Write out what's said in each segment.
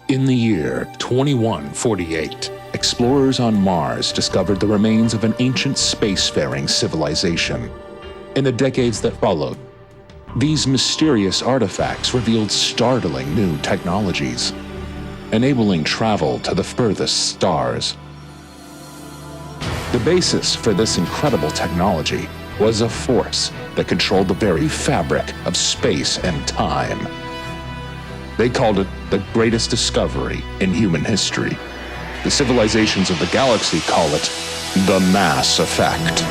In the year 2148, explorers on Mars discovered the remains of an ancient spacefaring civilization. In the decades that followed, these mysterious artifacts revealed startling new technologies, enabling travel to the furthest stars. The basis for this incredible technology was a force that controlled the very fabric of space and time. They called it the greatest discovery in human history. The civilizations of the galaxy call it the Mass Effect.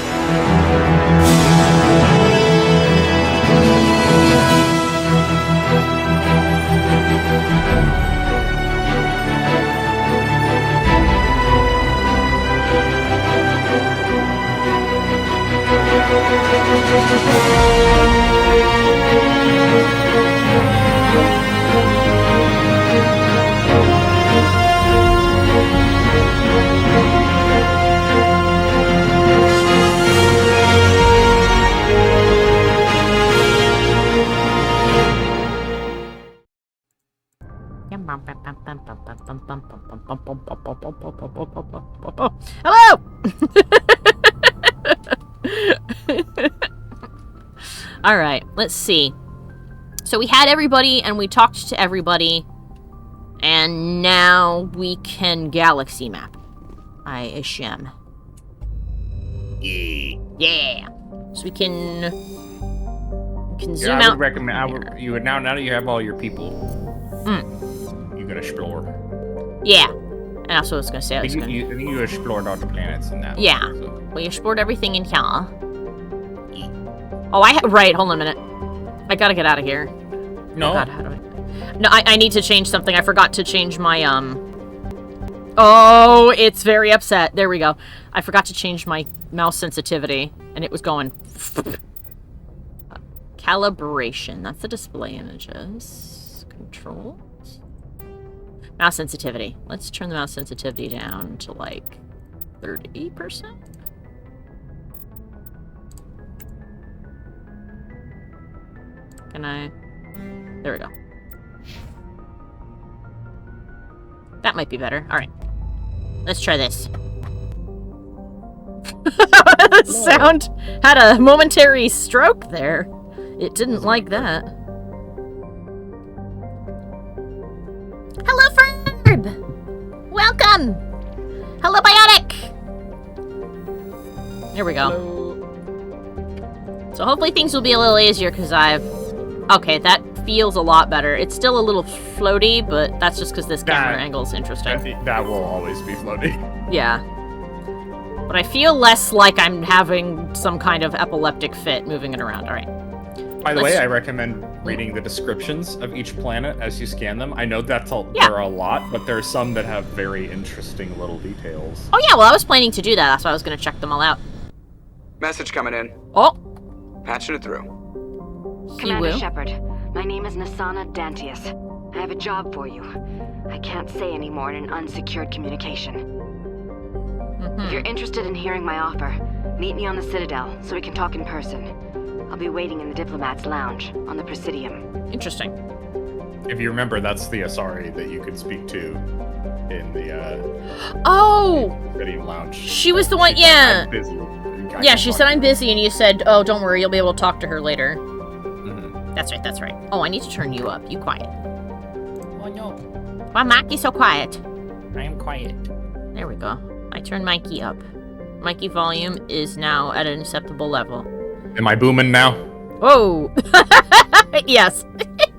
Hello! Alright, let's see. So we had everybody and we talked to everybody. And now we can galaxy map. I assume. Yeah. So we can zoom out. I would recommend. You would now that you have all your people. You can explore. Yeah, and that's what I was gonna say. I think you explored all the planets in that. Yeah, so. We explored everything in here. Oh, right. Hold on a minute. I gotta get out of here. No. Oh, God, how do I? No, I need to change something. I forgot to change my Oh, it's very upset. There we go. I forgot to change my mouse sensitivity, and it was going. Calibration. That's the display images. Control. Mouse sensitivity. Let's turn the mouse sensitivity down to like 30%. Can I? There we go. That might be better. All right. Let's try this. Sound had a momentary stroke there. It didn't like that. Hello, Ferb! Welcome! Hello, Biotic! There we go. Hello. So hopefully things will be a little easier because Okay, that feels a lot better. It's still a little floaty, but that's just because this camera angle is interesting. That will always be floaty. Yeah. But I feel less like I'm having some kind of epileptic fit moving it around. All right. By the way, I recommend reading the descriptions of each planet as you scan them. I know there are a lot, but there are some that have very interesting little details. Oh yeah, well I was planning to do that. That's why I was going to check them all out. Message coming in. Oh. Patching it through. Commander Shepard, my name is Nasana Dantius. I have a job for you. I can't say any more in an unsecured communication. If you're interested in hearing my offer, meet me on the Citadel so we can talk in person. I'll be waiting in the Diplomat's Lounge on the Presidium. Interesting. If you remember, that's the Asari that you could speak to in the Presidium Lounge. She was the one, yeah. I'm busy. Yeah, she said I'm busy, and you said, oh, don't worry, you'll be able to talk to her later. That's right. Oh, I need to turn you up. You quiet. Oh, no. Why, Mikey, so quiet? I am quiet. There we go. I turned Mikey up. Mikey volume is now at an acceptable level. Am I booming now? Whoa! Yes.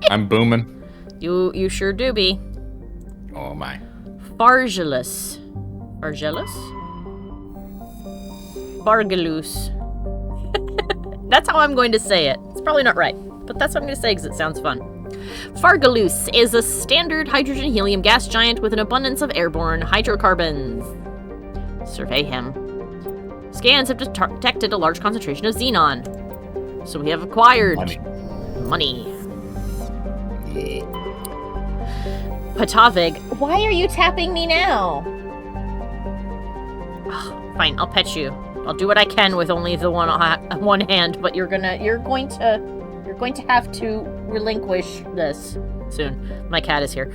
I'm booming. You sure do be. Oh, my. Fargelus. Fargelus? Fargelus. That's how I'm going to say it. It's probably not right, but that's what I'm going to say because it sounds fun. Fargelus is a standard hydrogen-helium gas giant with an abundance of airborne hydrocarbons. Survey him. Scans have detected a large concentration of xenon. So we have acquired... Money. Patavig. Why are you tapping me now? Oh, fine, I'll pet you. I'll do what I can with only the one hand, but you're going to have to relinquish this. soon. My cat is here.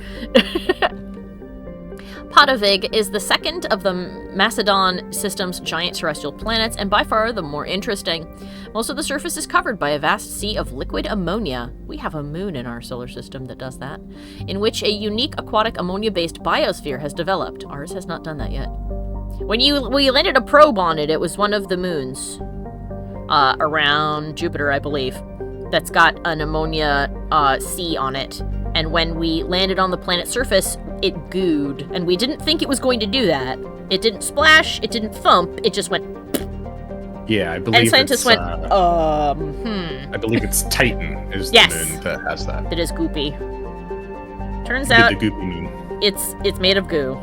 Potavig is the second of the Macedon system's giant terrestrial planets, and by far the more interesting. Most of the surface is covered by a vast sea of liquid ammonia. We have a moon in our solar system that does that, in which a unique aquatic ammonia-based biosphere has developed. Ours has not done that yet. When we landed a probe on it, it was one of the moons around Jupiter, I believe, that's got an ammonia sea on it. And when we landed on the planet's surface, it gooed. And we didn't think it was going to do that. It didn't splash, it didn't thump, it just went... Yeah, I believe and scientists went, I believe it's Titan is the moon that has that. It is goopy. Turns Get out the goopy moon. it's made of goo.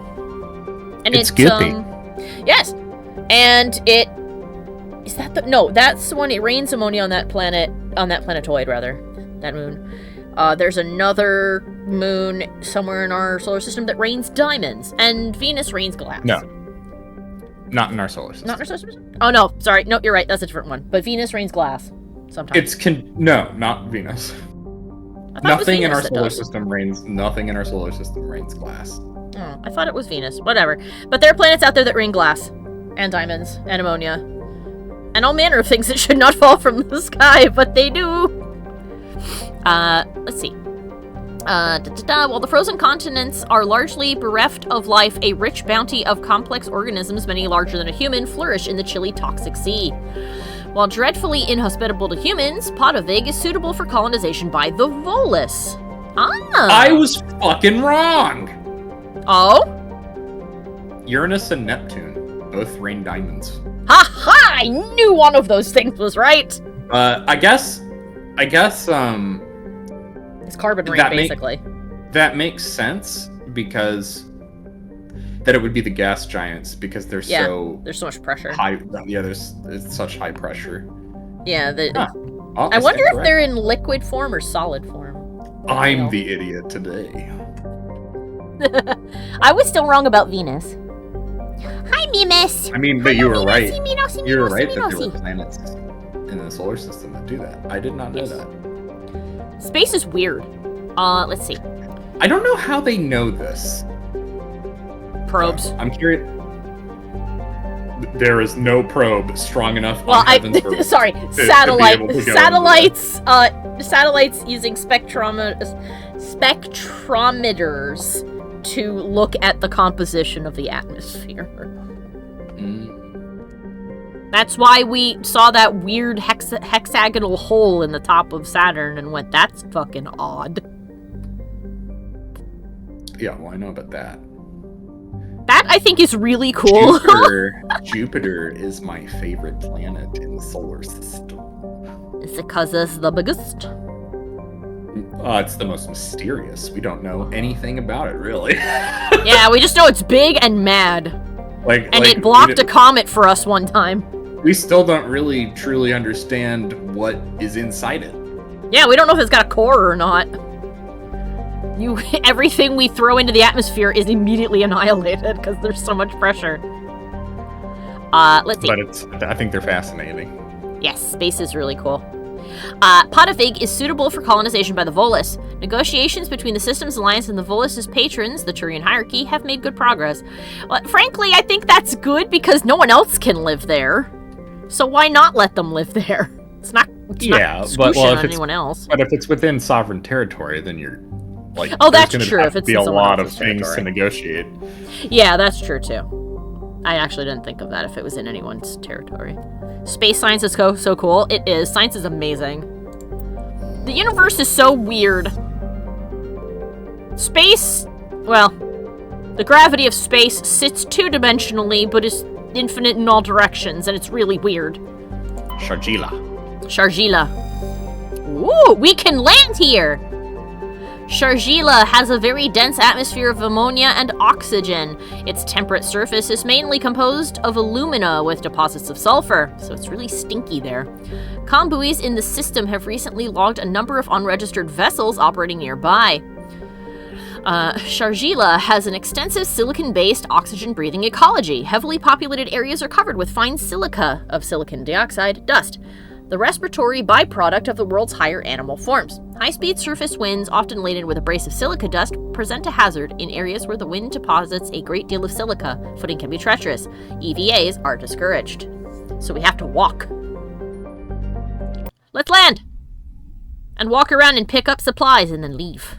And It's goopy. Yes! And it... Is that the... No, that's the one. It rains ammonia on that planet... On that planetoid, rather. That moon. There's another moon somewhere in our solar system that rains diamonds, and Venus rains glass. No. Not in our solar system. Not in our solar system? Oh, no. Sorry. No, you're right. That's a different one. But Venus rains glass sometimes. No, not Venus. Nothing in our solar system rains glass. Oh, I thought it was Venus. Whatever. But there are planets out there that rain glass, and diamonds, and ammonia, and all manner of things that should not fall from the sky, but they do. Let's see. While the frozen continents are largely bereft of life, a rich bounty of complex organisms, many larger than a human, flourish in the chilly, toxic sea. While dreadfully inhospitable to humans, Potavig is suitable for colonization by the Volus. I was fucking wrong! Oh? Uranus and Neptune both rain diamonds. Ha ha! I knew one of those things was right! I guess, it's carbon rain, basically. That makes sense, because that it would be the gas giants, because there's so much pressure. High. Yeah, it's such high pressure. Yeah, I wonder if they're in liquid form or solid form. I'm the idiot today. I was still wrong about Venus. Hi, Mimus. I mean, but you were right. You were right that there Minos. were planets in the solar system that do that. I did not know that. Space is weird. Let's see. I don't know how they know this. Probes. I'm curious. There is no probe strong enough. Well, sorry, satellites. Satellites using spectrometers to look at the composition of the atmosphere. That's why we saw that weird hexagonal hole in the top of Saturn and went, that's fucking odd. Yeah, well, I know about that. That, I think, is really cool. Jupiter is my favorite planet in the solar system. Is it because it's the biggest? It's the most mysterious. We don't know anything about it, really. Yeah, we just know it's big and mad. And it blocked a comet for us one time. We still don't really truly understand what is inside it. Yeah, we don't know if it's got a core or not. Everything we throw into the atmosphere is immediately annihilated because there's so much pressure. Let's see. But I think they're fascinating. Yes, space is really cool. Potavig is suitable for colonization by the Volus. Negotiations between the system's alliance and the Volus's patrons, the Turian hierarchy, have made good progress. Well, frankly, I think that's good because no one else can live there. So why not let them live there? It's not on anyone else. But if it's within sovereign territory, then you're like, oh, that's true. If it's be a lot of things to negotiate. Yeah, that's true too. I actually didn't think of that if it was in anyone's territory. Space science is so cool. It is. Science is amazing. The universe is so weird. Space, well, the gravity of space sits two-dimensionally, but is infinite in all directions, and it's really weird. Shargila. Ooh, we can land here! Shargila has a very dense atmosphere of ammonia and oxygen. Its temperate surface is mainly composed of alumina with deposits of sulfur, so it's really stinky there. Combuis in the system have recently logged a number of unregistered vessels operating nearby. Shargila has an extensive silicon-based oxygen-breathing ecology. Heavily populated areas are covered with fine silica of silicon dioxide dust. the respiratory byproduct of the world's higher animal forms. High-speed surface winds, often laden with abrasive silica dust, present a hazard in areas where the wind deposits a great deal of silica. Footing can be treacherous. EVAs are discouraged. So we have to walk. Let's land! And walk around and pick up supplies and then leave.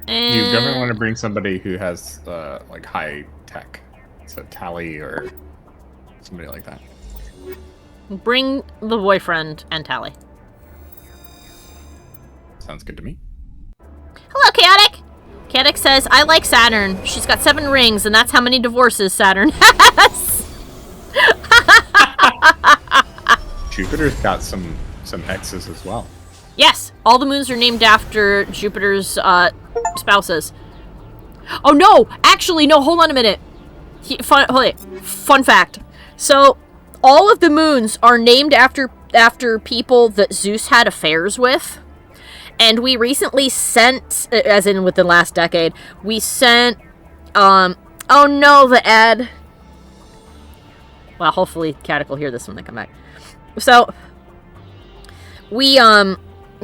You definitely want to bring somebody who has like high tech, so Tally or somebody like that. Bring the boyfriend and Tally. Sounds good to me. Hello, Chaotic! Chaotic says, I like Saturn. She's got 7 rings, and that's how many divorces Saturn has. Jupiter's got some X's as well. Yes, all the moons are named after Jupiter's spouses. Oh no! Actually, no, hold on a minute. Fun fact. So, all of the moons are named after people that Zeus had affairs with. And we recently sent, as in within the last decade, we sent, oh no, the ad. Well, hopefully Chaotic will hear this when they come back. So, we,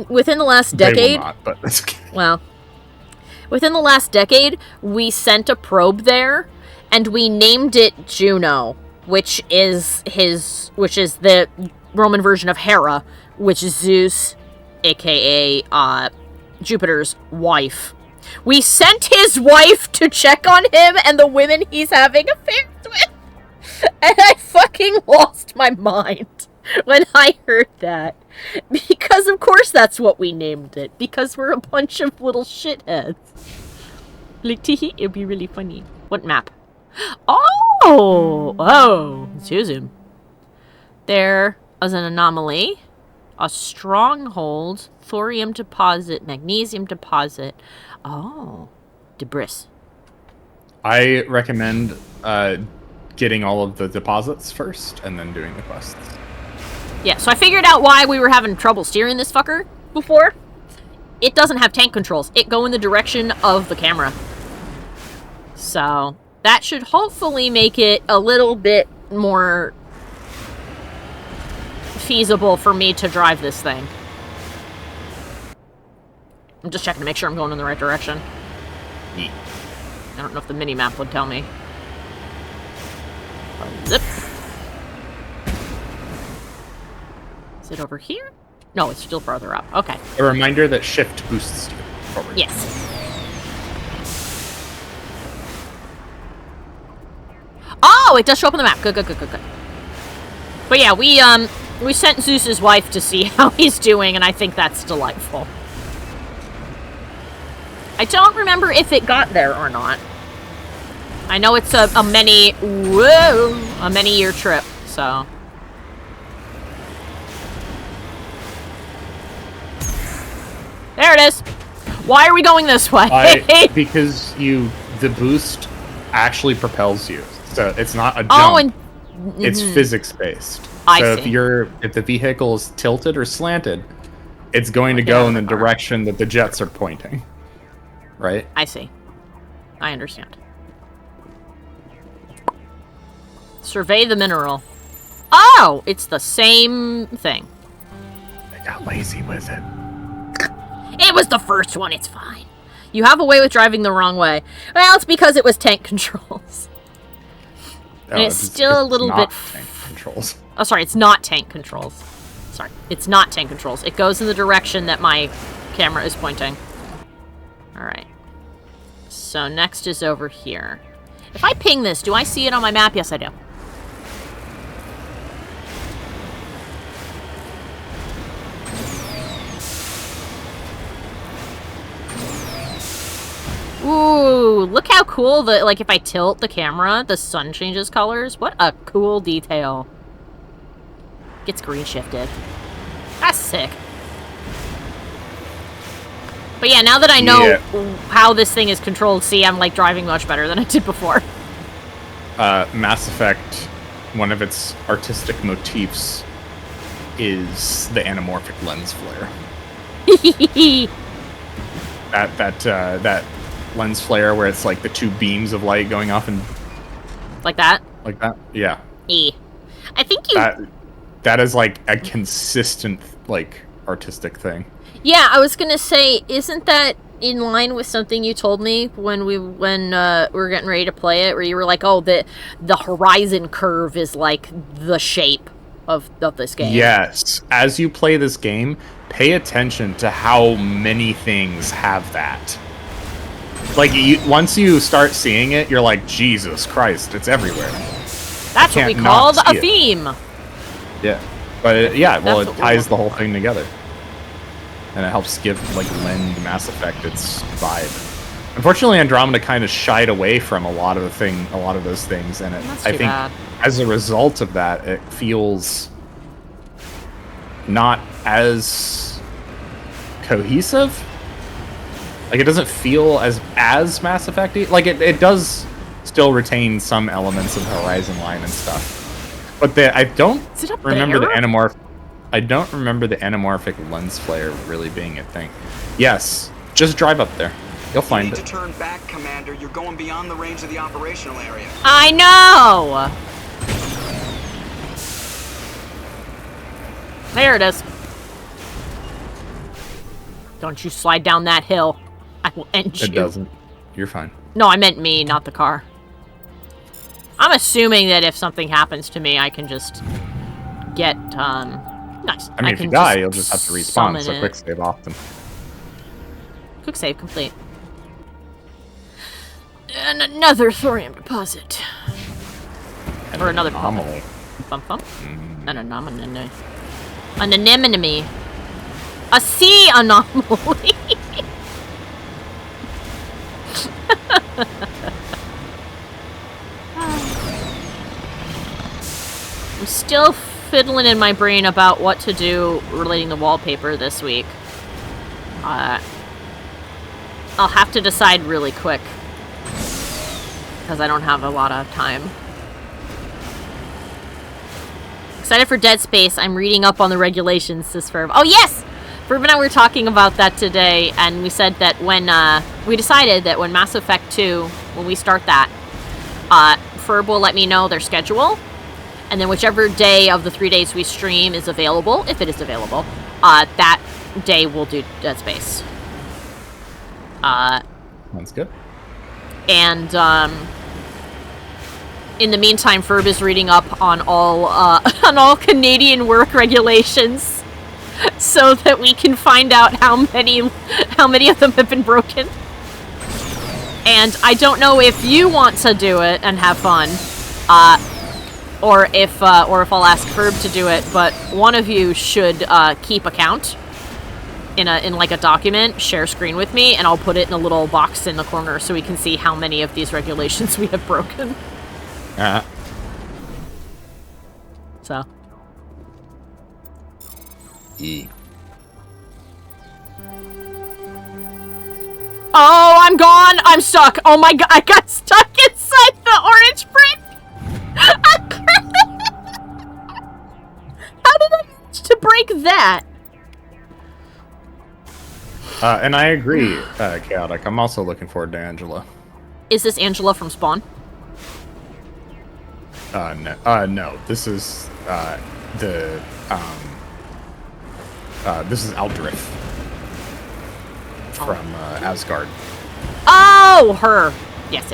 within the last decade... They will not, but that's okay. Well, within the last decade, we sent a probe there, and we named it Juno, which is the Roman version of Hera, which is Zeus, aka Jupiter's wife. We sent his wife to check on him and the women he's having affairs with, and I fucking lost my mind when I heard that. Because of course that's what we named it, because we're a bunch of little shitheads. Like, teehee, it'd be really funny. What map? Oh, Susan. There is an anomaly. A stronghold, thorium deposit, magnesium deposit. Oh, debris. I recommend getting all of the deposits first and then doing the quests. Yeah, so I figured out why we were having trouble steering this fucker before. It doesn't have tank controls. It go in the direction of the camera. So, that should hopefully make it a little bit more feasible for me to drive this thing. I'm just checking to make sure I'm going in the right direction. Neat. I don't know if the mini-map would tell me. Zip. Is it over here? No, it's still farther up. Okay. A reminder that shift boosts you forward. Yes. Oh, it does show up on the map. Good. But yeah, we sent Zeus's wife to see how he's doing, and I think that's delightful. I don't remember if it got there or not. I know it's a many-year trip, so. There it is. Why are we going this way? Because the boost actually propels you. So it's not a jump. Oh, and it's physics-based. I So see. if the vehicle is tilted or slanted, it's going to go in the direction that the jets are pointing. Right? I see. I understand. Survey the mineral. Oh, it's the same thing. They got lazy with it. It was the first one, it's fine. You have a way with driving the wrong way. Well, it's because it was tank controls. And it's still a little bit... tank controls. Oh, sorry, it's not tank controls. Sorry, it's not tank controls. It goes in the direction that my camera is pointing. Alright. So next is over here. If I ping this, do I see it on my map? Yes, I do. Ooh, look how cool like if I tilt the camera, the sun changes colors. What a cool detail. Gets green shifted. That's sick. But yeah, now that I know how this thing is controlled, see, I'm like driving much better than I did before. Mass Effect, one of its artistic motifs is the anamorphic lens flare. that lens flare where it's like the two beams of light going off in Like that? Like that? Yeah. I think you... That is, like, a consistent, like, artistic thing. Yeah, I was gonna say, isn't that in line with something you told me when we were getting ready to play it, where you were like, oh, the horizon curve is, like, the shape of this game? Yes. As you play this game, pay attention to how many things have that. Like, once you start seeing it, you're like, Jesus Christ, it's everywhere. That's what we called a theme. Yeah. But, it ties the whole for. thing together. And it helps give, like, lend Mass Effect its vibe. Unfortunately, Andromeda kind of shied away from a lot of those things, and I think as a result of that, it feels not as cohesive. Like, it doesn't feel as Mass Effect-y. Like, it does still retain some elements of Horizon Line and stuff. But I don't remember the anamorphic. I don't remember the anamorphic lens flare really being a thing. Yes, just drive up there. You'll find it. You need to turn back, Commander. You're going beyond the range of the operational area. I know! There it is. Don't you slide down that hill. I will end you. It doesn't. You're fine. No, I meant me, not the car. I'm assuming that if something happens to me, I can just get, nice. I mean, if you die, you'll just have to respawn, so quick save often. Quick save complete. And another thorium deposit. Or another anomaly. Bump. An anomaly. An anemone. A sea anomaly. I'm still fiddling in my brain about what to do relating to wallpaper this week. I'll have to decide really quick, because I don't have a lot of time. Excited for Dead Space. I'm reading up on the regulations, says Ferb. Oh, yes! Ferb and I were talking about that today, and we said that when, we decided that when Mass Effect 2, when we start that, Ferb will let me know their schedule, and then whichever day of the 3 days we stream is available, if it is available, that day we'll do Dead Space. Sounds good. And, in the meantime, Ferb is reading up on all Canadian work regulations, so that we can find out how many of them have been broken. And I don't know if you want to do it and have fun, or if I'll ask Ferb to do it. But one of you should keep account in like a document, share screen with me, and I'll put it in a little box in the corner so we can see how many of these regulations we have broken. So. Oh, I'm gone! I'm stuck! Oh my god, I got stuck inside the orange brick! How did I manage to break that? And I agree, Chaotic. I'm also looking forward to Angela. Is this Angela from Spawn? No. This is, this is Aldrich from Asgard. Oh, her. Yes.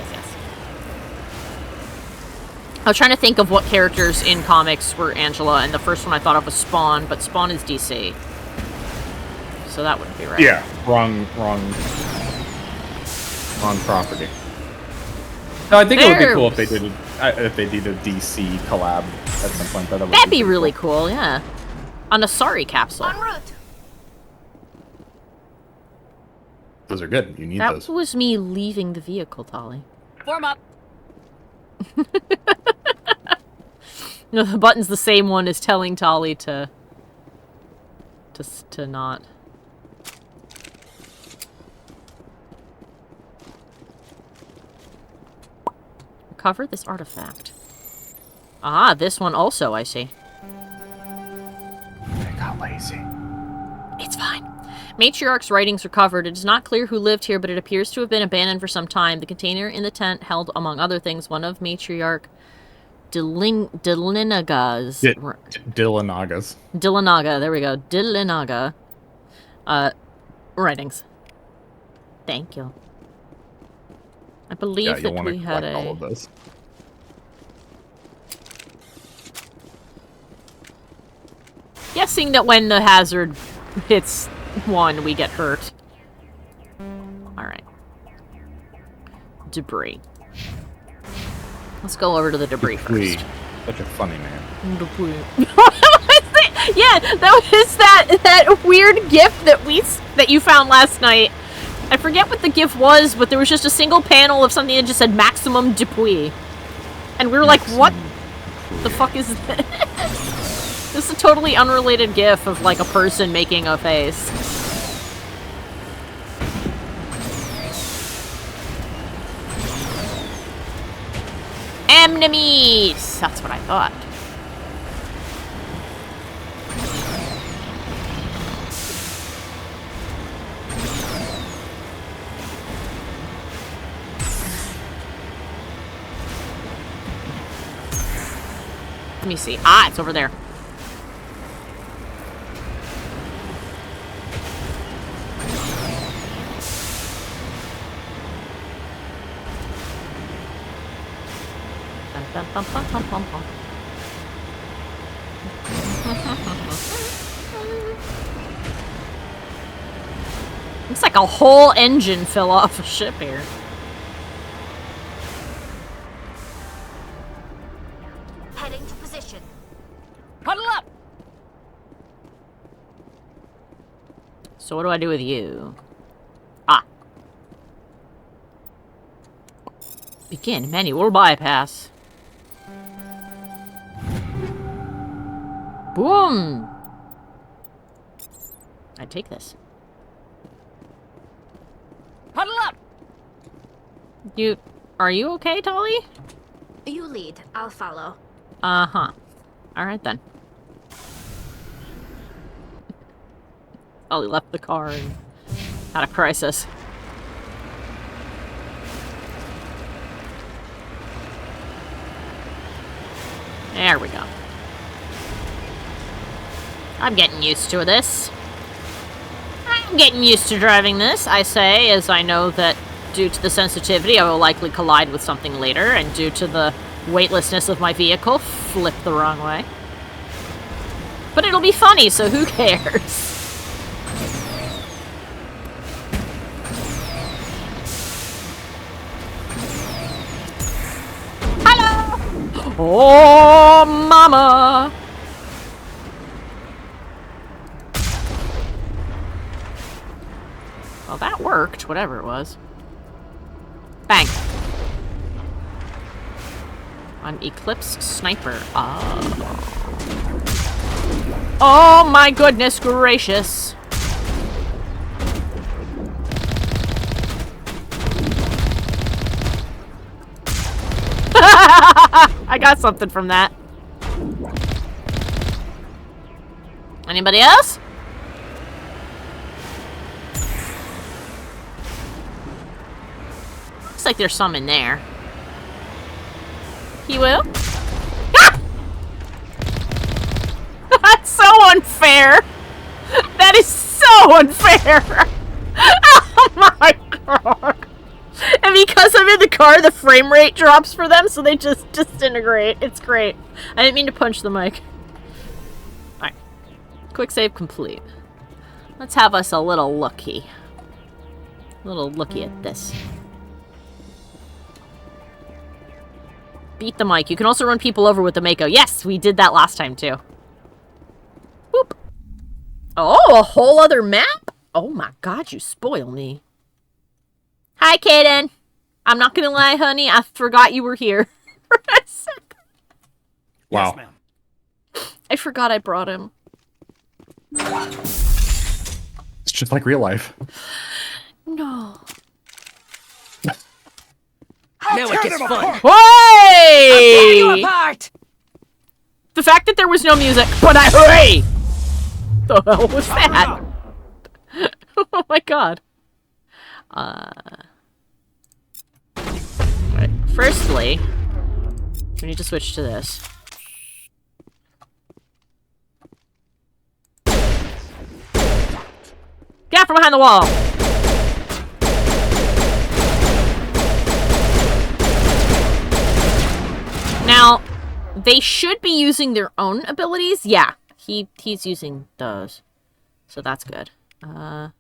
I was trying to think of what characters in comics were Angela, and the first one I thought of was Spawn, but Spawn is DC. So that wouldn't be right. Yeah, wrong property. No, I think it would be cool if they did a DC collab at some point. That'd be really cool, yeah. On a Sorry capsule. En route. Those are good. You need those. That was me leaving the vehicle, Tolly. Form up. No, the button's the same one as telling Tolly to not. Recover this artifact. Ah, this one also, I see. I got lazy. It's fine. Matriarch's writings recovered. It is not clear who lived here, but it appears to have been abandoned for some time. The container in the tent held, among other things, one of Matriarch Dilinaga's. Dillanagas. Dillanaga, there we go. Dillanaga. Writings. Thank you. I believe that we had all of those. Guessing that when the hazard hits one, we get hurt. Alright. Debris. Let's go over to the debris first. Such a funny man. Debris. Yeah, that was that weird GIF that you found last night. I forget what the GIF was, but there was just a single panel of something that just said maximum depuis. And we were like, what the fuck is this? This is a totally unrelated GIF of like a person making a face. Enemies! That's what I thought. Let me see. Ah, it's over there. Bum, bum, bum, bum, bum, bum. Looks like a whole engine fell off a ship here. Heading to position. Huddle up! So what do I do with you? Ah. Begin manual bypass. Boom! I take this. Huddle up! Are you okay, Tolly? You lead. I'll follow. Uh-huh. Alright then. Tolly left the car and had a crisis. There we go. I'm getting used to this. I'm getting used to driving this, I say, as I know that due to the sensitivity, I will likely collide with something later, and due to the weightlessness of my vehicle, flip the wrong way. But it'll be funny, so who cares? Hello! Oh, mama! Well, that worked, whatever it was. Bang. An Eclipse Sniper. Oh my goodness gracious. I got something from that. Anybody else? Looks like there's some in there. He will? Ah! That's so unfair! That is so unfair! Oh my god! And because I'm in the car, the frame rate drops for them, so they just disintegrate. It's great. I didn't mean to punch the mic. Alright. Quick save complete. Let's have us a little looky. Little looky at this. Beat the mic. You can also run people over with the Mako. Yes, we did that last time, too. Boop. Oh, a whole other map? Oh my god, you spoil me. Hi, Kaden. I'm not gonna lie, honey. I forgot you were here. Wow. Yes, ma'am. I forgot I brought him. It's just like real life. No. Now it gets fun. Hey! Apart. The fact that there was no music, but I hooray! The hell was that? Oh my god. Right. Firstly, We need to switch to this. Get out from behind the wall! Now, they should be using their own abilities. Yeah, he's using those. So that's good. But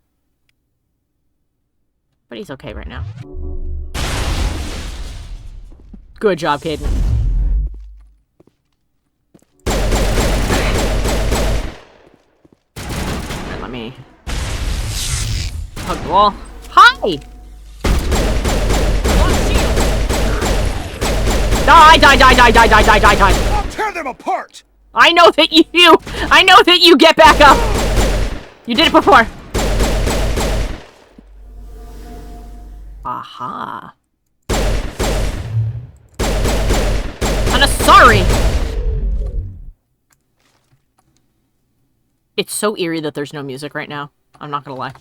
he's okay right now. Good job, Caden. Alright, let me hug the wall. Hi! Die! I'll tear them apart! I know that you get back up! You did it before! Aha. I'm sorry! It's so eerie that there's no music right now. I'm not gonna lie.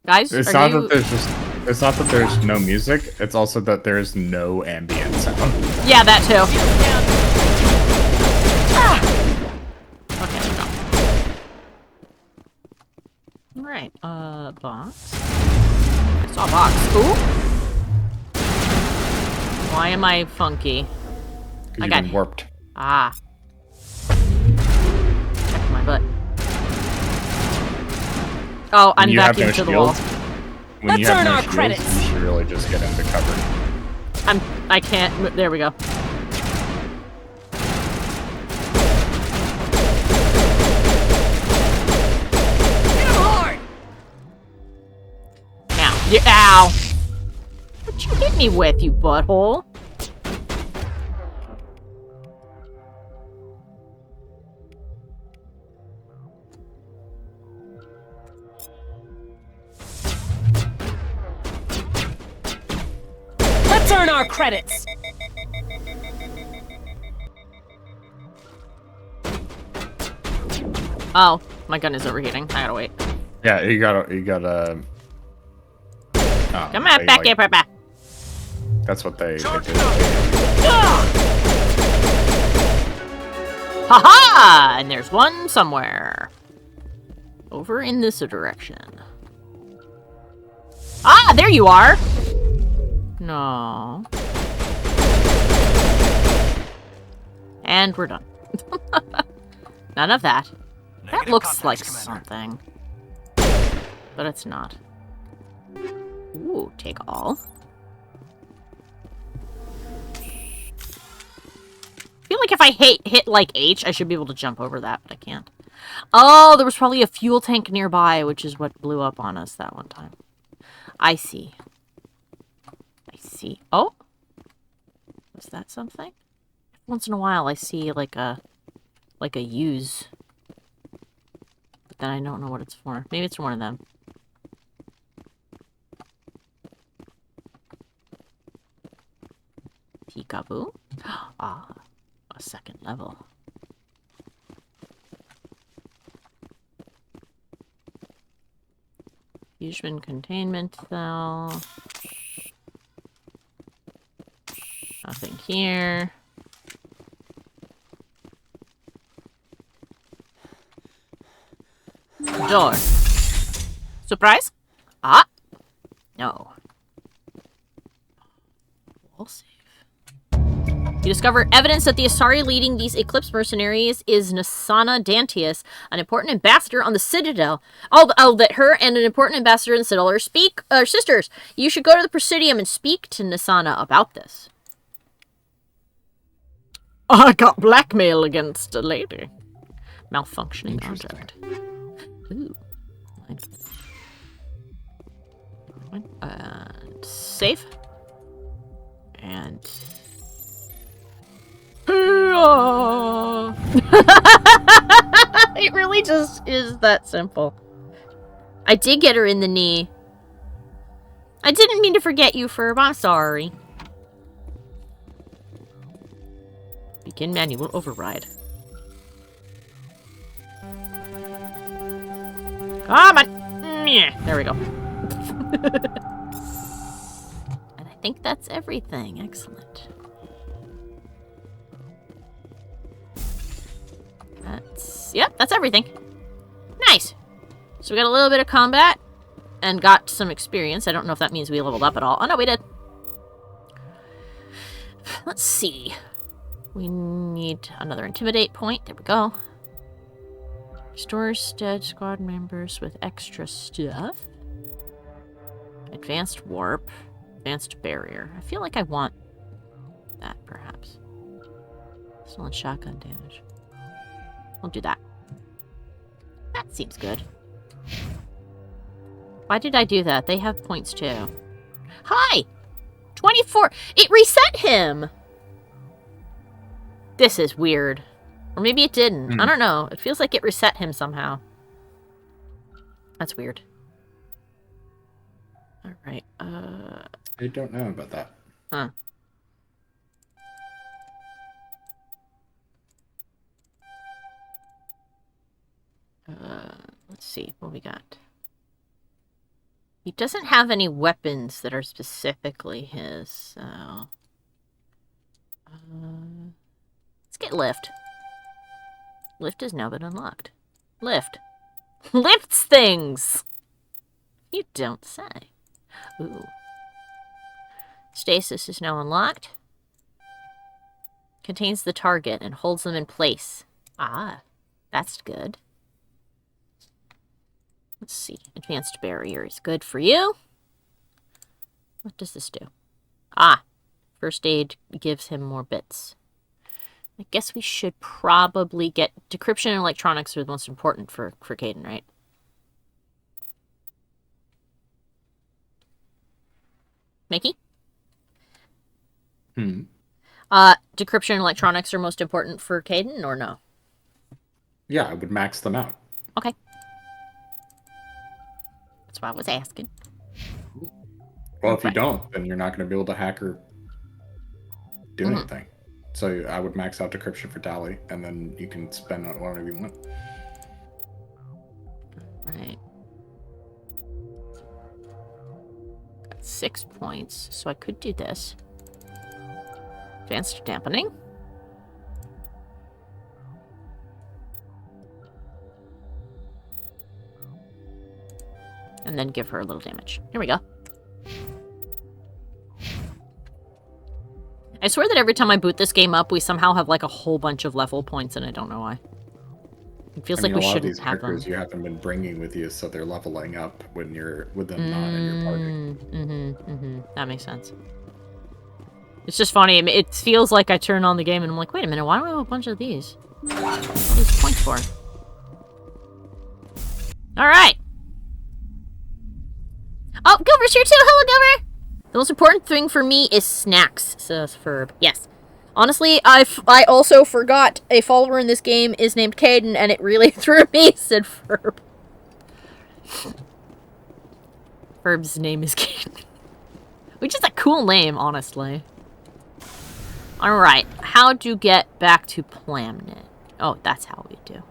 Guys, It's not that there's no music, it's also that there's no ambient sound. Yeah, that too. Okay, no. Alright, box. I saw a box. Ooh! Why am I funky? You've been warped. Ah. Check my butt. Oh, I'm vacuumed to the wall. When you have no shields, you should really just get into cover. I can't. There we go. Ow. Ow. What'd you hit me with, you butthole? Let's earn our credits. Oh, my gun is overheating. I gotta wait. Yeah, you gotta. Come on, back here, Papa. That's what they do. Haha! And there's one somewhere. Over in this direction. Ah, there you are! No. And we're done. None of that. That looks like something. But it's not. Ooh, take all. I feel like if I hit like H, I should be able to jump over that, but I can't. Oh, there was probably a fuel tank nearby, which is what blew up on us that one time. I see. I see. Oh! Was that something? Once in a while I see like a use. But then I don't know what it's for. Maybe it's for one of them. Peekaboo. Ah, a second level. Fusion containment cell. Nothing here. Door. Surprise? Ah. No. Wall save. You discover evidence that the Asari leading these Eclipse mercenaries is Nasana Dantius, an important ambassador on the Citadel. Oh, that her and an important ambassador in the Citadel are sisters. You should go to the Presidium and speak to Nasana about this. I got blackmail against a lady. Malfunctioning object. Ooh. Save. And... It really just is that simple. I did get her in the knee. I didn't mean to forget you, Ferb. I'm sorry. Begin manual override. Come on! There we go. And I think that's everything. Excellent. that's everything. Nice. So we got a little bit of combat and got some experience. I don't know if that means we leveled up at all. Oh, no, we did. Let's see. We need another intimidate point. There we go. Restores dead squad members with extra stuff. Advanced warp. Advanced barrier. I feel like I want that, perhaps. Stolen shotgun damage. We'll do that. That seems good. Why did I do that? They have points too. Hi! 24! It reset him! This is weird. Or maybe it didn't. I don't know. It feels like it reset him somehow. That's weird. Alright, I don't know about that. Huh. Let's see what we got. He doesn't have any weapons that are specifically his, so... let's get lift. Lift has now been unlocked. Lift. Lifts things! You don't say. Ooh. Stasis is now unlocked. Contains the target and holds them in place. Ah, that's good. Let's see. Advanced barrier is good for you. What does this do? Ah, first aid gives him more bits. I guess we should probably get... Decryption and electronics are the most important for Kaidan, right? Mickey? Decryption and electronics are most important for Kaidan, or no? Yeah, I would max them out. Okay. That's why I was asking. Well, if you don't, then you're not going to be able to hack or do anything. So I would max out decryption for Tally, and then you can spend on whatever you want. Right. Got 6 points, so I could do this. Advanced dampening. And then give her a little damage. Here we go. I swear that every time I boot this game up, we somehow have like a whole bunch of level points, and I don't know why. It feels like we shouldn't have them. You haven't been bringing with you, so they're leveling up when you're with them not in your party. That makes sense. It's just funny. It feels like I turn on the game and I'm like, wait a minute, why do I have a bunch of these? What are these points for? Alright. Oh, Gilbert's here too! Hello, Gilbert! The most important thing for me is snacks, says Ferb. Yes. Honestly, I also forgot a follower in this game is named Kaidan, and it really threw me, said Ferb. Ferb's name is Kaidan. Which is a cool name, honestly. Alright, how to get back to Planet? Oh, that's how we do.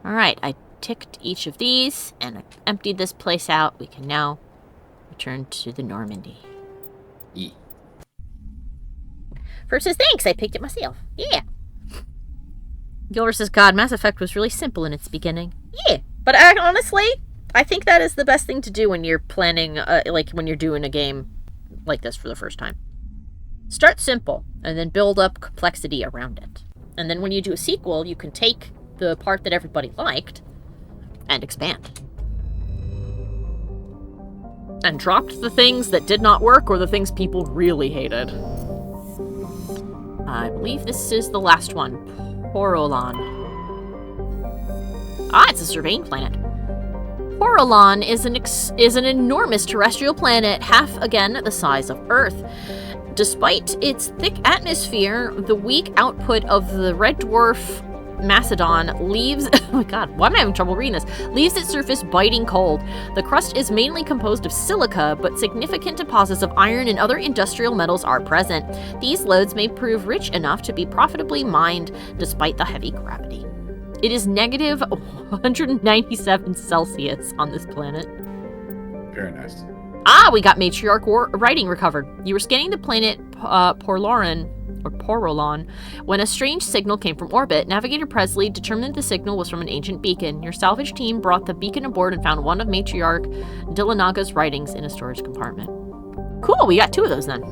Alright, I ticked each of these, and I emptied this place out. We can now return to the Normandy. Yeah. Ferb says, thanks, I picked it myself. Yeah. Gilbert says, God, Mass Effect was really simple in its beginning. Yeah, but honestly, I think that is the best thing to do when you're planning, like when you're doing a game like this for the first time. Start simple, and then build up complexity around it. And then when you do a sequel, you can take the part that everybody liked and expand. And dropped the things that did not work or the things people really hated. I believe this is the last one. Porolon. Ah, it's a surveying planet. Porolon is an enormous terrestrial planet, half again the size of Earth. Despite its thick atmosphere, the weak output of the red dwarf Macedon leaves... oh my god, why am I having trouble reading this? Leaves its surface biting cold. The crust is mainly composed of silica, but significant deposits of iron and other industrial metals are present. These lodes may prove rich enough to be profitably mined despite the heavy gravity. It is negative 197 Celsius on this planet. Very nice. Ah, we got matriarch writing recovered. You were scanning the planet Porloran, Porolon, when a strange signal came from orbit. Navigator Presley determined the signal was from an ancient beacon. Your salvage team brought the beacon aboard and found one of Matriarch Dillanaga's writings in a storage compartment. Cool, we got 2 of those then.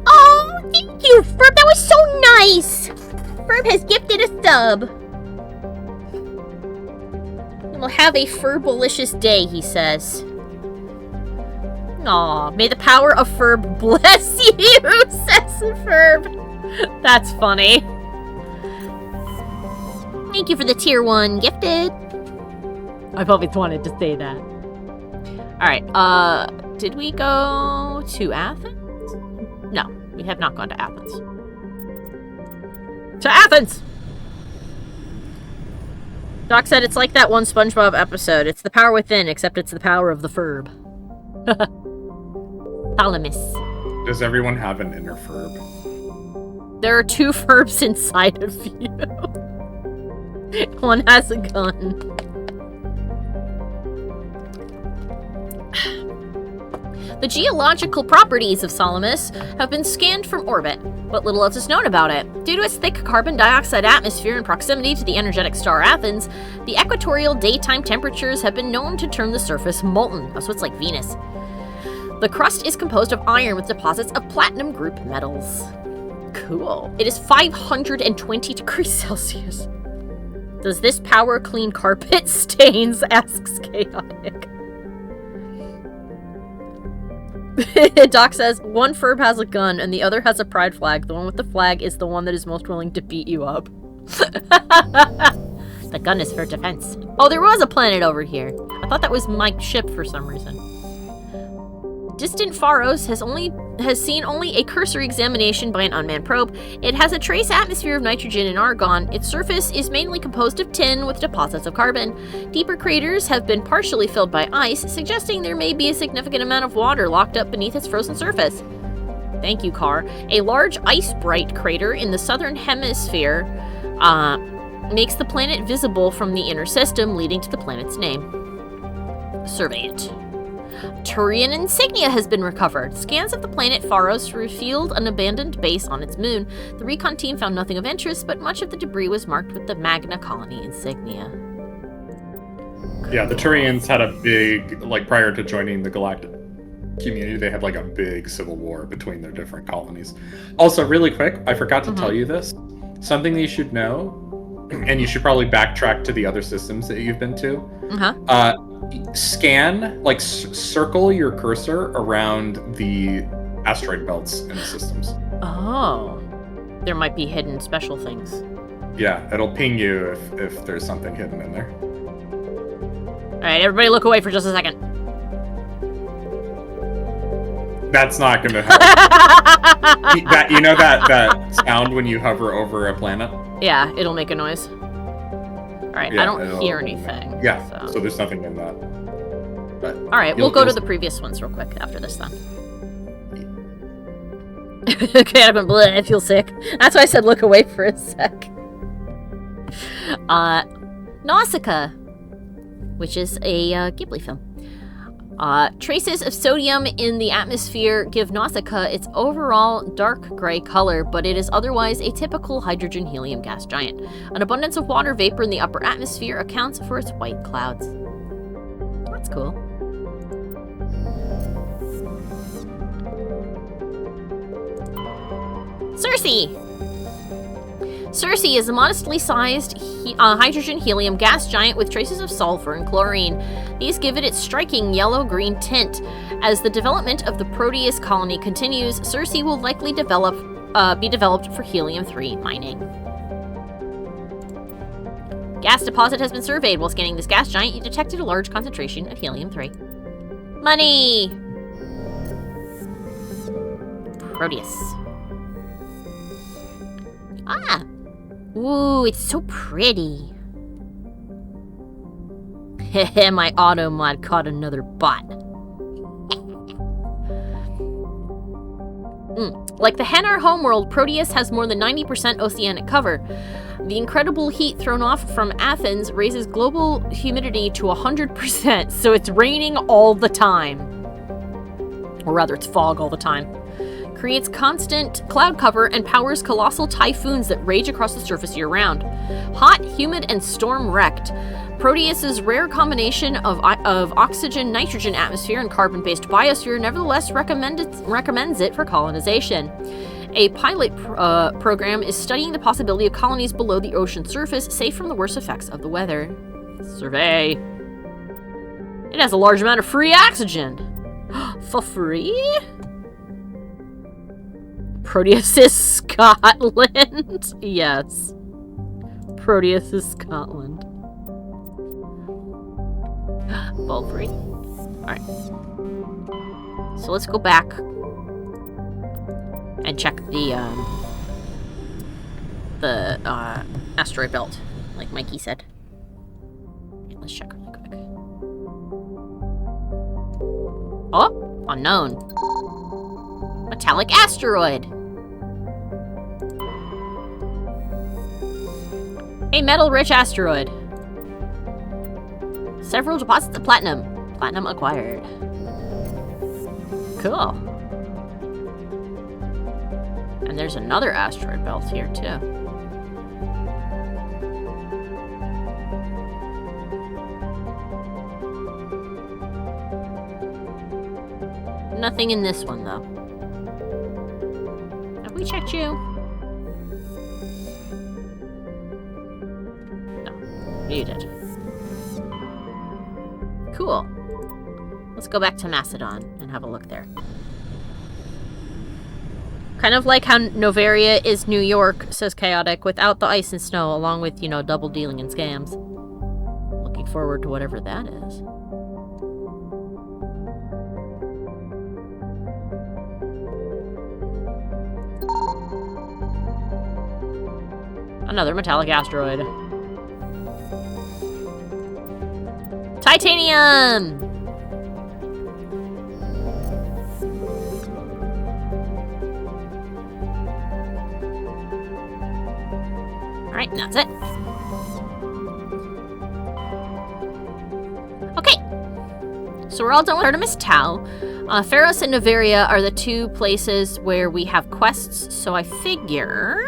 Oh, thank you, Ferb. That was so nice. Ferb has gifted a sub. We'll have a Ferbalicious day, he says. Aw, may the power of Ferb bless you, says Ferb. That's funny. Thank you for the tier 1 gifted. I've always wanted to say that. Alright, did we go to Athens? No, we have not gone to Athens. To Athens! Doc said it's like that one SpongeBob episode. It's the power within, except it's the power of the Ferb. Thalamus. Does everyone have an inner Ferb? There are 2 Ferbs inside of you. One has a gun. The geological properties of Salamis have been scanned from orbit, but little else is known about it. Due to its thick carbon dioxide atmosphere and proximity to the energetic star Athens, the equatorial daytime temperatures have been known to turn the surface molten. Oh, so it's like Venus. The crust is composed of iron with deposits of platinum group metals. Cool. It is 520 degrees Celsius. Does this power clean carpet stains? Asks Chaotic. Doc says, one Ferb has a gun and the other has a pride flag. The one with the flag is the one that is most willing to beat you up. The gun is for defense. Oh, there was a planet over here. I thought that was my ship for some reason. Distant Pharos has seen only a cursory examination by an unmanned probe. It has a trace atmosphere of nitrogen and argon. Its surface is mainly composed of tin with deposits of carbon. Deeper craters have been partially filled by ice, suggesting there may be a significant amount of water locked up beneath its frozen surface. Thank you, Carr. A large ice-bright crater in the southern hemisphere makes the planet visible from the inner system, leading to the planet's name. Survey it. Turian insignia has been recovered. Scans of the planet Pharos revealed an abandoned base on its moon. The recon team found nothing of interest, but much of the debris was marked with the Magna Colony insignia. Yeah, the Turians had a big, like, prior to joining the galactic community, they had like a big civil war between their different colonies. Also, really quick, I forgot to tell you this. Something that you should know, and you should probably backtrack to the other systems that you've been to. Scan, like, circle your cursor around the asteroid belts in the systems. Oh. There might be hidden special things. Yeah, it'll ping you if there's something hidden in there. Alright, everybody look away for just a second. That's not gonna help. You know that sound when you hover over a planet? Yeah, it'll make a noise. Alright, yeah, I don't hear anything. Yeah, so there's nothing in that. But alright, we'll go to the previous ones real quick after this then. Okay, I've been bleh, I feel sick. That's why I said look away for a sec. Nausicaa, which is a Ghibli film. Traces of sodium in the atmosphere give Nausicaa its overall dark gray color, but it is otherwise a typical hydrogen-helium gas giant. An abundance of water vapor in the upper atmosphere accounts for its white clouds. That's cool. Circe is a modestly sized hydrogen-helium gas giant with traces of sulfur and chlorine. These give it its striking yellow-green tint. As the development of the Proteus colony continues, Circe will likely be developed for helium-3 mining. Gas deposit has been surveyed. While scanning this gas giant, you detected a large concentration of helium-3. Money! Proteus. Ah! Ooh, it's so pretty. Heh, my auto mod caught another bot. Like the Hanar homeworld, Proteus has more than 90% oceanic cover. The incredible heat thrown off from Athens raises global humidity to 100%, so it's raining all the time. Or rather, it's fog all the time. creates constant cloud cover and powers colossal typhoons that rage across the surface year-round. Hot, humid, and storm-wrecked, Proteus's rare combination of oxygen-nitrogen atmosphere and carbon-based biosphere nevertheless recommends it for colonization. A pilot program is studying the possibility of colonies below the ocean surface, safe from the worst effects of the weather. Survey. It has a large amount of free oxygen. For free? Proteus is Scotland. Yes. Proteus is Scotland. Full free. Alright. So let's go back and check the asteroid belt, like Mikey said. Okay, let's check really quick. Oh, unknown. Metallic asteroid. A metal-rich asteroid. Several deposits of platinum. Platinum acquired. Cool. And there's another asteroid belt here, too. Nothing in this one, though. Have we checked you? No, you did. Cool. Let's go back to Macedon and have a look there. Kind of like how Novaria is New York, says Chaotic, without the ice and snow, along with, you know, double dealing and scams. Looking forward to whatever that is. Another metallic asteroid. Titanium! Alright, that's it. Okay. So we're all done with Artemis Tau. Pharos and Novaria are the two places where we have quests, so I figure...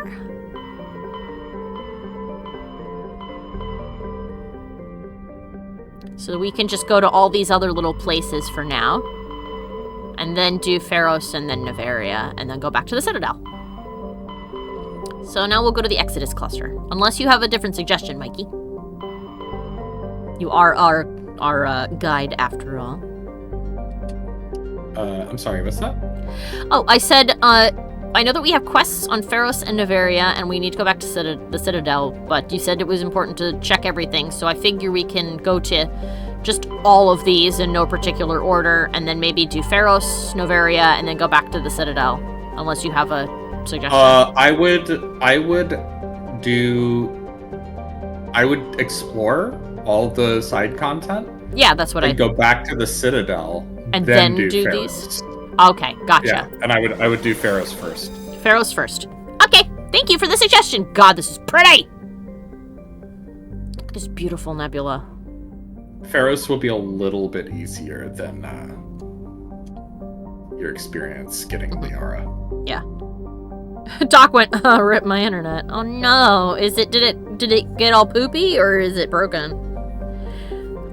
So we can just go to all these other little places for now. And then do Pharos and then Novaria, and then go back to the Citadel. So now we'll go to the Exodus cluster. Unless you have a different suggestion, Mikey. You are our guide after all. I'm sorry, what's that? Oh, I said, I know that we have quests on Pharos and Novaria, and we need to go back to the Citadel, but you said it was important to check everything, so I figure we can go to just all of these in no particular order, and then maybe do Pharos, Novaria, and then go back to the Citadel, unless you have a suggestion. I would explore all the side content. Yeah, that's what Go back to the Citadel and then do Pharos. these. Okay, gotcha. Yeah, and I would do Pharos first. Pharos first. Okay, thank you for the suggestion. God, this is pretty. Look at this beautiful nebula. Pharos will be a little bit easier than your experience getting Liara. Yeah. Doc went, oh, rip my internet. Oh no. Did it get all poopy or is it broken?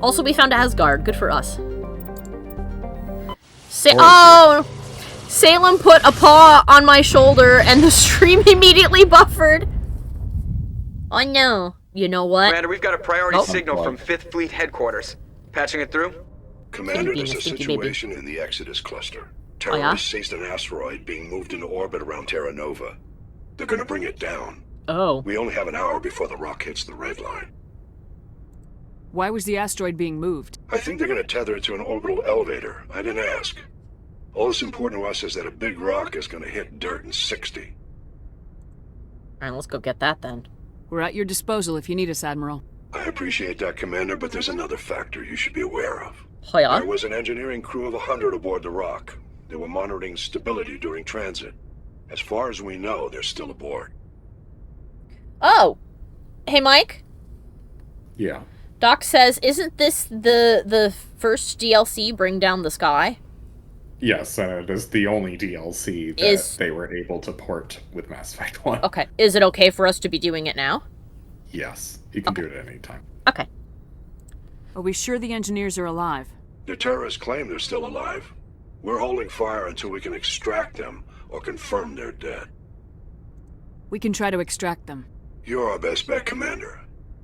Also, we found Asgard. Good for us. Salem put a paw on my shoulder and the stream immediately buffered. Oh no. You know what? Commander, we've got a priority Oh. signal from 5th Fleet headquarters. Patching it through? Commander, there's a Stinky baby. situation in the Exodus cluster. Oh, yeah? Terrorists seized an asteroid being moved into orbit around Terra Nova. They're gonna bring it down. Oh. We only have an hour before the rock hits the red line. Why was the asteroid being moved? I think they're gonna tether it to an orbital elevator. I didn't ask. All that's important to us is that a big rock is gonna hit dirt in 60. Alright, let's go get that then. We're at your disposal if you need us, Admiral. I appreciate that, Commander, but there's another factor you should be aware of. Oh yeah? There was an engineering crew of 100 aboard the rock. They were monitoring stability during transit. As far as we know, they're still aboard. Oh! Hey, Mike? Yeah. Doc says, isn't this the first DLC, Bring Down the Sky? Yes, and it is the only DLC that they were able to port with Mass Effect 1. Okay. Is it okay for us to be doing it now? Yes, you can do it at any time. Okay. Are we sure the engineers are alive? The terrorists claim they're still alive. We're holding fire until we can extract them or confirm they're dead. We can try to extract them. You're our best bet, Commander.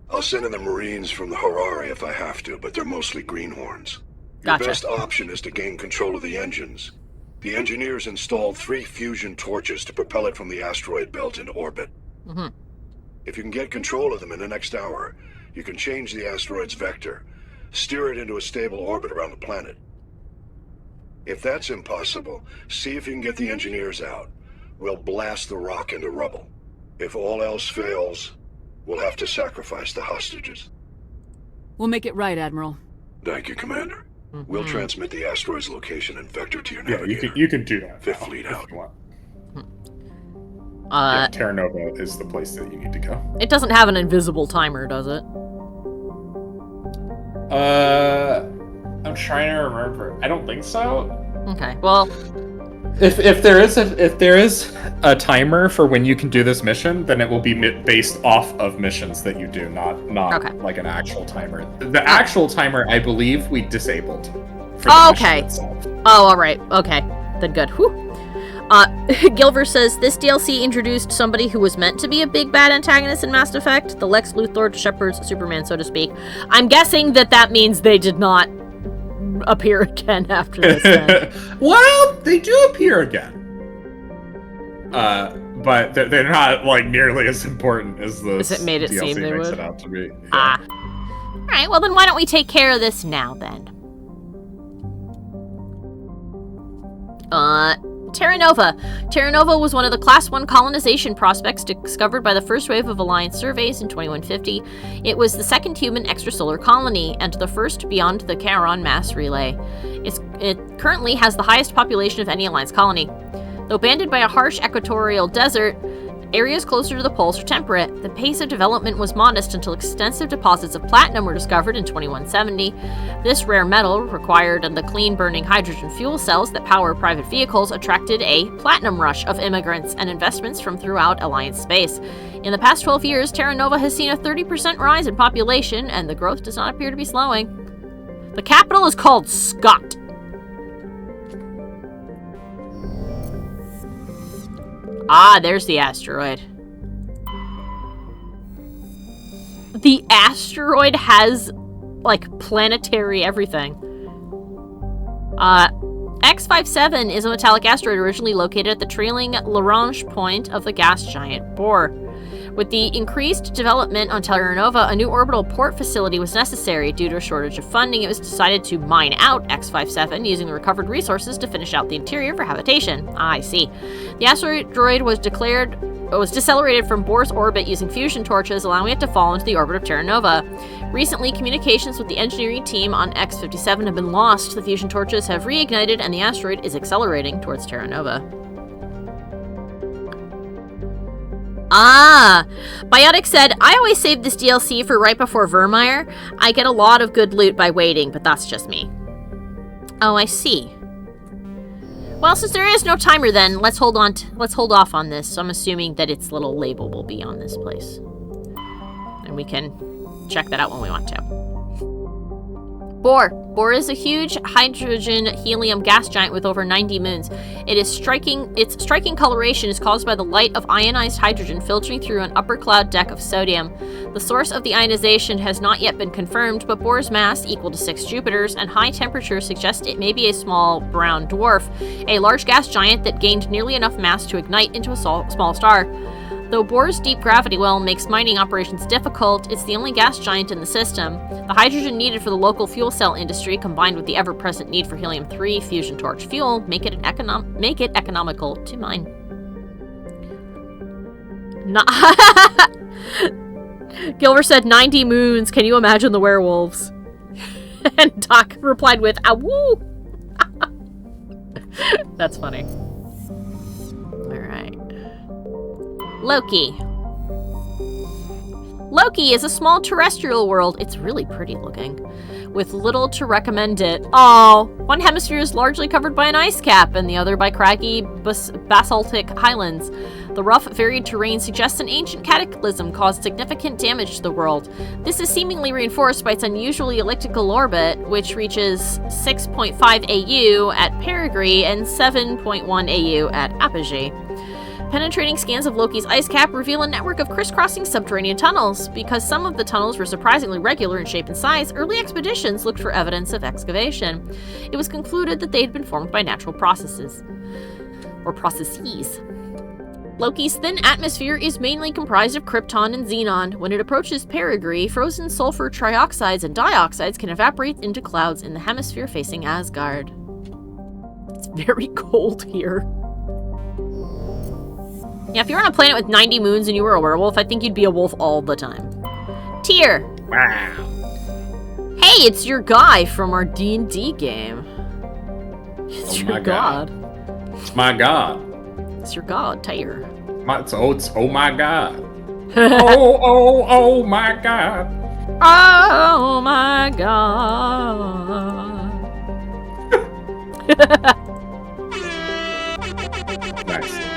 I'll send in the Marines from the Harari if I have to, but they're mostly greenhorns. Your Gotcha. best option is to gain control of the engines. The engineers installed 3 fusion torches to propel it from the asteroid belt into orbit. Mm-hmm. If you can get control of them in the next hour, you can change the asteroid's vector, steer it into a stable orbit around the planet. If that's impossible, see if you can get the engineers out. We'll blast the rock into rubble. If all else fails, we'll have to sacrifice the hostages. We'll make it right, Admiral. Thank you, Commander. We'll transmit the asteroid's location and vector to your Yeah, navigator. you can do that. Fifth now, Fleet if out. you want. Yeah, Terra Nova is the place that you need to go. It doesn't have an invisible timer, does it? I'm trying to remember. I don't think so. Okay. Well, If there is a timer for when you can do this mission, then it will be based off of missions that you do, not Okay. like an actual timer. The actual timer, I believe, we disabled. For the Oh, mission okay. itself. oh, all right. Okay. Then good. Whew. Gilver says, this DLC introduced somebody who was meant to be a big bad antagonist in Mass Effect, the Lex Luthor to Shepard's Superman, so to speak. I'm guessing that means they did not appear again after this then. Well, they do appear again. But they're not like nearly as important as the As it made it DLC seem they makes would. it out to be. Ah. Alright, well then why don't we take care of this now then? Terra Nova. Terra Nova was one of the Class 1 colonization prospects discovered by the first wave of Alliance surveys in 2150. It was the second human extrasolar colony, and the first beyond the Charon mass relay. It currently has the highest population of any Alliance colony. Though banded by a harsh equatorial desert, areas closer to the poles are temperate. The pace of development was modest until extensive deposits of platinum were discovered in 2170. This rare metal, required in the clean-burning hydrogen fuel cells that power private vehicles, attracted a platinum rush of immigrants and investments from throughout Alliance space. In the past 12 years, Terra Nova has seen a 30% rise in population, and the growth does not appear to be slowing. The capital is called Scott. Ah, there's the asteroid. The asteroid has, like, planetary everything. X57 is a metallic asteroid originally located at the trailing Lagrange point of the gas giant Bohr. With the increased development on Terra Nova, a new orbital port facility was necessary. Due to a shortage of funding, it was decided to mine out X57 using the recovered resources to finish out the interior for habitation. Ah, I see. The asteroid was decelerated from Bohr's orbit using fusion torches, allowing it to fall into the orbit of Terra Nova. Recently, communications with the engineering team on X57 have been lost. The fusion torches have reignited, and the asteroid is accelerating towards Terra Nova. Ah! Biotic said, I always save this DLC for right before Vermeer. I get a lot of good loot by waiting, but that's just me. Oh, I see. Well, since there is no timer then, let's hold off on this. So I'm assuming that its little label will be on this place. And we can check that out when we want to. Bohr. Bohr is a huge hydrogen helium gas giant with over 90 moons. Its striking coloration is caused by the light of ionized hydrogen filtering through an upper cloud deck of sodium. The source of the ionization has not yet been confirmed, but Bohr's mass, equal to 6 Jupiters, and high temperature suggest it may be a small brown dwarf, a large gas giant that gained nearly enough mass to ignite into a small star. Though Bohr's deep gravity well makes mining operations difficult, it's the only gas giant in the system. The hydrogen needed for the local fuel cell industry, combined with the ever-present need for helium-3 fusion torch fuel, make it economical to mine. Gilver said 90 moons. Can you imagine the werewolves? And Doc replied with, "Ah, woo!" That's funny. Loki. Loki is a small terrestrial world. It's really pretty looking, with little to recommend it. Oh, one hemisphere is largely covered by an ice cap, and the other by craggy basaltic highlands. The rough, varied terrain suggests an ancient cataclysm caused significant damage to the world. This is seemingly reinforced by its unusually elliptical orbit, which reaches 6.5 AU at perigee and 7.1 AU at apogee. Penetrating scans of Loki's ice cap reveal a network of crisscrossing subterranean tunnels. Because some of the tunnels were surprisingly regular in shape and size, early expeditions looked for evidence of excavation. It was concluded that they had been formed by natural processes. Or processes. Loki's thin atmosphere is mainly comprised of krypton and xenon. When it approaches perigee, frozen sulfur trioxides and dioxides can evaporate into clouds in the hemisphere facing Asgard. It's very cold here. Yeah, if you're on a planet with 90 moons and you were a werewolf, I think you'd be a wolf all the time. Tyr. Wow. Hey, it's your guy from our D&D game. It's Oh your my god. It's my god. It's your god, Tyr. It's oh my god. oh my god. Oh my god. Nice.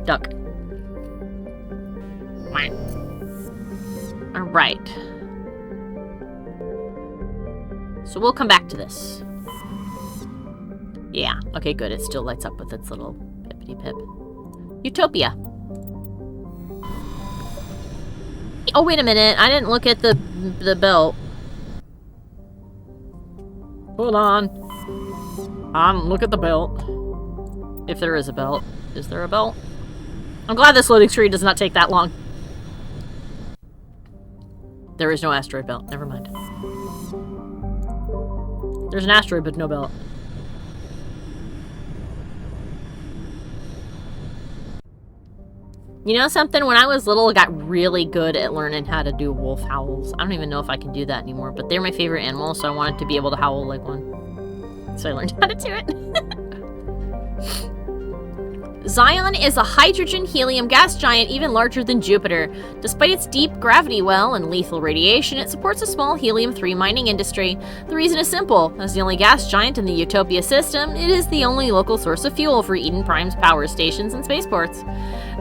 Duck. Alright. So we'll come back to this. Yeah, okay, good. It still lights up with its little pippity-pip. Utopia. Oh, wait a minute. I didn't look at the belt. Hold on. Look at the belt. If there is a belt. Is there a belt? I'm glad this loading screen does not take that long. There is no asteroid belt. Never mind. There's an asteroid, but no belt. You know something? When I was little, I got really good at learning how to do wolf howls. I don't even know if I can do that anymore, but they're my favorite animal, so I wanted to be able to howl like one. So I learned how to do it. Zion is a hydrogen-helium gas giant even larger than Jupiter. Despite its deep gravity well and lethal radiation, it supports a small helium-3 mining industry. The reason is simple. As the only gas giant in the Utopia system, it is the only local source of fuel for Eden Prime's power stations and spaceports.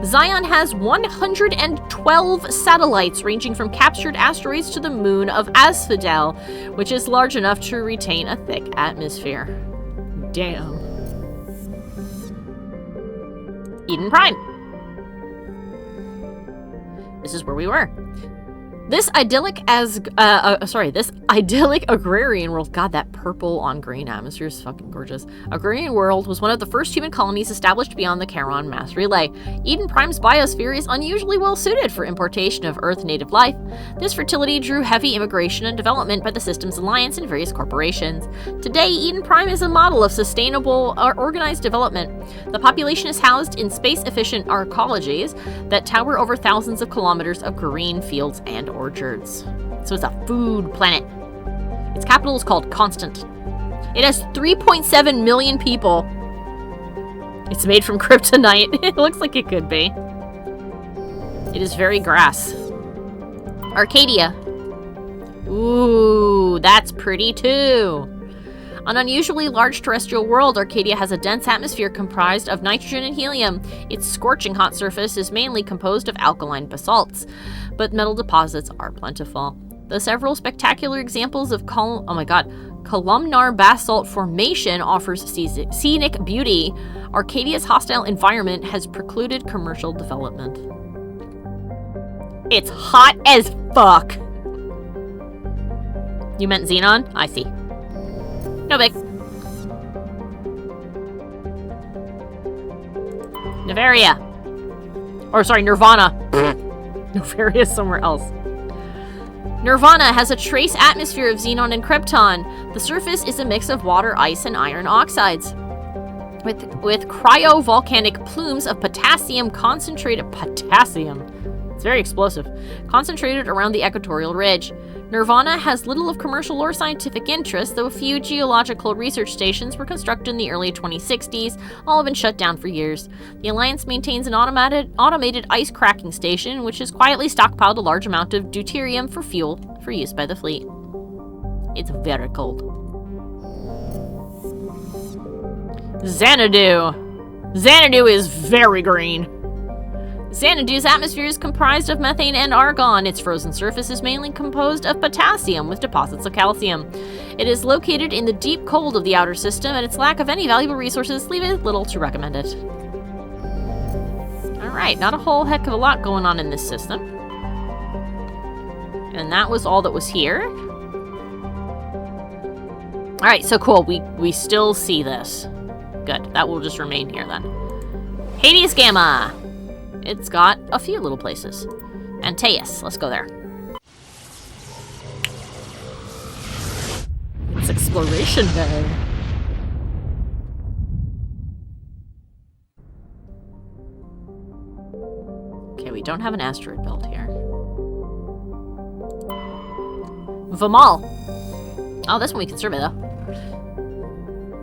Zion has 112 satellites ranging from captured asteroids to the moon of Asphodel, which is large enough to retain a thick atmosphere. Damn. Eden Prime. This is where we were. This idyllic agrarian world, god, that purple on green atmosphere is fucking gorgeous. Agrarian world was one of the first human colonies established beyond the Charon mass relay. Eden Prime's biosphere is unusually well suited for importation of Earth native life. This fertility drew heavy immigration and development by the Systems Alliance and various corporations. Today, Eden Prime is a model of sustainable, organized development. The population is housed in space-efficient arcologies that tower over thousands of kilometers of green fields and orchards. So it's a food planet. Its capital is called Constant. It has 3.7 million people. It's made from kryptonite. It looks like it could be. It is very grass. Arcadia. Ooh, that's pretty too. An unusually large terrestrial world, Arcadia has a dense atmosphere comprised of nitrogen and helium. Its scorching hot surface is mainly composed of alkaline basalts, but metal deposits are plentiful. The several spectacular examples of columnar basalt formation offers scenic beauty. Arcadia's hostile environment has precluded commercial development. It's hot as fuck. You meant Xenon? I see. No big. Nevaria. Or sorry, Nirvana. Nevaria is somewhere else. Nirvana has a trace atmosphere of xenon and krypton. The surface is a mix of water, ice, and iron oxides. with cryovolcanic plumes of potassium concentrated. Potassium. It's very explosive. Concentrated around the equatorial ridge. Nirvana has little of commercial or scientific interest, though a few geological research stations were constructed in the early 2060s. All have been shut down for years. The Alliance maintains an automated ice cracking station, which has quietly stockpiled a large amount of deuterium for fuel for use by the fleet. It's very cold. Xanadu. Xanadu is very green. Xanadu's atmosphere is comprised of methane and argon. Its frozen surface is mainly composed of potassium with deposits of calcium. It is located in the deep cold of the outer system, and its lack of any valuable resources leave it little to recommend it. Alright, not a whole heck of a lot going on in this system. And that was all that was here. Alright, so cool. We still see this. Good. That will just remain here then. Hades Gamma! It's got a few little places. Antaeus, let's go there. It's exploration day. Okay, we don't have an asteroid belt here. Vamal. Oh, this one we can survey though.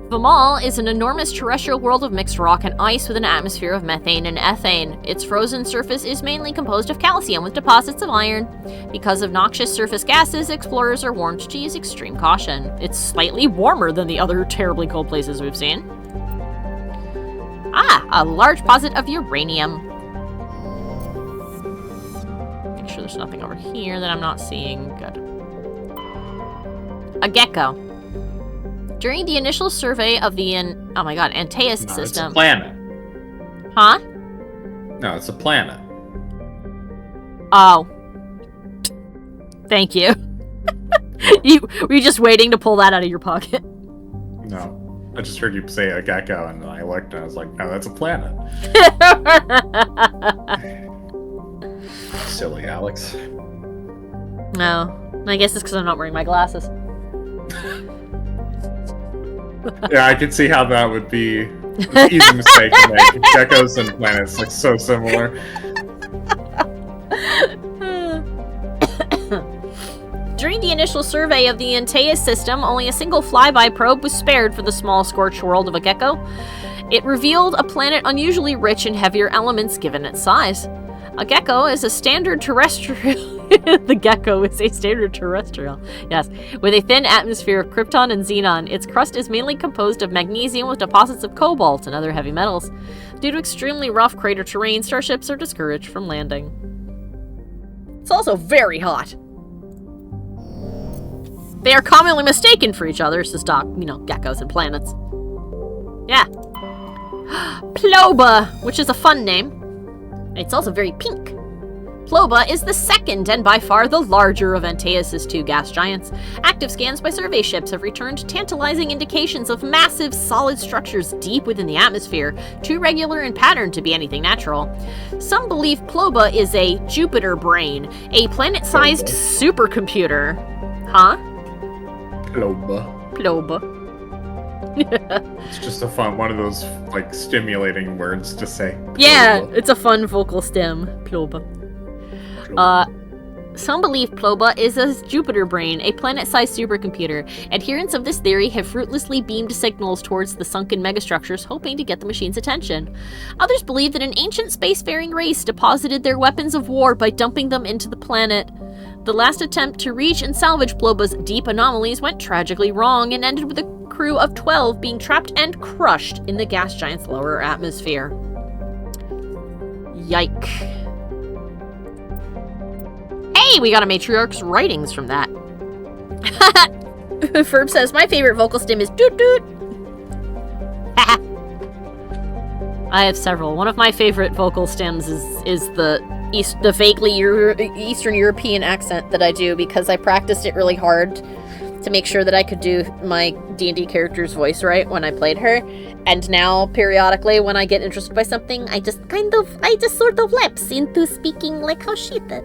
Vamal is an enormous terrestrial world of mixed rock and ice with an atmosphere of methane and ethane. Its frozen surface is mainly composed of calcium with deposits of iron. Because of noxious surface gases, explorers are warned to use extreme caution. It's slightly warmer than the other terribly cold places we've seen. Ah, a large deposit of uranium. Make sure there's nothing over here that I'm not seeing. Good. A gecko. During the initial survey of the Antaeus system... It's a planet. Huh? No, it's a planet. Oh. Thank you. Were you just waiting to pull that out of your pocket? No. I just heard you say a gecko, and I looked, and I was like, no, that's a planet. Silly Alex. No. I guess it's because I'm not wearing my glasses. Yeah, I can see how that would be an easy mistake to make. Geckos and planets look so similar. During the initial survey of the Antaeus system, only a single flyby probe was spared for the small scorched world of a gecko. It revealed a planet unusually rich in heavier elements given its size. A gecko is a standard terrestrial... The gecko is a standard terrestrial, yes, with a thin atmosphere of krypton and xenon. Its crust is mainly composed of magnesium with deposits of cobalt and other heavy metals. Due to extremely rough crater terrain, starships are discouraged from landing. It's also very hot. They are commonly mistaken for each other, says Doc, geckos and planets. Yeah. Ploba, which is a fun name. It's also very pink. Ploba is the second and by far the larger of Antaeus' two gas giants. Active scans by survey ships have returned tantalizing indications of massive solid structures deep within the atmosphere, too regular in pattern to be anything natural. Some believe Ploba is a Jupiter brain, a planet-sized supercomputer. Huh? Ploba. It's just a fun one of those stimulating words to say. Ploba. Yeah, it's a fun vocal stem. Ploba. Some believe Ploba is a Jupiter brain, a planet-sized supercomputer. Adherents of this theory have fruitlessly beamed signals towards the sunken megastructures, hoping to get the machine's attention. Others believe that an ancient spacefaring race deposited their weapons of war by dumping them into the planet. The last attempt to reach and salvage Ploba's deep anomalies went tragically wrong and ended with a crew of 12 being trapped and crushed in the gas giant's lower atmosphere. Yike. Hey, we got a matriarch's writings from that. Ferb says, my favorite vocal stem is doot doot. I have several. One of my favorite vocal stems is the vaguely Eastern European accent that I do because I practiced it really hard to make sure that I could do my D&D character's voice right when I played her. And now, periodically, when I get interested by something, I just sort of lapse into speaking like how she did.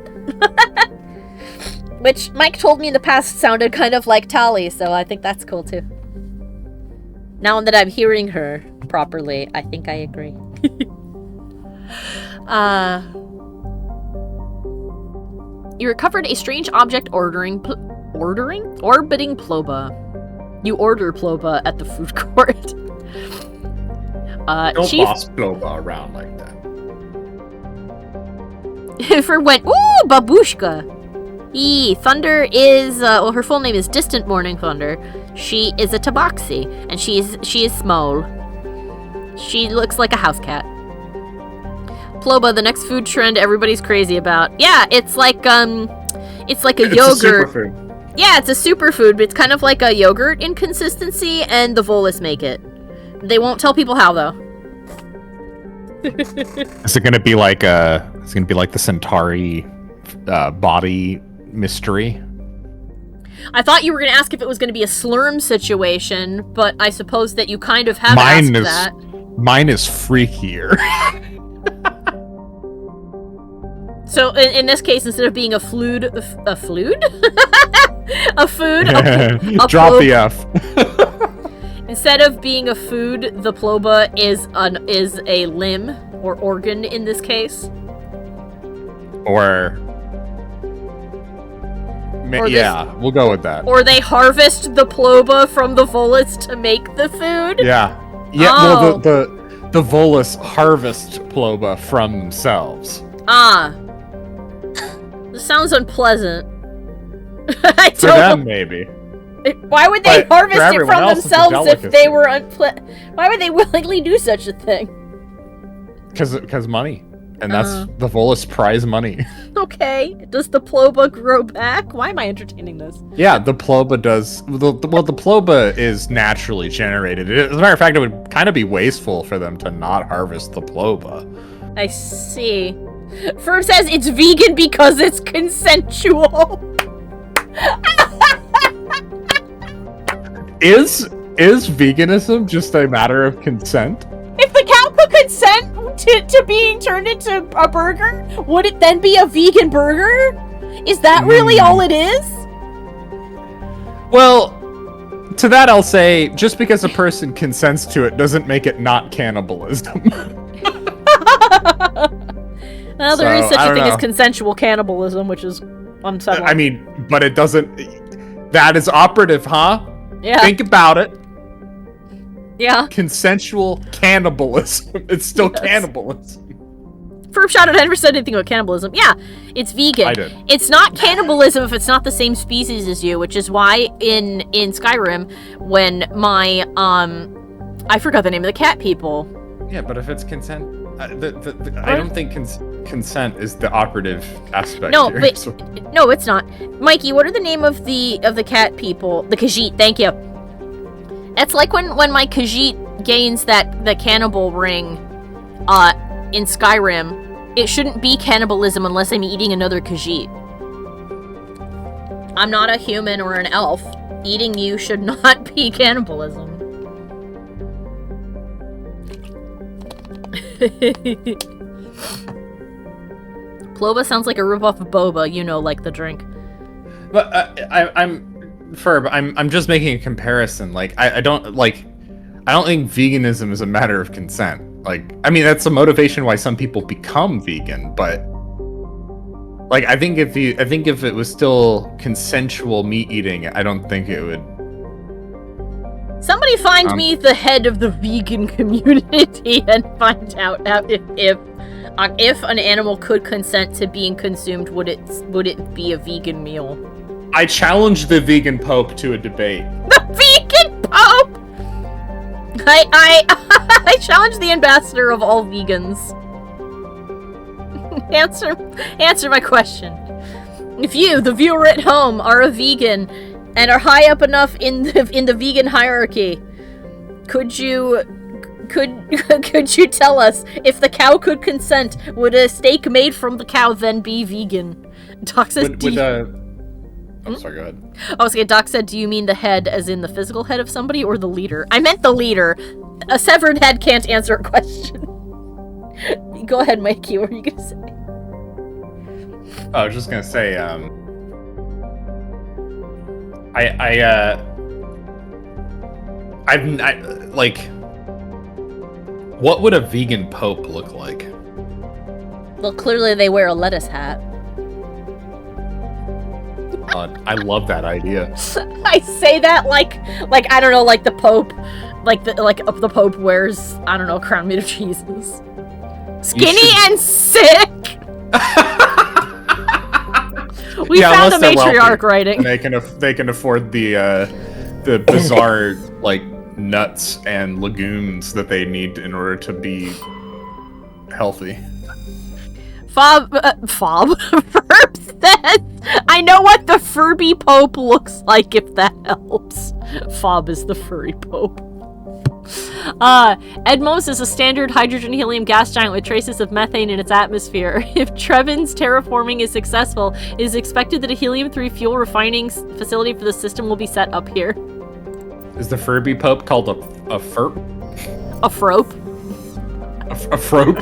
Which Mike told me in the past sounded kind of like Tali, so I think that's cool too. Now that I'm hearing her properly, I think I agree. You recovered a strange object orbiting Ploba. You order Ploba at the food court. Don't Chief boss Ploba around like that. went, ooh, babushka. Thunder is, her full name is Distant Morning Thunder. She is a tabaxi, and she is small. She looks like a house cat. Ploba, the next food trend everybody's crazy about. Yeah, it's like a yogurt. A superfood. Yeah, it's a superfood, but it's kind of like a yogurt in consistency, and the Volus make it. They won't tell people how, though. Is it gonna be like the Centauri body mystery? I thought you were going to ask if it was going to be a slurm situation, but I suppose that you kind of have asked that. Mine is freakier. So in this case, instead of being a food, a food, Drop the F. Instead of being a food, the Ploba is a limb or organ in this case. We'll go with that. Or they harvest the Ploba from the Volus to make the food. Yeah. Oh. Well, the Volus harvest Ploba from themselves. This sounds unpleasant. For them, maybe. Why would they harvest it from else, themselves if they were Why would they willingly do such a thing? Because money. And that's the Volus prize money. Okay. Does the Ploba grow back? Why am I entertaining this? Yeah, the Ploba does. The Ploba is naturally generated. As a matter of fact, it would kind of be wasteful for them to not harvest the Ploba. I see. Ferb says it's vegan because it's consensual. Is veganism just a matter of consent? If the cow could consent to being turned into a burger, would it then be a vegan burger? Is that really all it is? Well, to that I'll say, just because a person consents to it doesn't make it not cannibalism. Well, there is such a thing as consensual cannibalism, which is unsettling. I mean, but it doesn't... That is operative, huh? Yeah. Think about it. Yeah. Consensual cannibalism. It's still cannibalism. Ferb Shot had never said anything about cannibalism. Yeah, it's vegan. I did. It's not cannibalism if it's not the same species as you, which is why in Skyrim, when my I forgot the name of the cat people. Yeah, but if it's consent, I don't think consent is the operative aspect. No, here, but so. no, it's not. Mikey, what are the name of the cat people? The Khajiit. Thank you. It's like when my Khajiit gains the cannibal ring, in Skyrim. It shouldn't be cannibalism unless I'm eating another Khajiit. I'm not a human or an elf. Eating you should not be cannibalism. Ploba sounds like a ripoff of boba, like the drink. But I'm just making a comparison. Like I don't think veganism is a matter of consent. Like, I mean, that's a motivation why some people become vegan, but like I think if it was still consensual meat eating, I don't think it would. Somebody find me the head of the vegan community and find out if an animal could consent to being consumed, would it be a vegan meal? I challenge the vegan pope to a debate. The vegan pope! I challenge the ambassador of all vegans. Answer my question. If you, the viewer at home, are a vegan and are high up enough in the vegan hierarchy, could you tell us if the cow could consent? Would a steak made from the cow then be vegan? Doc says, I'm sorry, go ahead. Doc said, do you mean the head as in the physical head of somebody or the leader? I meant the leader. A severed head can't answer a question. Go ahead, Mikey, what were you going to say? I was just going to say, like, what would a vegan pope look like? Well, clearly they wear a lettuce hat. I love that idea. I say that like I don't know, like the Pope, like the Pope wears, I don't know, a crown made of cheeses. Skinny and sick. We found the matriarch writing. And they can afford the bizarre like nuts and legumes that they need in order to be healthy. Ferb says, I know what the Furby Pope looks like, if that helps. Fob is the furry Pope. Edmos is a standard hydrogen-helium gas giant with traces of methane in its atmosphere. If Treven's terraforming is successful, it is expected that a helium-3 fuel refining facility for the system will be set up here. Is the Furby Pope called a furp? A frope. A frope?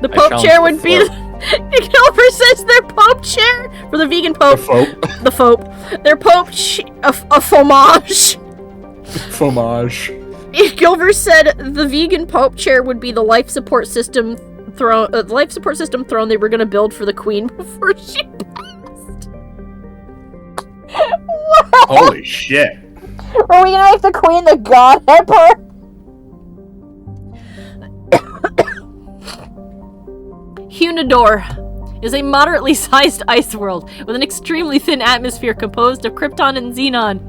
The Pope chair would be... Gilbert says their Pope chair for the vegan Pope. The Fope. Their Pope... a fromage. Fromage. Gilbert said the vegan Pope chair would be the life support system throne they were going to build for the Queen before she passed. Holy shit. Are we gonna make the Queen the God Emperor? Hunador is a moderately sized ice world with an extremely thin atmosphere composed of krypton and xenon.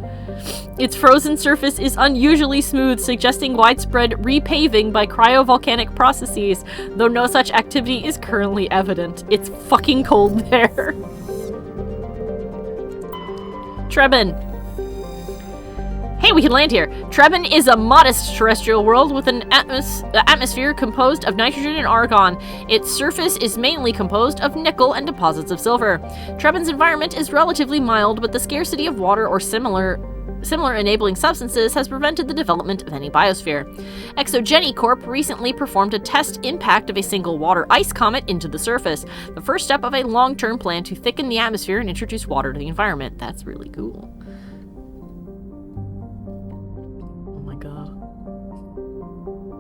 Its frozen surface is unusually smooth, suggesting widespread repaving by cryovolcanic processes, though no such activity is currently evident. It's fucking cold there. Trebin. Hey, we can land here. Trebin is a modest terrestrial world with an atmosphere composed of nitrogen and argon. Its surface is mainly composed of nickel and deposits of silver. Trebin's environment is relatively mild, but the scarcity of water or similar enabling substances has prevented the development of any biosphere. Exogeny Corp recently performed a test impact of a single water ice comet into the surface, the first step of a long-term plan to thicken the atmosphere and introduce water to the environment. That's really cool.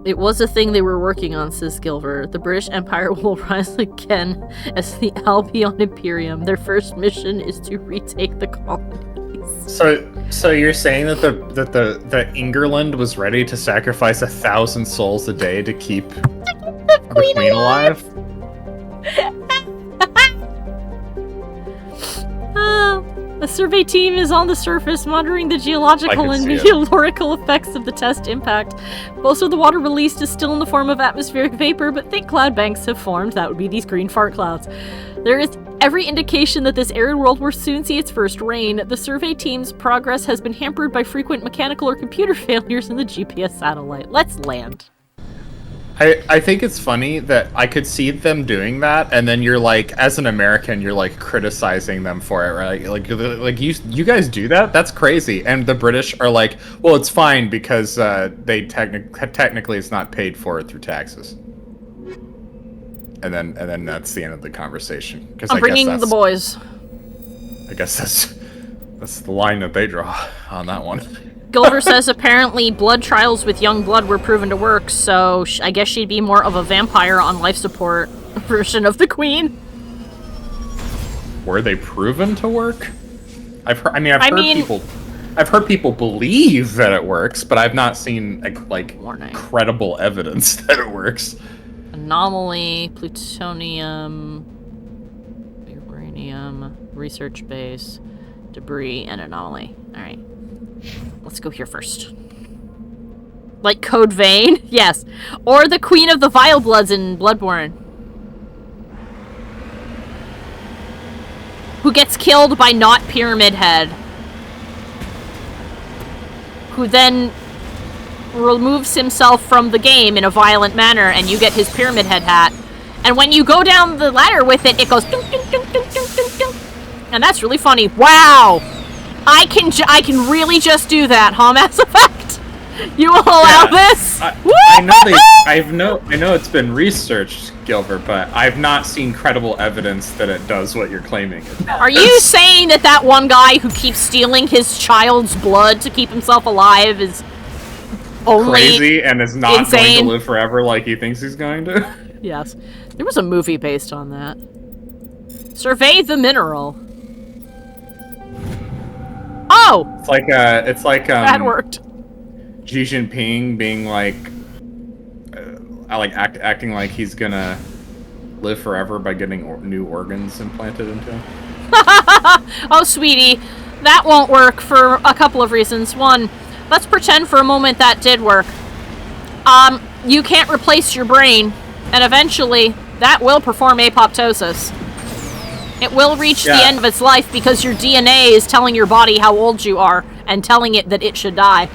It was a thing they were working on, says Gilver. The British Empire will rise again as the Albion Imperium. Their first mission is to retake the colonies. So you're saying that the Ingerland was ready to sacrifice 1,000 souls a day to keep the Queen alive? A survey team is on the surface monitoring the geological and meteorological effects of the test impact. Most of the water released is still in the form of atmospheric vapor, but thick cloud banks have formed. That would be these green fart clouds. There is every indication that this arid world will soon see its first rain. The survey team's progress has been hampered by frequent mechanical or computer failures in the GPS satellite. Let's land. I think it's funny that I could see them doing that, and then you're like, as an American, you're like criticizing them for it, right? Like you guys do that? That's crazy. And the British are like, well, it's fine because they technically it's not paid for through taxes. And then that's the end of the conversation. I'm bringing the boys. I guess that's the line that they draw on that one. Gilver says apparently blood trials with young blood were proven to work, so I guess she'd be more of a vampire on life support version of the Queen. Were they proven to work? I've heard people believe that it works, but I've not seen like credible evidence that it works. Anomaly, plutonium, uranium, research base, debris, and anomaly. All right. Let's go here first. Like Code Vein? Yes. Or the Queen of the Vile Bloods in Bloodborne. Who gets killed by not Pyramid Head. Who then removes himself from the game in a violent manner, and you get his Pyramid Head hat. And when you go down the ladder with it, it goes dunk, dunk, dunk, dunk, dunk, dunk, dunk. And that's really funny. Wow! I can really just do that, huh, Mass Effect? You will allow this? I know it's been researched, Gilbert, but I've not seen credible evidence that it does what you're claiming it does. Are you saying that one guy who keeps stealing his child's blood to keep himself alive is only crazy and is not insane? going to live forever like he thinks he's going to? Yes. There was a movie based on that. Survey the mineral. Oh! It's like that worked. Xi Jinping being like acting like he's gonna live forever by getting new organs implanted into him. Oh, sweetie, that won't work for a couple of reasons. One, let's pretend for a moment that did work. You can't replace your brain, and eventually that will perform apoptosis. It will reach the end of its life because your DNA is telling your body how old you are and telling it that it should die.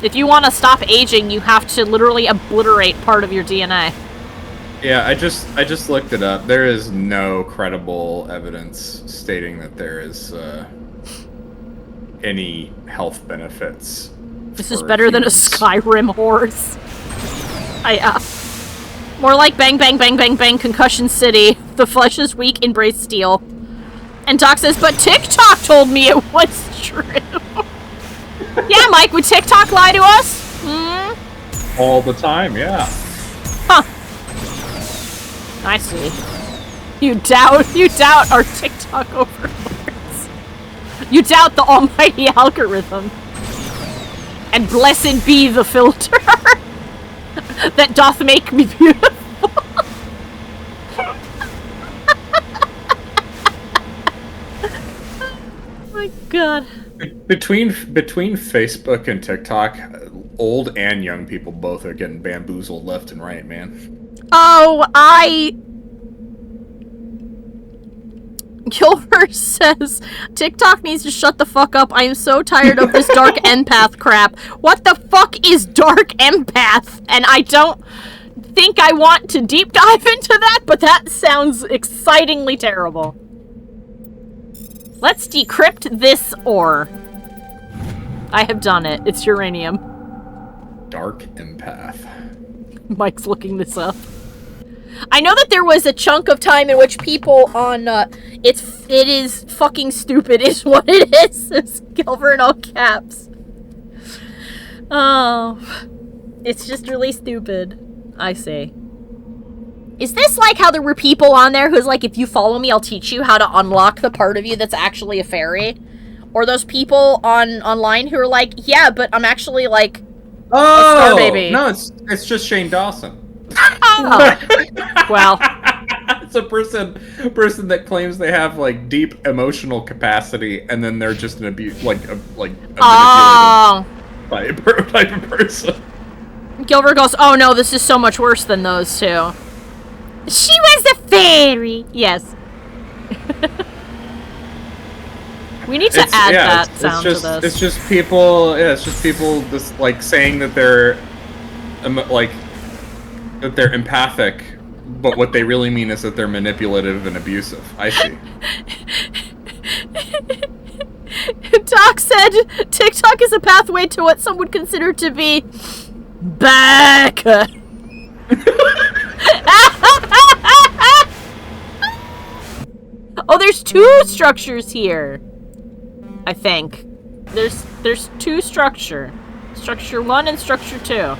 If you want to stop aging, you have to literally obliterate part of your DNA. Yeah, I just looked it up. There is no credible evidence stating that there is any health benefits. This is better than a Skyrim horse. More like bang, bang, bang, bang, bang, concussion city. The flesh is weak, embrace steel. And Doc says, but TikTok told me it was true. Yeah, Mike, would TikTok lie to us? Hmm? All the time, yeah. Huh. I see. You doubt our TikTok overlords. You doubt the almighty algorithm. And blessed be the filter that doth make me beautiful. Oh my god. Between Facebook and TikTok, old and young people both are getting bamboozled left and right, man. Oh, Gilbert says, TikTok needs to shut the fuck up. I am so tired of this dark empath crap. What the fuck is dark empath? And I don't think I want to deep dive into that, but that sounds excitingly terrible. Let's decrypt this ore. I have done it. It's uranium. Dark empath. Mike's looking this up. I know that there was a chunk of time in which people on, it is fucking stupid is what it is, says Gilbert in all caps. Oh. It's just really stupid, I say. Is this like how there were people on there who's like, if you follow me, I'll teach you how to unlock the part of you that's actually a fairy? Or those people online who are like, yeah, but I'm actually like a star baby. No, it's just Shane Dawson. Oh. Well, it's a person that claims they have like deep emotional capacity, and then they're just an manipulative type of person. Gilbert goes, oh no, this is so much worse than those two. She was a fairy. Yes. We need to add that sound to this. It's just people. Yeah, it's just people just like saying that they're that they're empathic, but what they really mean is that they're manipulative and abusive. I see. Doc said TikTok is a pathway to what some would consider to be back. Oh, there's two structures here. I think there's two structure 1 and structure 2.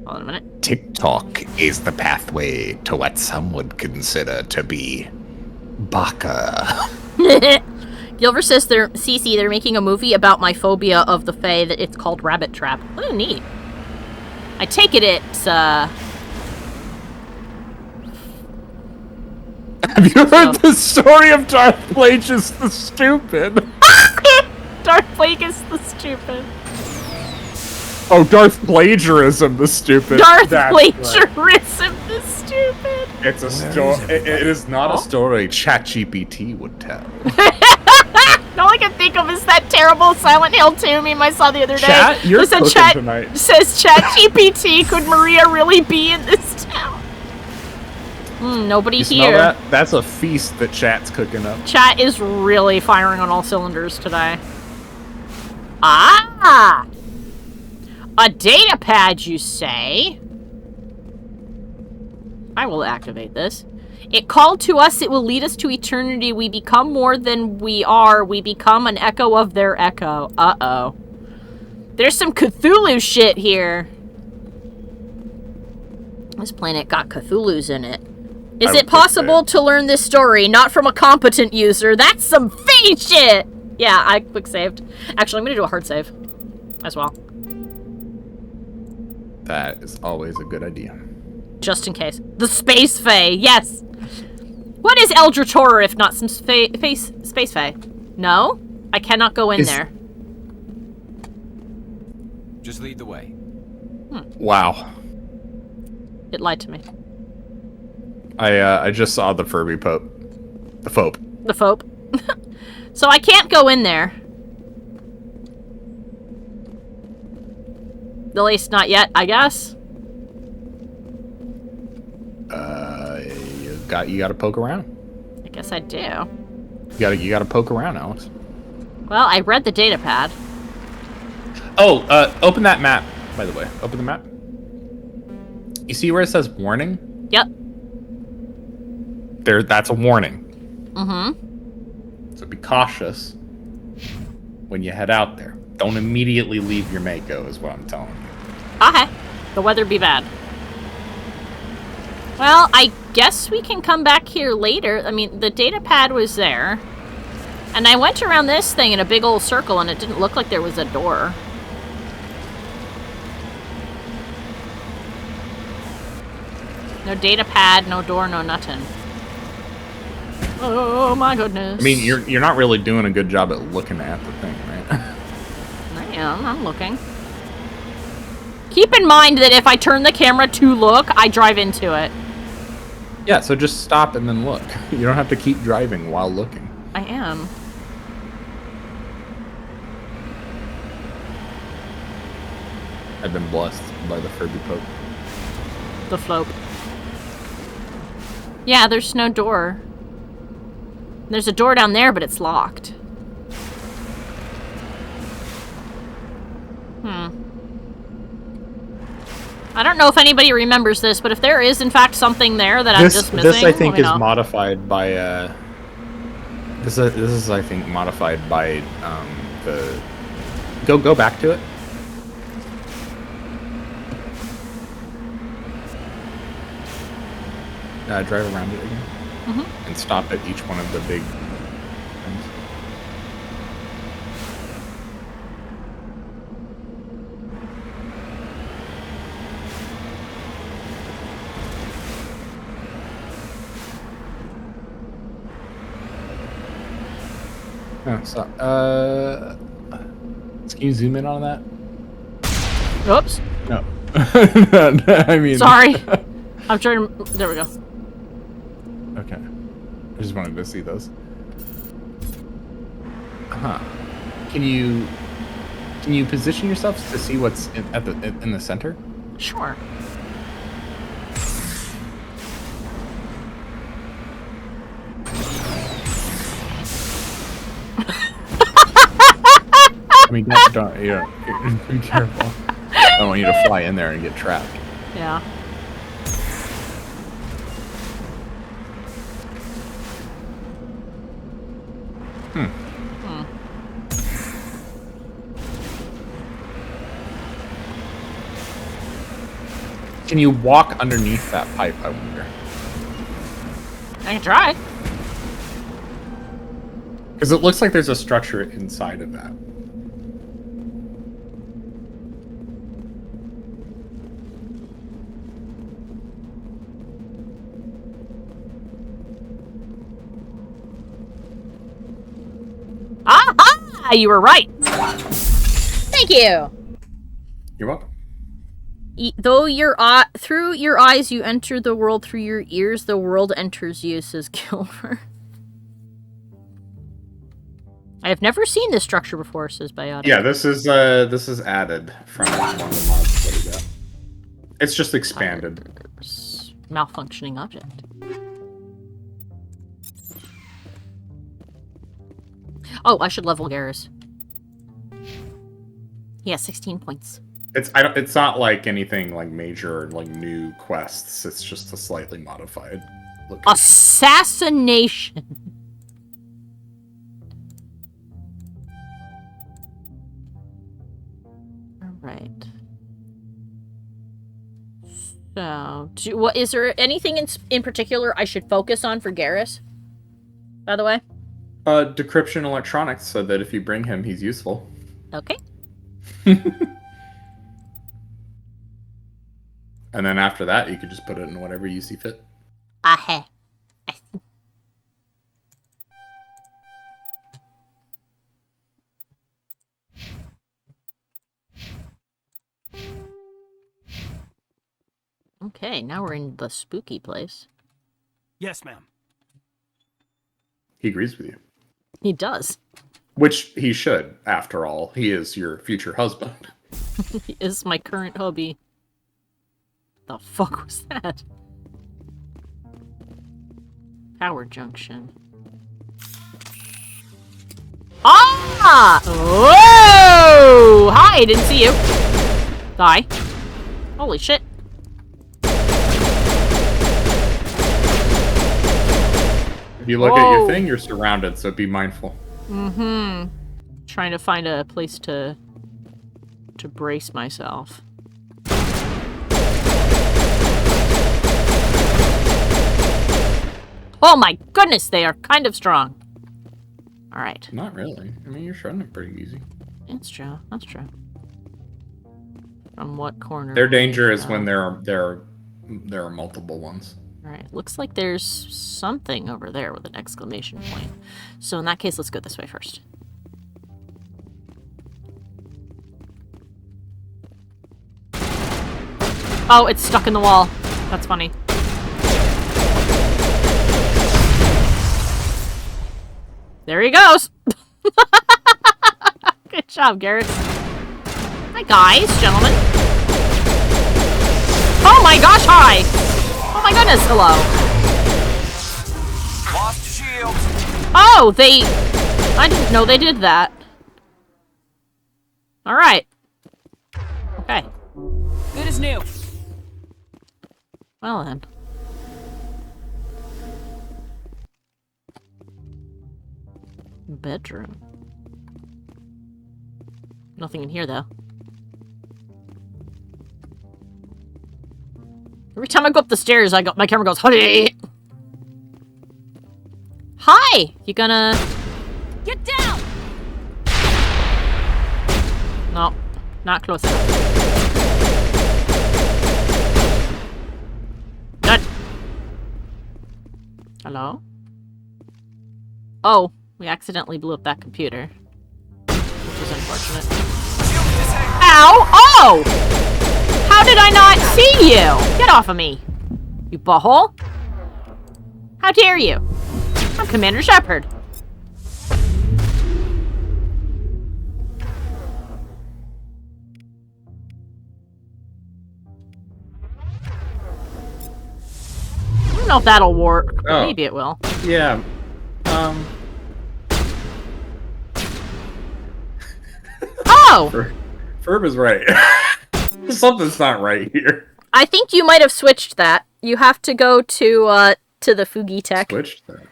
Hold on a minute. TikTok is the pathway to what some would consider to be Baka. Gilbert says they're making a movie about my phobia of the Fae that it's called Rabbit Trap. Oh, neat. I take it's Have you heard the story of Darth Plagueis the Stupid? Darth Plagueis the Stupid. Oh, Darth Plagiarism the Stupid. Darth Plagiarism the Stupid. It's a story. It is not a story ChatGPT would tell. All I can think of is that terrible Silent Hill 2 meme I saw the other day. Chat, you're cooking tonight. Says ChatGPT, could Maria really be in this town? Nobody you here. Smell that? That's a feast that Chat's cooking up. Chat is really firing on all cylinders today. Ah! A data pad, you say? I will activate this. It called to us, it will lead us to eternity. We become more than we are. We become an echo of their echo. Uh-oh. There's some Cthulhu shit here. This planet got Cthulhu's in it. Is it possible to learn this story not from a competent user? That's some fiend shit! Yeah, I quick saved. Actually, I'm gonna do a hard save as well. That is always a good idea. Just in case. The Space Fae, yes! What is Eldritch Horror if not some Space Fae? No? I cannot go in there. Just lead the way. Wow. It lied to me. I just saw the Furby Pope. The Fope. The Fope. So I can't go in there. At least not yet, I guess. You gotta poke around. I guess I do. You gotta poke around, Alex. Well, I read the data pad. Oh, open that map, by the way. Open the map. You see where it says warning? Yep. That's a warning. Mm-hmm. So be cautious when you head out there. Don't immediately leave your Mako, is what I'm telling you. Okay. The weather be bad. Well, I guess we can come back here later. I mean, the data pad was there. And I went around this thing in a big old circle, and it didn't look like there was a door. No data pad, no door, no nothing. Oh my goodness. I mean, you're not really doing a good job at looking at the thing, right? I am. I'm looking. Keep in mind that if I turn the camera to look, I drive into it. Yeah, so just stop and then look. You don't have to keep driving while looking. I am. I've been blessed by the Furby Pope. The flope. Yeah, there's no door. There's a door down there, but it's locked. I don't know if anybody remembers this, but if there is in fact something there that I'm just missing, this I think let me is know. modified by this is I think modified by the go back to it. Drive around it again. And stop at each one of the big things. Oh, so, can you zoom in on that? Oops. No. I mean... Sorry. I'm trying to... There we go. Okay. I just wanted to see those. Can you position yourself to see what's in the center? Sure. I mean, don't be careful. I don't want you to fly in there and get trapped. Yeah. Can you walk underneath that pipe, I wonder? I can try. Because it looks like there's a structure inside of that. Aha! You were right. Thank you. You're welcome. Though through your eyes you enter the world, through your ears the world enters you, says Gilbert. I have never seen this structure before, says Biotic. Yeah, this is added from one of the mods that we got. It's just expanded. Malfunctioning object. Oh, I should level Garrus. He has 16 points. It's not like anything like major, like new quests. It's just a slightly modified look. Assassination. All right. So, what is there anything in particular I should focus on for Garrus? By the way. Decryption electronics, so that if you bring him, he's useful. Okay. And then after that, you could just put it in whatever you see fit. Aha. Okay, now we're in the spooky place. Yes, ma'am. He agrees with you. He does. Which he should, after all. He is your future husband. He is my current hubby. The fuck was that? Power junction. Ah! Whoa! Hi, didn't see you. Die. Holy shit. If you look at your thing, you're surrounded, so be mindful. Mm-hmm. Trying to find a place to brace myself. Oh my goodness, they are kind of strong. All right. Not really. I mean, you're shredding them pretty easy. It's true. That's true. From what corner? Their danger is when there are multiple ones. All right. Looks like there's something over there with an exclamation point. So in that case, let's go this way first. Oh, it's stuck in the wall. That's funny. There he goes. Good job, Garrett. Hi, guys, gentlemen. Oh my gosh, hi. Oh my goodness, hello. Lost shields. Oh, I didn't know they did that. All right. Okay. Good as new. Well then. Bedroom. Nothing in here, though. Every time I go up the stairs, my camera goes, "Hey!" Hi! You gonna... Get down! No, not close enough. Good. Hello? Oh, we accidentally blew up that computer. Which is unfortunate. Ow! Oh! How did I not see you? Get off of me, you butthole. How dare you? I'm Commander Shepard. I don't know if that'll work. But maybe it will. Yeah. Oh! Ferb is right. Something's not right here. I think you might have switched that. You have to go to the Fugi Tech. Switched that.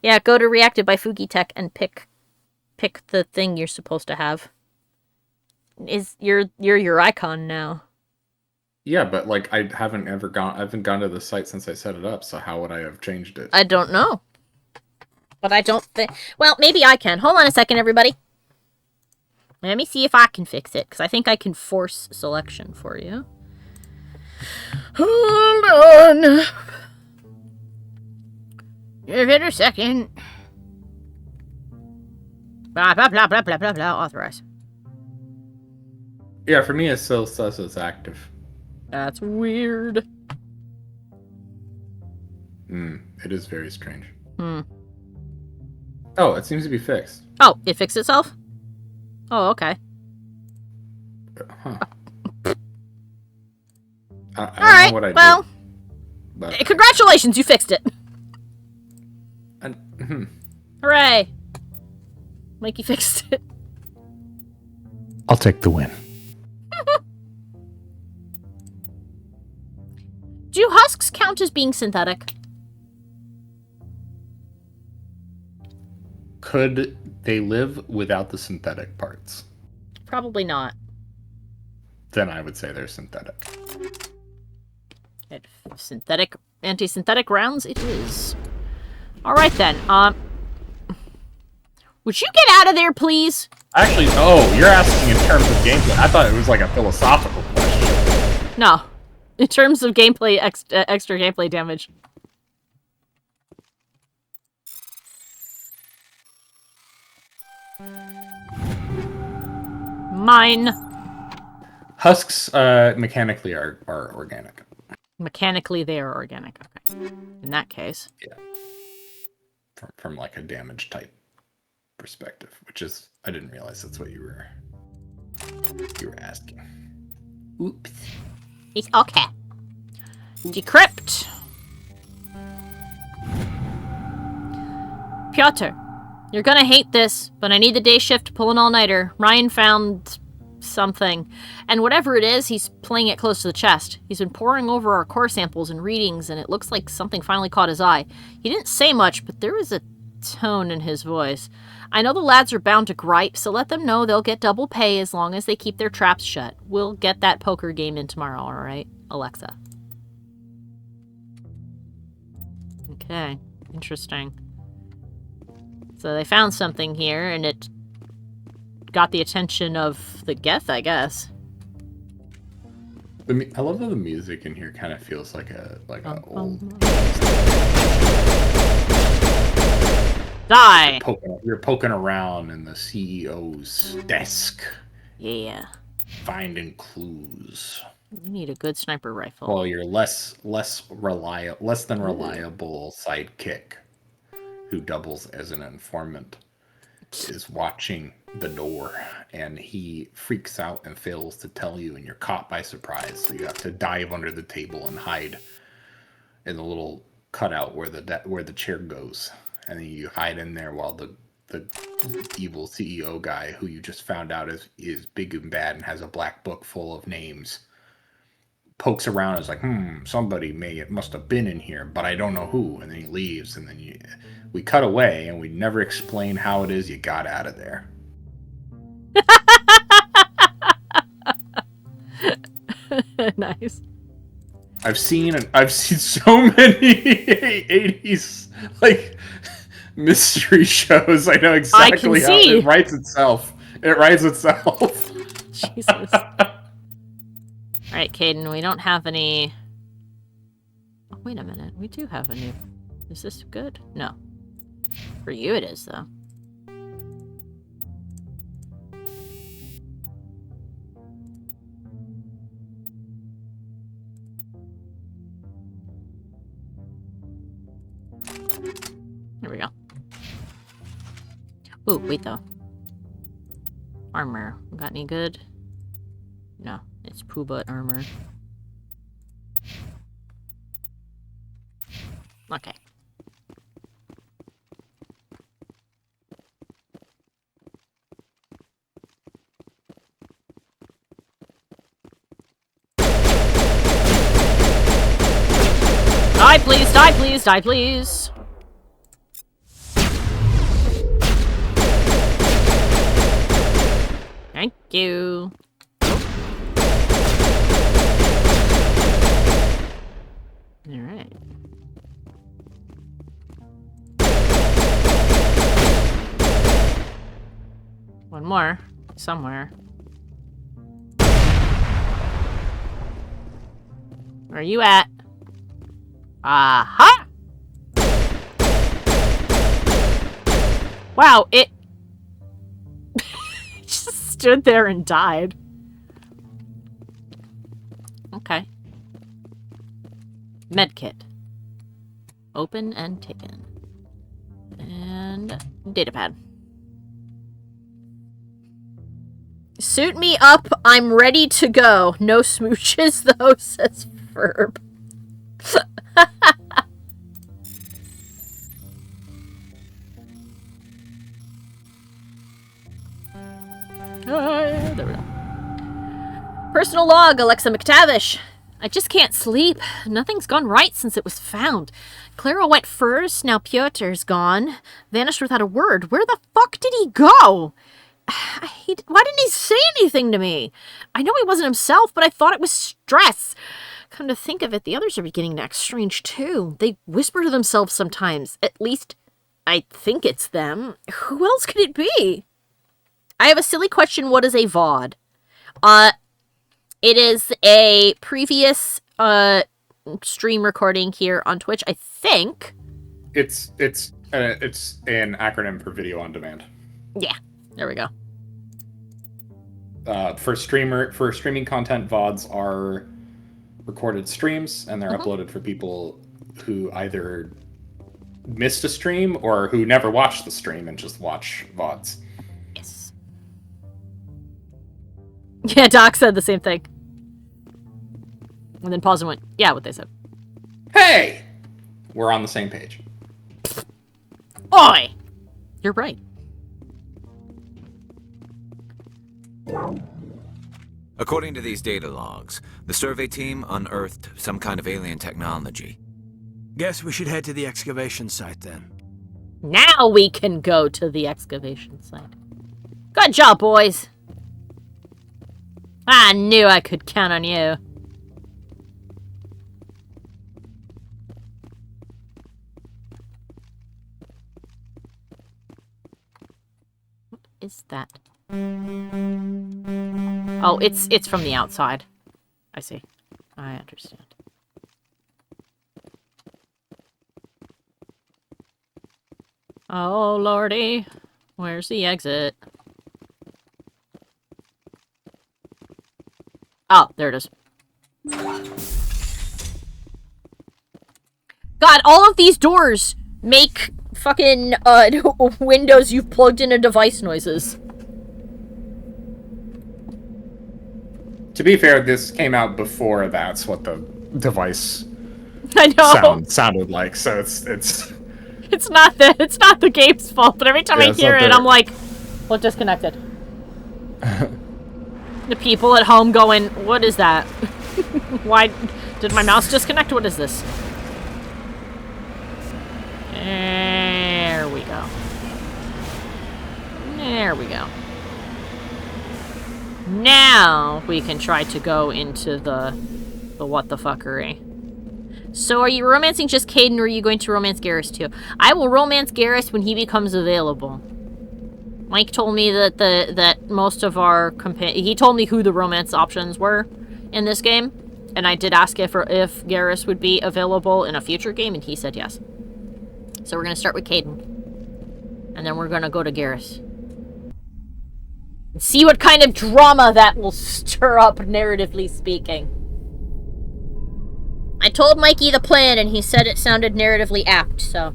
Yeah, go to Reactive by Fugi Tech and pick the thing you're supposed to have. You're your icon now. Yeah, but like I haven't gone to the site since I set it up, so how would I have changed it? I don't know. But I don't think... Well, maybe I can. Hold on a second, everybody. Let me see if I can fix it, because I think I can force selection for you. Hold on. Give it a second. Blah, blah, blah, blah, blah, blah, blah. Authorize. Yeah, for me it still says it's active. That's weird. It is very strange. Hmm. Oh, it seems to be fixed. Oh, it fixed itself? Oh, okay. Huh. I don't know what I well, did. But... Congratulations, you fixed it. Hooray. Mikey fixed it. I'll take the win. Do husks count as being synthetic? Could they live without the synthetic parts? Probably not. Then I would say they're synthetic. Synthetic, anti-synthetic rounds it is. Alright then, would you get out of there, please? Actually, you're asking in terms of gameplay. I thought it was like a philosophical question. No. In terms of gameplay, extra gameplay damage. Mine. Husks mechanically are organic. Mechanically, they are organic. Okay. In that case. Yeah. From like a damage type perspective, which is, I didn't realize that's what you were asking. Oops. It's okay. Decrypt. Piotr, you're gonna hate this, but I need the day shift to pull an all-nighter. Ryan found something, and whatever it is, he's playing it close to the chest. He's been poring over our core samples and readings, and it looks like something finally caught his eye. He didn't say much, but there was a tone in his voice. I know the lads are bound to gripe, so let them know they'll get double pay as long as they keep their traps shut. We'll get that poker game in tomorrow, alright? Alexa. Okay, interesting. So they found something here, and it got the attention of the Geth, I guess. I love how the music in here kind of feels like a old. Die! You're poking around in the CEO's desk. Yeah. Finding clues. You need a good sniper rifle. Well, your less than reliable sidekick, who doubles as an informant, is watching the door, and he freaks out and fails to tell you, and you're caught by surprise. So you have to dive under the table and hide in the little cutout where the chair goes, and then you hide in there while the evil CEO guy, who you just found out is big and bad and has a black book full of names, pokes around and is like, somebody must have been in here, but I don't know who. And then he leaves, and then we cut away, and we never explain how it is you got out of there. Nice. I've seen so many 80s like mystery shows. I know exactly how it writes itself. It writes itself. Jesus. Alright, Caden, we don't have any... Oh, wait a minute. We do have a new... Is this good? No. For you it is, though. There we go. Ooh, wait, though. Armor. Got any good? No. It's poo-butt armor. Okay. Die, please! Die, please! Die, please! Thank you. Alright. One more. Somewhere. Where are you at? Aha! Wow, it just stood there and died. Okay. Medkit. Open and taken. And datapad. Suit me up. I'm ready to go. No smooches, though, says Ferb. There we go. Personal log, Alexa McTavish. I just can't sleep. Nothing's gone right since it was found. Clara went first, now Piotr's gone. Vanished without a word. Where the fuck did he go? Why didn't he say anything to me? I know he wasn't himself, but I thought it was stress. Come to think of it, the others are beginning to act strange too. They whisper to themselves sometimes. At least, I think it's them. Who else could it be? I have a silly question. What is a VOD? It is a previous stream recording here on Twitch, I think. It's an acronym for video on demand. Yeah, there we go. For streaming content, VODs are recorded streams, and they're uploaded for people who either missed a stream or who never watched the stream and just watch VODs. Yes. Yeah, Doc said the same thing. And then paused and went, yeah, what they said. Hey! We're on the same page. Oi! You're right. According to these data logs, the survey team unearthed some kind of alien technology. Guess we should head to the excavation site then. Now we can go to the excavation site. Good job, boys. I knew I could count on you. What is that? Oh, it's from the outside. I see. I understand. Oh, lordy. Where's the exit? Oh, there it is. God, all of these doors make fucking windows you've plugged in a device noises. To be fair, this came out before that's what the device I know. sounded like, so it's It's not the game's fault, but every time I hear it, I'm like, well, disconnected. The people at home going, what is that? Why did my mouse disconnect? What is this? There we go. There we go. Now we can try to go into the what the fuckery. So are you romancing just Caden, or are you going to romance Garrus too? I will romance Garrus when he becomes available. Mike told me that most of our he told me who the romance options were in this game, and I did ask if Garrus would be available in a future game, and he said yes. So we're gonna start with Caden, and then we're gonna go to Garrus. And see what kind of drama that will stir up, narratively speaking. I told Mikey the plan, and he said it sounded narratively apt, so...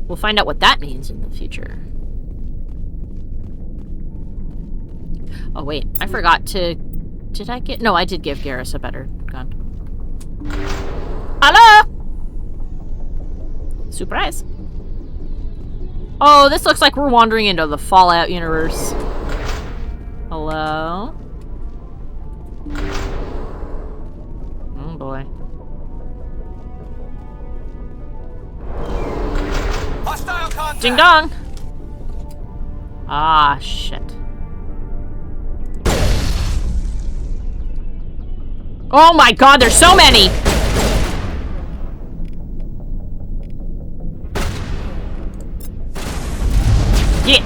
we'll find out what that means in the future. Oh, wait. I forgot to... did I get... no, I did give Garrus a better gun. Hello! Surprise. Oh, this looks like we're wandering into the Fallout universe. Hello? Oh, boy. Ding dong! Ah, shit. Oh my god, there's so many! Yeah.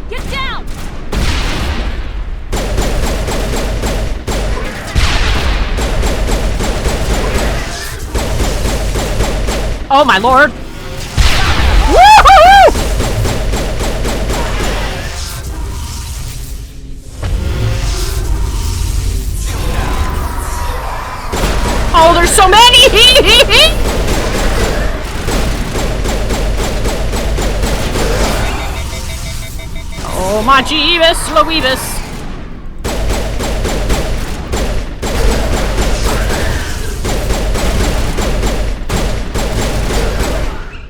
Get down! Oh my lord! Woo-hoo-hoo! Oh, there's so many! Oh my Jeeves Louivis!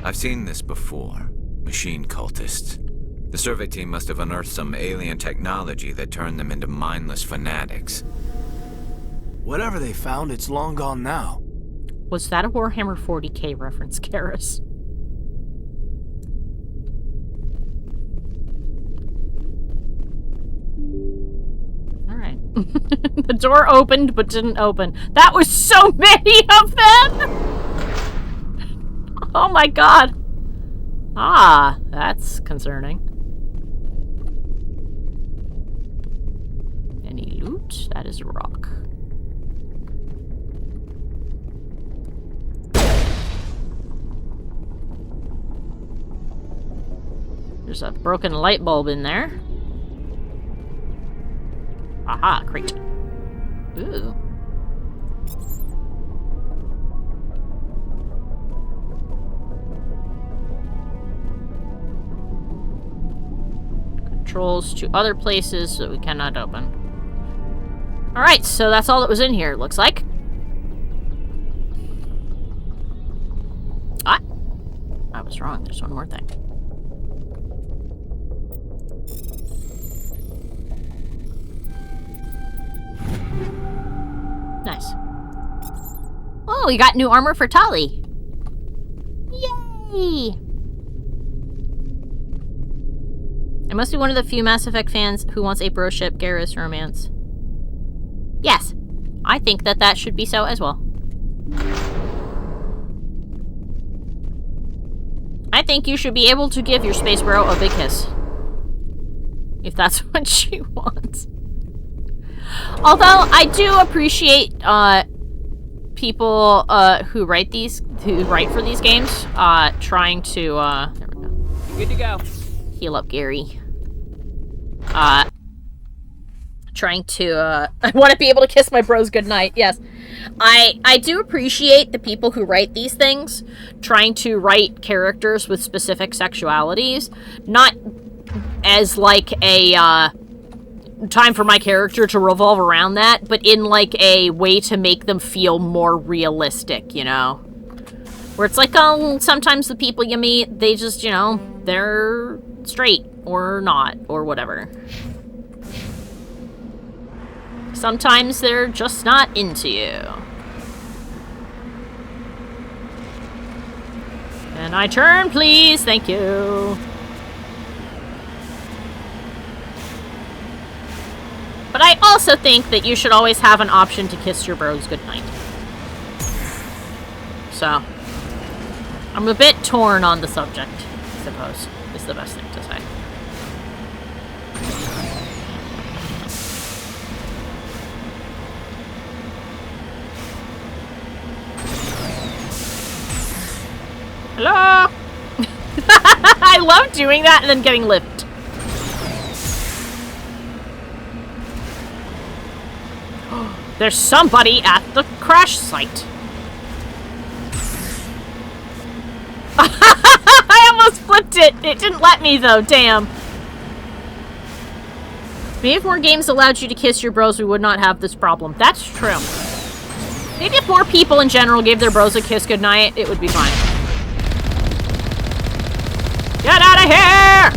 I've seen this before. Machine cultists. The survey team must have unearthed some alien technology that turned them into mindless fanatics. Whatever they found, it's long gone now. Was that a Warhammer 40k reference, Karis? Alright. The door opened but didn't open. That was so many of them! Oh my god. Ah, that's concerning. Any loot? That is a rock. There's a broken light bulb in there. Aha, crate. Ooh. Controls to other places that we cannot open. Alright, so that's all that was in here, it looks like. Ah! I was wrong, there's one more thing. Nice. Oh, we got new armor for Tali. Yay! I must be one of the few Mass Effect fans who wants a broship Garrus romance. Yes, I think that that should be so as well. I think you should be able to give your space bro a big kiss. If that's what she wants. Although, I do appreciate, people, who write for these games, trying to, there we go. Good to go. Heal up Gary. Trying to, I want to be able to kiss my bros goodnight, yes. I do appreciate the people who write these things, trying to write characters with specific sexualities, not as, like, a, time for my character to revolve around that, but in, like, a way to make them feel more realistic, you know? Where it's like, oh, sometimes the people you meet, they just, you know, they're straight, or not, or whatever. Sometimes they're just not into you. Can I turn, please? Thank you. But I also think that you should always have an option to kiss your bros goodnight. So, I'm a bit torn on the subject, I suppose, is the best thing to say. Hello? I love doing that and then getting lift. There's somebody at the crash site. I almost flipped it. It didn't let me though, damn. Maybe if more games allowed you to kiss your bros, we would not have this problem. That's true. Maybe if more people in general gave their bros a kiss goodnight, it would be fine. Get out of here!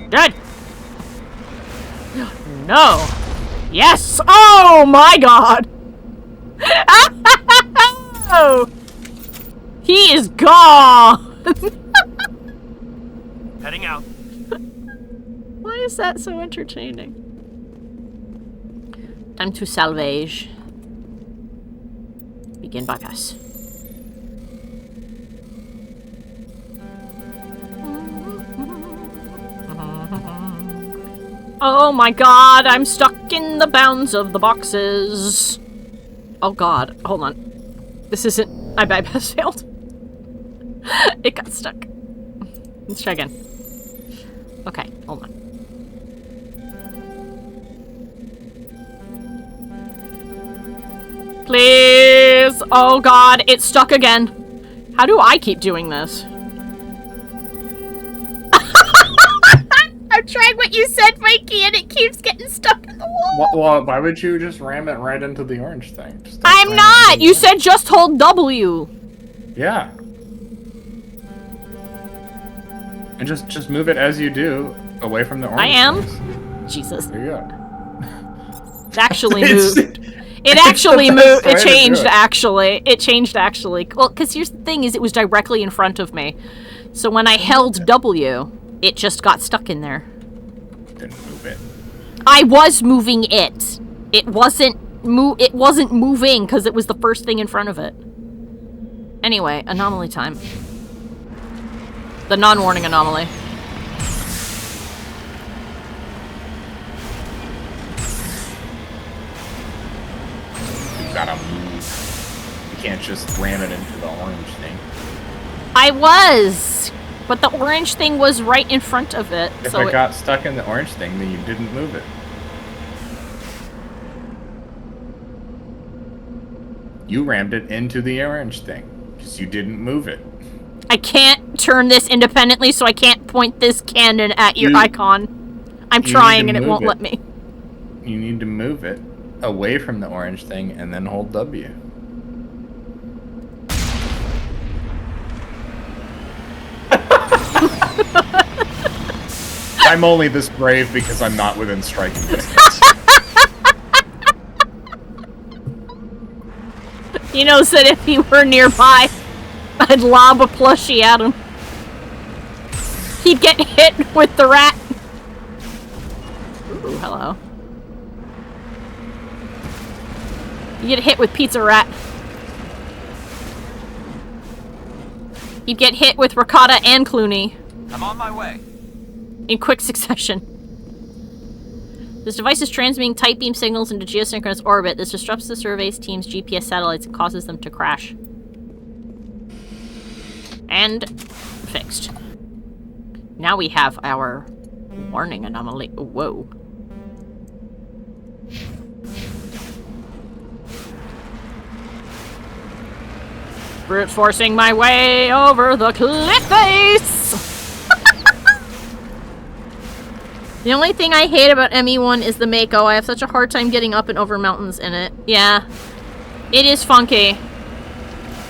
Dead! No! Yes! Oh my god! Oh! He is gone! Heading out. Why is that so entertaining? Time to salvage. Begin bypass. Oh my god, I'm stuck in the bounds of the boxes. Oh god, hold on. This isn't... My bypass failed. It got stuck. Let's try again. Okay, hold on. Please! Oh god, it's stuck again. How do I keep doing this? I'm tried what you said, Mikey, and it keeps getting stuck in the wall. Well, why would you just ram it right into the orange thing? Just don't I'm ram it not! into the You orange. said just hold W. Yeah. And just move it as you do, away from the orange. I am. things. Jesus. There you go. It actually It's- moved. It actually the best moved. way It to do changed, it. actually. It changed, actually. Well, because here's the thing, is it was directly in front of me. So when I held W, it just got stuck in there. Didn't move it. I was moving it. It wasn't moving because it was the first thing in front of it. Anyway, anomaly time. The non-warning anomaly. You gotta move. You can't just ram it into the orange thing. I was, but the orange thing was right in front of it. If So it got stuck in the orange thing, then you didn't move it. You rammed it into the orange thing because you didn't move it. I can't turn this independently, so I can't point this cannon at your icon. I'm you trying need and to it won't move let me. You need to move it away from the orange thing and then hold W. I'm only this brave because I'm not within striking distance. He knows that if he were nearby, I'd lob a plushie at him. He'd get hit with the rat. Ooh, hello. You get hit with Pizza Rat. You'd get hit with Ricotta and Clooney. I'm on my way. In quick succession. This device is transmitting tight beam signals into geosynchronous orbit. This disrupts the survey's team's GPS satellites and causes them to crash. And fixed. Now we have our warning anomaly. Whoa. Brute forcing my way over the cliff face! The only thing I hate about ME1 is the Mako. I have such a hard time getting up and over mountains in it. Yeah. It is funky.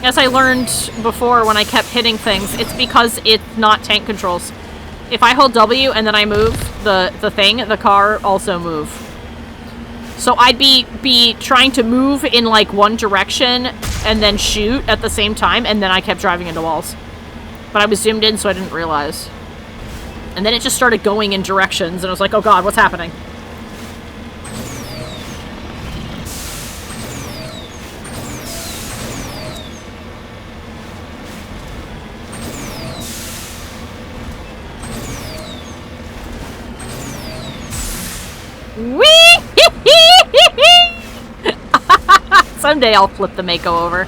As I learned before when I kept hitting things, it's because it's not tank controls. If I hold W and then I move the car also move. So I'd be trying to move in like one direction and then shoot at the same time, and then I kept driving into walls. But I was zoomed in, so I didn't realize. And then it just started going in directions, and I was like, oh god, what's happening? Whee! Someday I'll flip the Mako over.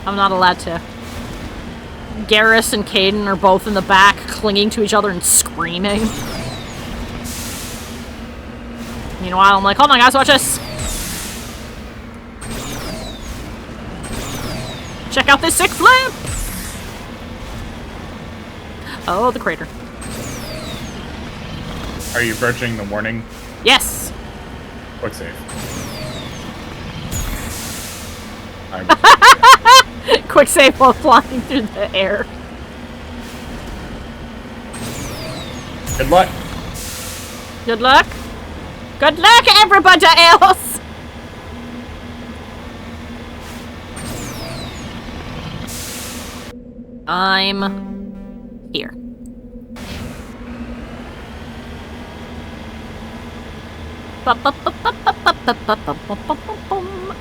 I'm not allowed to. Garrus and Caden are both in the back, clinging to each other and screaming. Meanwhile, I'm like, hold on guys, watch this! Check out this sick flip! Oh, the crater. Are you approaching the warning? Yes! Quick save. Quick save while flying through the air. Good luck. Good luck. Good luck, everybody else! I'm here.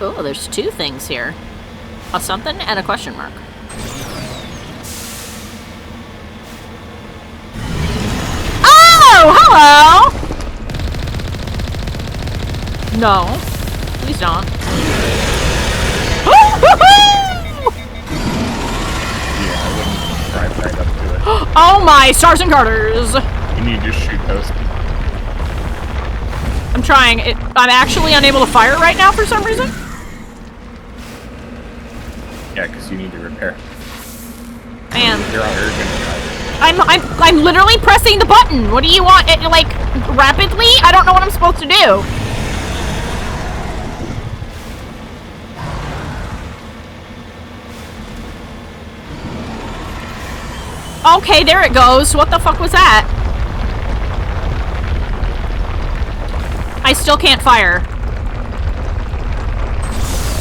Oh, there's two things here. A something and a question mark. Oh, hello! No. Please don't. Yeah, I wouldn't drive right up to it. Oh my stars and garters! You need to shoot those. I'm trying. I'm actually unable to fire right now for some reason. Yeah, because you need to repair. Man. You're gonna drive. I'm literally pressing the button. What do you want? It, like, rapidly? I don't know what I'm supposed to do. Okay, there it goes. What the fuck was that? I still can't fire.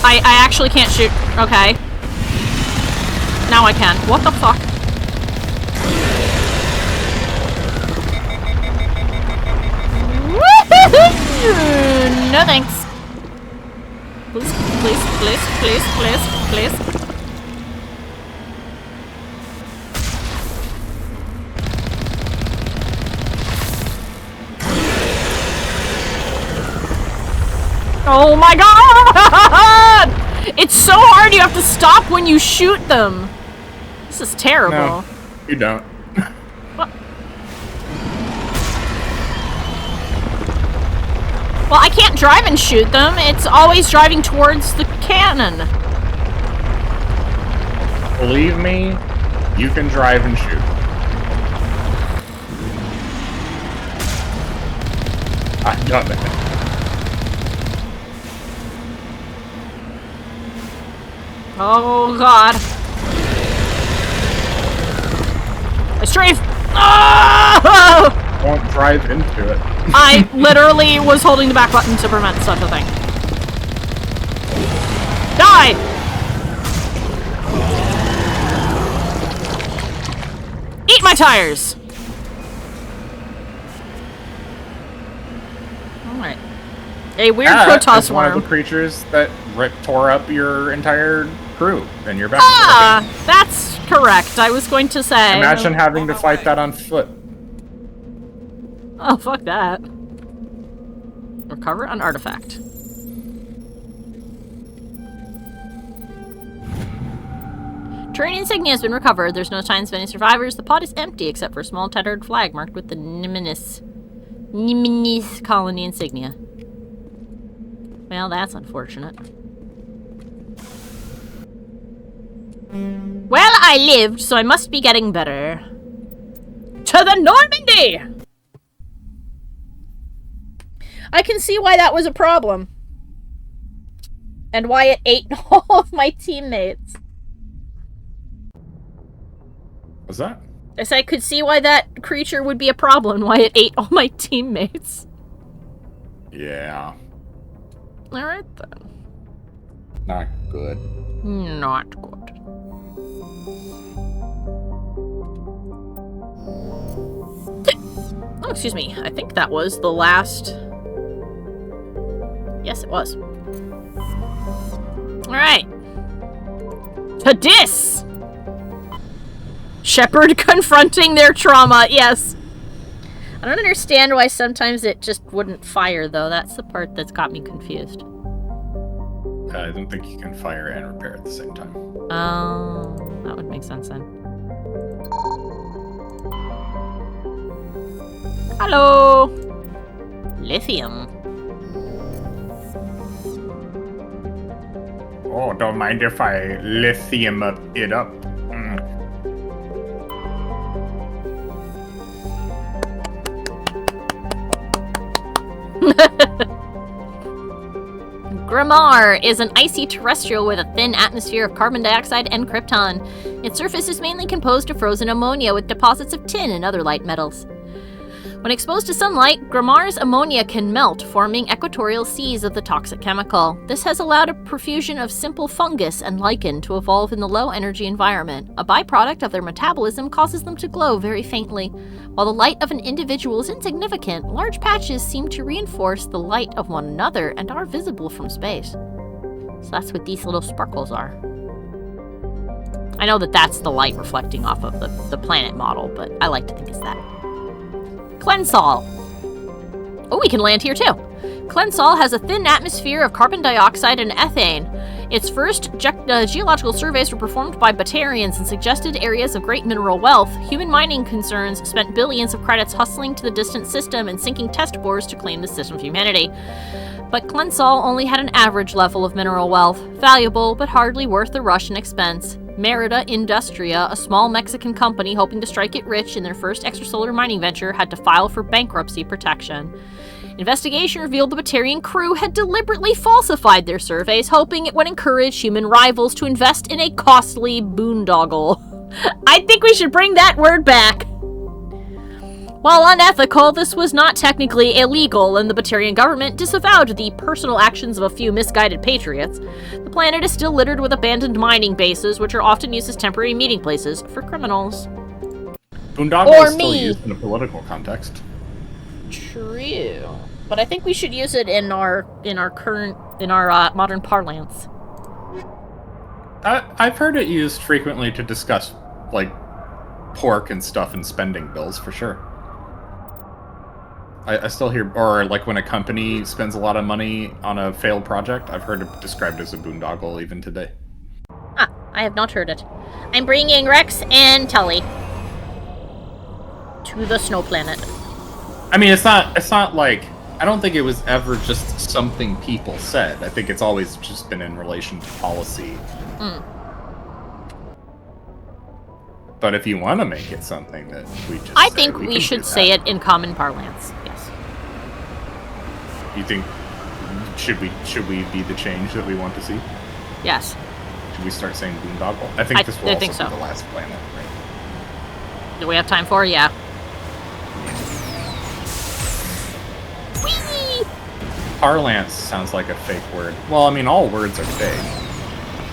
I actually can't shoot. Okay. Now I can. What the fuck? No thanks. Please, please, please, please, please, please. Oh my god! It's so hard, you have to stop when you shoot them. This is terrible. No, you don't. What? Well, I can't drive and shoot them. It's always driving towards the cannon. Believe me, you can drive and shoot. I've done it. Oh god. I strafe! Oh! Don't drive into it. I literally was holding the back button to prevent such a thing. Die! Eat my tires! Alright. A weird Protoss one worm. of the creatures that tore up your entire crew and your back. Ah! That's correct. I was going to say. Imagine having to fight that on foot. Oh, fuck that. Recover an artifact. Terrain insignia has been recovered. There's no signs of any survivors. The pod is empty except for a small tattered flag marked with the Niminis colony insignia. Well, that's unfortunate. Well, I lived, so I must be getting better. To the Normandy! I can see why that was a problem. And why it ate all of my teammates. What's that? I said I could see why that creature would be a problem, why it ate all my teammates. Yeah. Alright then. Not good. Not good. Oh, excuse me. I think that was the last... Yes, it was. Alright. To dis! Shepard confronting their trauma, yes. I don't understand why sometimes it just wouldn't fire, though. That's the part that's got me confused. I don't think you can fire and repair at the same time. Oh, that would make sense then. Hello! Lithium. Oh, don't mind if I lithium it up. Grammar is an icy terrestrial with a thin atmosphere of carbon dioxide and krypton. Its surface is mainly composed of frozen ammonia with deposits of tin and other light metals. When exposed to sunlight, Grammar's ammonia can melt, forming equatorial seas of the toxic chemical. This has allowed a profusion of simple fungus and lichen to evolve in the low-energy environment. A byproduct of their metabolism causes them to glow very faintly. While the light of an individual is insignificant, large patches seem to reinforce the light of one another and are visible from space. So that's what these little sparkles are. I know that that's the light reflecting off of the planet model, but I like to think it's that. Clensol. Oh, we can land here too. Clensol has a thin atmosphere of carbon dioxide and ethane. Its first geological surveys were performed by Batarians and suggested areas of great mineral wealth. Human mining concerns spent billions of credits hustling to the distant system and sinking test bores to claim the system of humanity. But Clensol only had an average level of mineral wealth, valuable but hardly worth the rush and expense. Merida Industria, a small Mexican company hoping to strike it rich in their first extrasolar mining venture, had to file for bankruptcy protection. Investigation revealed the Batarian crew had deliberately falsified their surveys, hoping it would encourage human rivals to invest in a costly boondoggle. I think we should bring that word back. While unethical, this was not technically illegal, and the Batarian government disavowed the personal actions of a few misguided patriots. The planet is still littered with abandoned mining bases, which are often used as temporary meeting places for criminals. Boondoggle is still used in a political context. True, but I think we should use it in our modern parlance. I've heard it used frequently to discuss like pork and stuff and spending bills for sure. I still hear, or like when a company spends a lot of money on a failed project, I've heard it described as a boondoggle even today. Ah, I have not heard it. I'm bringing Rex and Tully to the snow planet. I mean, it's not like, I don't think it was ever just something people said. I think it's always just been in relation to policy. But if you want to make it something that we just I think we should say it in common parlance. Yes. You think should we be the change that we want to see? Yes. Should we start saying boondoggle? I think this will also be the last planet, right? Do we have time for? Yeah. Whee! Parlance sounds like a fake word. Well, I mean, all words are fake.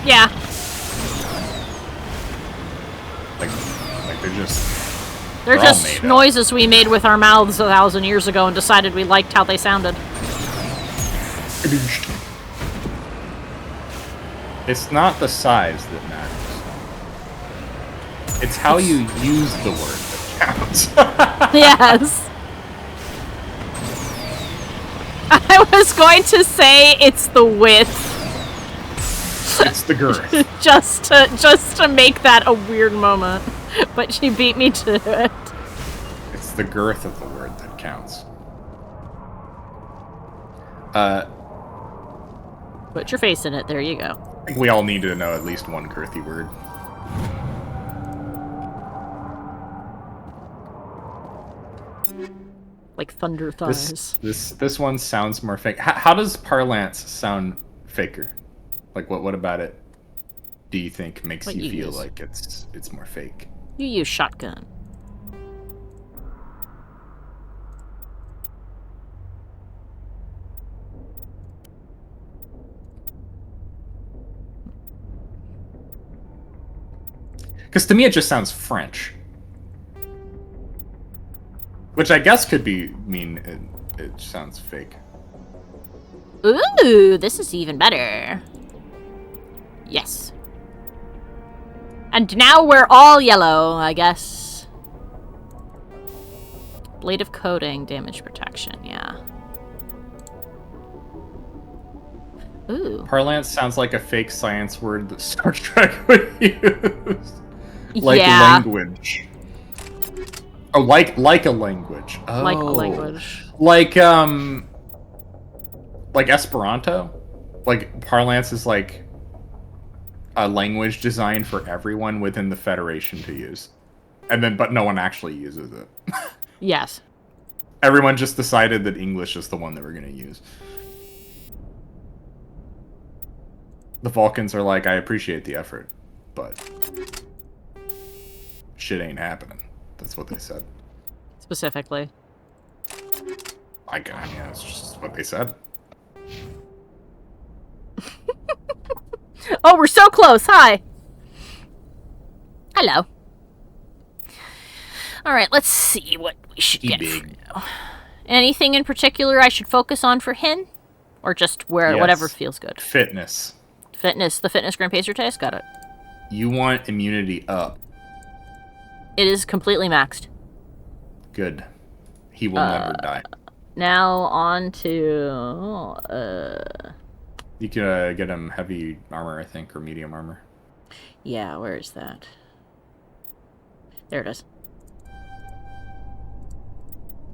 Yeah. Like they're just noises we made with our mouths 1,000 years ago and decided we liked how they sounded. It's not the size that matters. It's how you use the word that counts. Yes. I was going to say it's the width. It's the girth. just to make that a weird moment. But she beat me to it. It's the girth of the word that counts. Put your face in it. There you go. I think we all need to know at least one girthy word. Like thunder thighs. This one sounds more fake. How does parlance sound faker? Like what about it do you think makes you feel like it's more fake? You use shotgun. Because to me it just sounds French. Which I guess could mean it sounds fake. Ooh, this is even better. Yes. And now we're all yellow, I guess. Blade of coating, damage protection, yeah. Ooh. Parlance sounds like a fake science word that Star Trek would use. Like language. Oh, like a language. Oh. Like a language. Like Esperanto? Like parlance is like a language designed for everyone within the Federation to use. But no one actually uses it. Yes. Everyone just decided that English is the one that we're going to use. The Vulcans are like, I appreciate the effort, but shit ain't happening. That's what they said. Specifically. Yeah, it's just what they said. Oh, we're so close. Hi. Hello. All right, let's see what we should get for now. Anything in particular I should focus on for Hin? Or just whatever feels good? Fitness. Fitness. The fitness Grand Pacer test? Got it. You want immunity up. It is completely maxed. Good. He will never die. Now on to... You could get him heavy armor, I think, or medium armor. Yeah, where is that? There it is.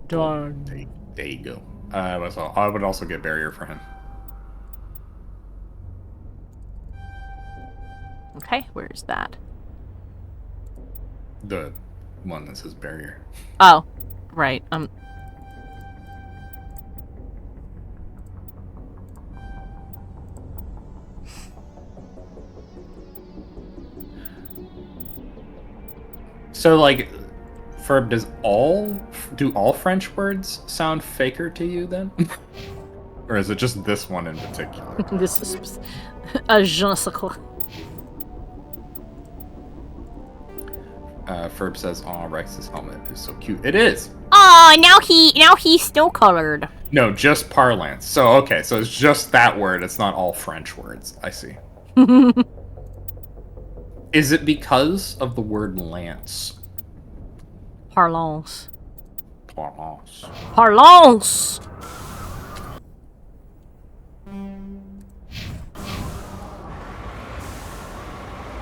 Darn. There you go. I would also get barrier for him. Okay, where's that? The one that says barrier. Oh, right. So, like, Ferb, do all French words sound faker to you then? Or is it just this one in particular? This is a je ne sais quoi. Ferb says, "Oh, Rex's helmet is so cute." It is. Oh, now he's snow colored. No, just parlance. So okay, so it's just that word. It's not all French words. I see. Is it because of the word lance? Parlance. Parlance. Parlance!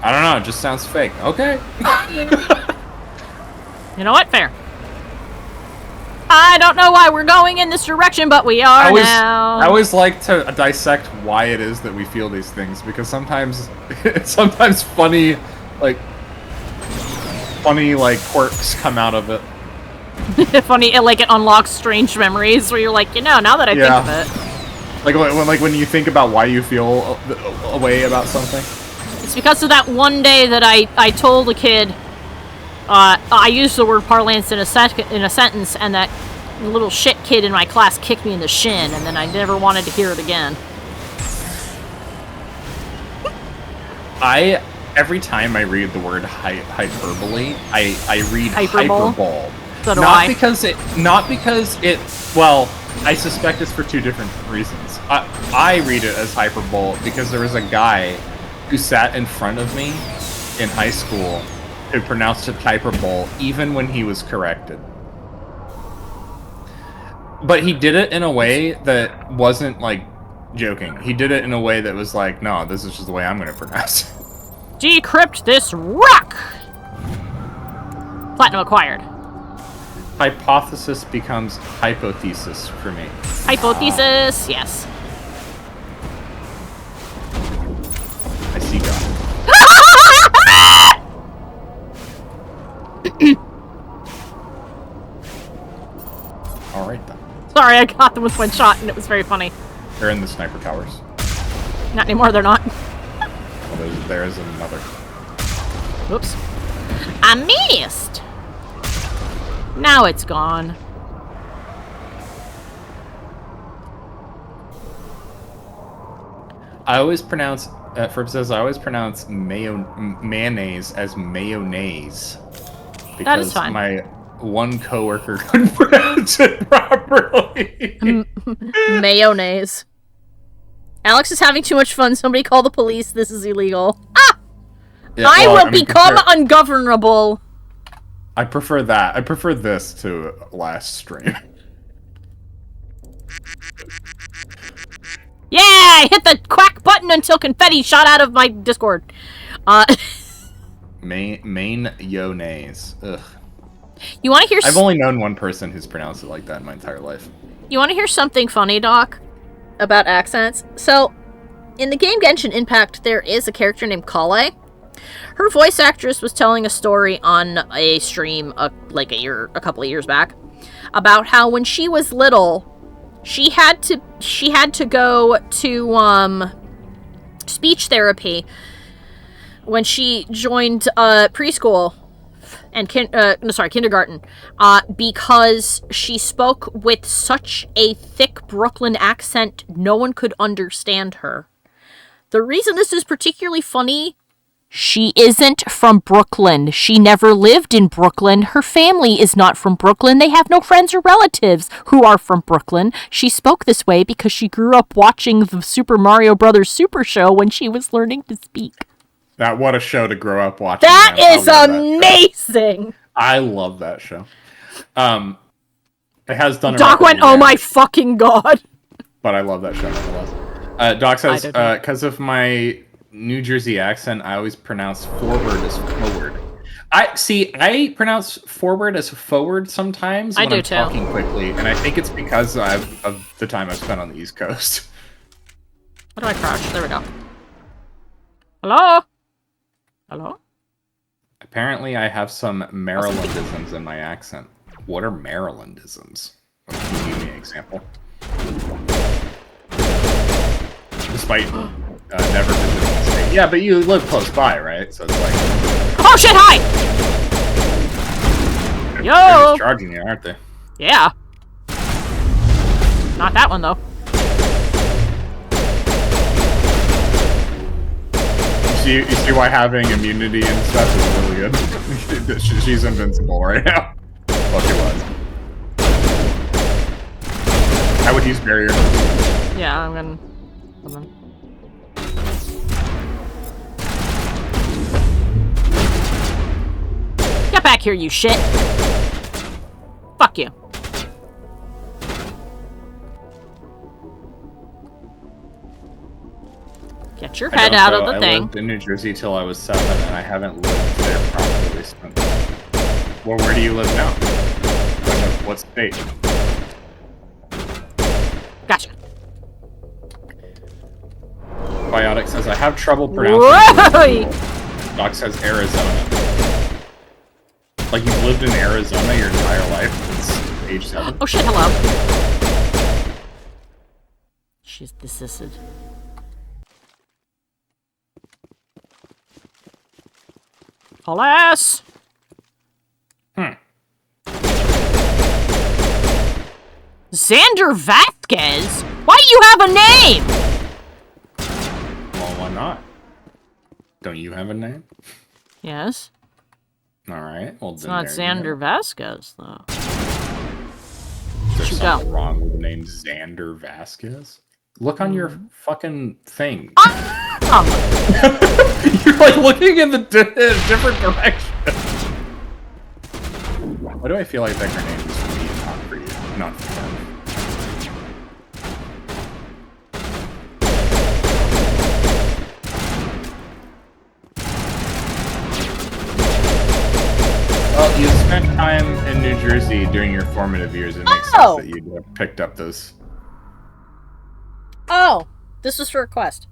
I don't know. It just sounds fake. Okay. You know what? Fair. I don't know why we're going in this direction, but we are now. I always like to dissect why it is that we feel these things, because sometimes funny quirks come out of it. Funny, like it unlocks strange memories where you're like, now that I think of it. When you think about why you feel a way about something. It's because of that one day that I told a kid, I used the word parlance in a sentence, and that little shit kid in my class kicked me in the shin, and then I never wanted to hear it again. Every time I read the word hyperbole, I read Hyperbole? hyperbole. So do not I. because it. Well, I suspect it's for two different reasons. I read it as hyperbole because there was a guy who sat in front of me in high school who pronounced it hyperbole even when he was corrected. But he did it in a way that wasn't like joking. He did it in a way that was like, no, this is just the way I'm going to pronounce it. Decrypt this rock! Platinum acquired. Hypothesis becomes hypothesis for me. Hypothesis, yes. I see God. Alright then. Sorry, I got them with one shot, and it was very funny. They're in the sniper towers. Not anymore, they're not. Well, there is another. Whoops. I missed! Now it's gone. I always pronounce, Ferb says, I always pronounce mayonnaise as mayonnaise. Because that is fine. My one coworker couldn't pronounce it properly. Mayonnaise. Alex is having too much fun. Somebody call the police. This is illegal. Ah! Yeah, I will become ungovernable. I prefer that. I prefer this to last stream. Yeah! I hit the quack button until confetti shot out of my Discord. Mayonnaise. Ugh. You want to hear? I've only known one person who's pronounced it like that in my entire life. You want to hear something funny, Doc? About accents? So, in the game Genshin Impact, there is a character named Kale. Her voice actress was telling a story on a stream a couple of years back about how when she was little, she had to go to speech therapy when she joined preschool and kindergarten, because she spoke with such a thick Brooklyn accent, no one could understand her. The reason this is particularly funny, she isn't from Brooklyn. She never lived in Brooklyn. Her family is not from Brooklyn. They have no friends or relatives who are from Brooklyn. She spoke this way because she grew up watching the Super Mario Brothers Super Show when she was learning to speak. What a show to grow up watching. That is amazing! I love that show. It has done. Doc went, "Oh my fucking god!" But I love that show nonetheless. Doc says, "Because of my New Jersey accent, I always pronounce forward as forward." I pronounce forward as forward sometimes when I'm talking quickly, and I think it's because of the time I've spent on the East Coast. How do I crouch? There we go. Hello? Hello? Apparently, I have some Marylandisms in my accent. What are Marylandisms? Can you give me an example? Despite never visiting the state. Yeah, but you live close by, right? So it's like... Oh shit, hi! They're Yo! just charging you, aren't they? Yeah. Not that one, though. You see why having immunity and stuff is really good? She's invincible right now. Well, she was. I would use barrier. Yeah, I'm gonna... Hold on. Get back here, you shit! Fuck you. Get your head out of the thing. I lived in New Jersey till I was 7, and I haven't lived there properly since. Well, where do you live now? What state? Gotcha. Biotic says, I have trouble pronouncing. Doc says Arizona. Like you've lived in Arizona your entire life since age 7? Oh shit, hello. She's desisted. Alas! Xander Vasquez? Why do you have a name? Well, why not? Don't you have a name? Yes. Alright, well It's then not there you Xander go. Vasquez, though. There's You something go. wrong with the name Xander Vasquez? Look on your fucking thing. You're like looking in the different direction. Why do I feel like that grenade is for me and not for you? Not for them. Well, you spent time in New Jersey during your formative years. It makes sense that you'd have picked up those. Oh, this was for a quest.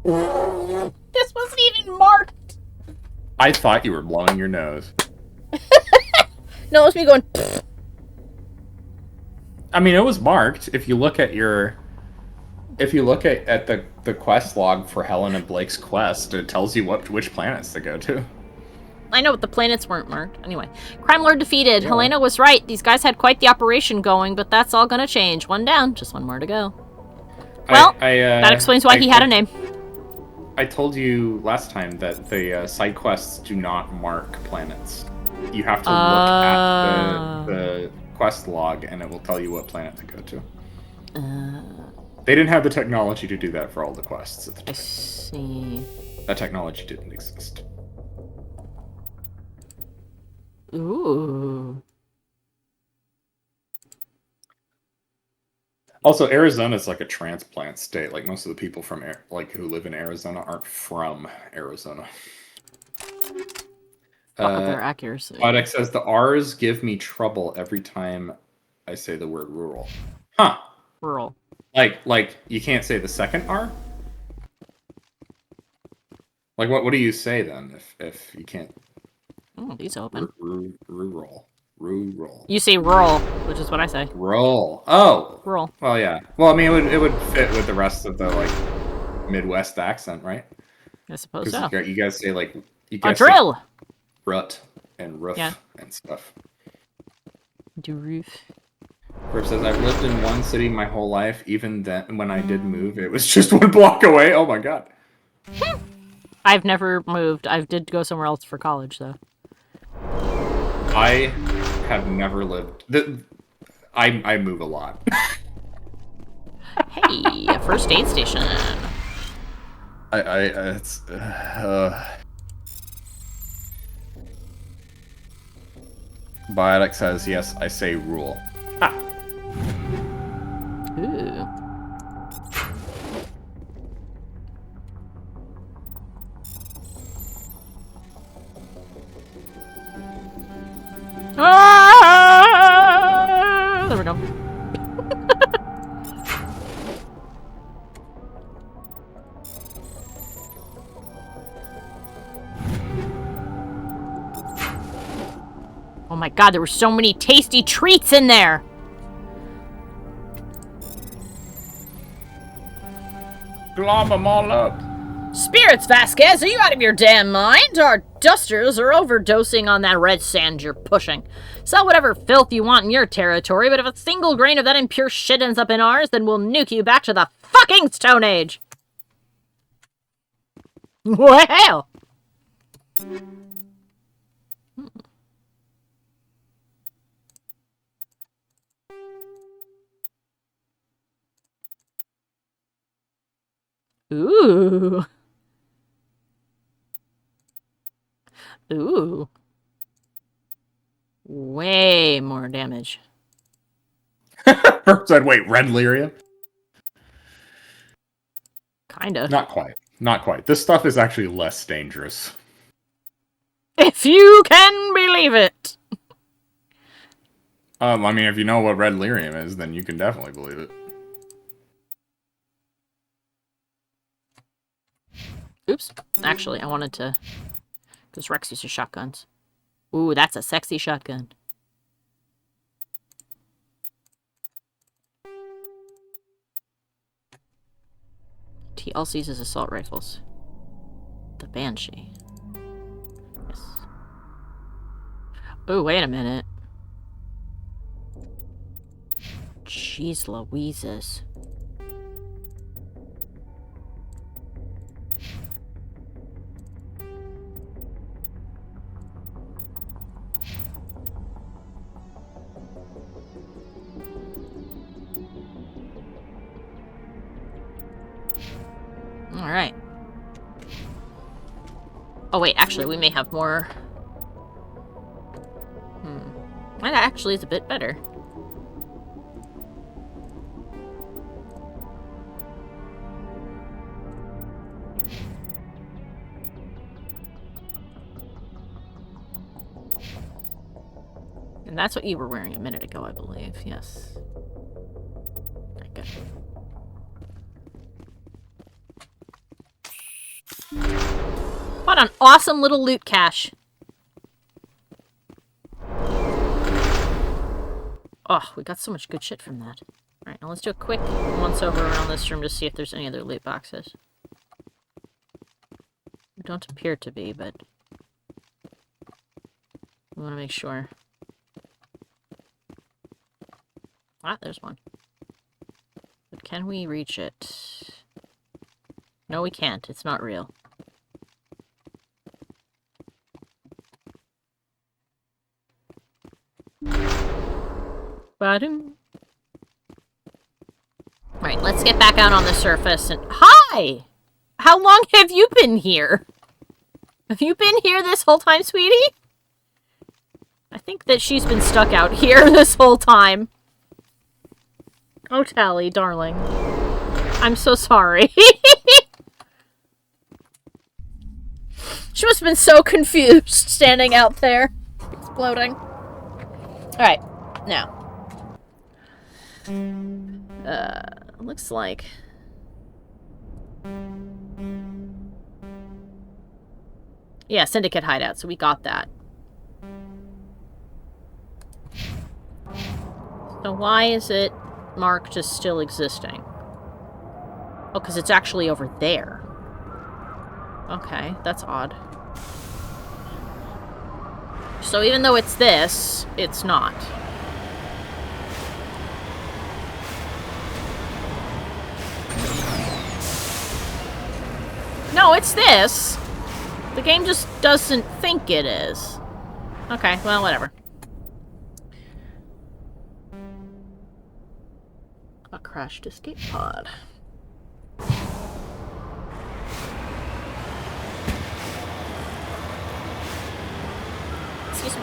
This wasn't even marked. I thought you were blowing your nose. No, it was me going. I mean, it was marked. If you look at your, if you look at the quest log for Helen and Blake's quest, it tells you which planets to go to. I know, but the planets weren't marked. Anyway, Crime Lord defeated. Yeah. Helena was right. These guys had quite the operation going, but that's all gonna change. One down, just one more to go. Well, that explains why he had a name. I told you last time that the side quests do not mark planets. You have to look at the quest log, and it will tell you what planet to go to. They didn't have the technology to do that for all the quests at the time. I see. That technology didn't exist. Ooh. Also, Arizona is like a transplant state. Like most of the people from who live in Arizona aren't from Arizona. Their accuracy. Odex says the R's give me trouble every time I say the word rural. Huh. Rural. Like you can't say the second R? Like what do you say then if you can't? Oh, these open. Rural. You say rural, which is what I say. Rural. Oh. Rural. Well, yeah. Well, I mean, it would fit with the rest of the like Midwest accent, right? I suppose so. You guys say like you guys a drill. Say rut and roof and stuff. Do roof. Rip says I've lived in one city my whole life. Even then, when I did move, it was just 1 block away. Oh my god. I've never moved. I did go somewhere else for college, though. I have never lived. I move a lot. Hey, a first aid station. It's. Biotic says yes. I say rule. Ah. Ooh. Ah! There we go. God, there were so many tasty treats in there. Glom them all up. Spirits, Vasquez, are you out of your damn mind? Our dusters are overdosing on that red sand you're pushing. Sell whatever filth you want in your territory, but if a single grain of that impure shit ends up in ours, then we'll nuke you back to the fucking Stone Age. Well. Ooh. Ooh. Way more damage. Said, wait, red lyrium? Kinda. Not quite. Not quite. This stuff is actually less dangerous. If you can believe it. I mean, if you know what red lyrium is, then you can definitely believe it. Oops. Actually, I wanted to... Because Rex uses shotguns. Ooh, that's a sexy shotgun. He also uses assault rifles. The Banshee. Yes. Oh, wait a minute. Jeez Louises. Alright. Oh wait, actually we may have more. That actually is a bit better. And that's what you were wearing a minute ago, I believe. Yes. Okay. What an awesome little loot cache. Oh, we got so much good shit from that. Alright, now let's do a quick once over around this room to see if there's any other loot boxes. There don't appear to be, but we want to make sure. Ah, there's one. But can we reach it? No, we can't. It's not real. Ba-doom. Right, let's get back out on the surface and... Hi! How long have you been here? Have you been here this whole time, sweetie? I think that she's been stuck out here this whole time. Oh, Tally, darling. I'm so sorry. She must have been so confused standing out there, exploding. Alright, now. Looks like... Yeah, Syndicate hideout, so we got that. So why is it marked as still existing? Oh, because it's actually over there. Okay, that's odd. So even though it's this, it's not. No, it's this. The game just doesn't think it is. Okay, well, whatever. A crashed escape pod. Excuse me.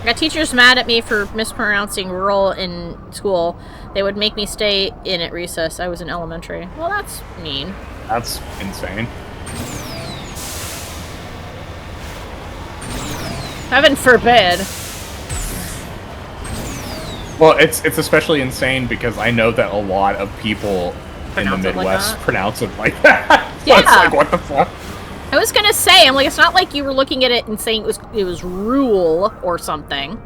I got teachers mad at me for mispronouncing rural in school. They would make me stay in at recess. I was in elementary. Well, that's mean. That's insane. Heaven forbid. Well, it's especially insane because I know that a lot of people in the Pronounce it like Midwest that? pronounce it like that. So Yeah. it's like, what the fuck? I was gonna say, I'm like, it's not like you were looking at it and saying it was rule or something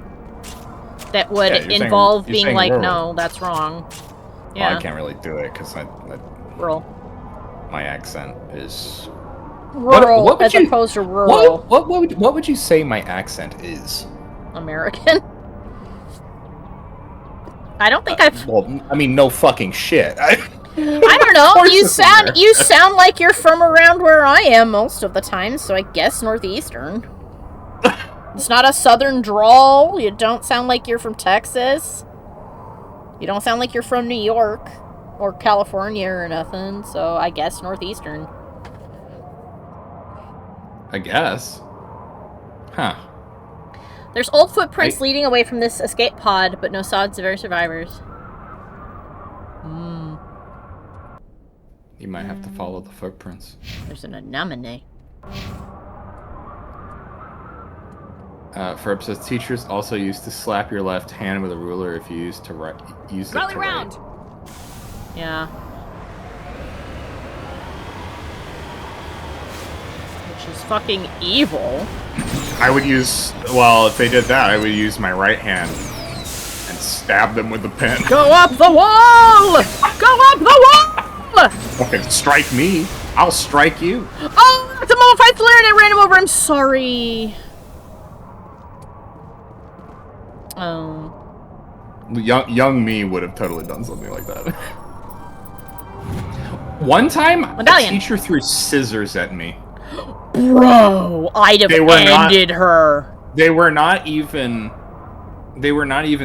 that would involve being like, no, that's wrong. Yeah. Well, I can't really do it because rural. My accent is rural as opposed to rural. What would you say my accent is? American. I don't think I've. Well, I mean, no fucking shit. I don't know. You sound like you're from around where I am most of the time, so I guess northeastern. It's not a southern drawl. You don't sound like you're from Texas. You don't sound like you're from New York or California or nothing, so I guess northeastern. I guess. Huh. There's old footprints leading away from this escape pod, but no signs of any survivors. You might have to follow the footprints. There's an anemone. Ferb says teachers also used to slap your left hand with a ruler if you used to use it to write. Yeah. Which is fucking evil. I would use, well, if they did that, I would use my right hand and stab them with the pen. Go up the wall! Go up the wall! Fucking strike me. I'll strike you. Oh, it's a mummified flare and I ran him over. I'm sorry. Oh. Young me would have totally done something like that. One time, a teacher threw scissors at me. Bro, I'd have ended her. They were not even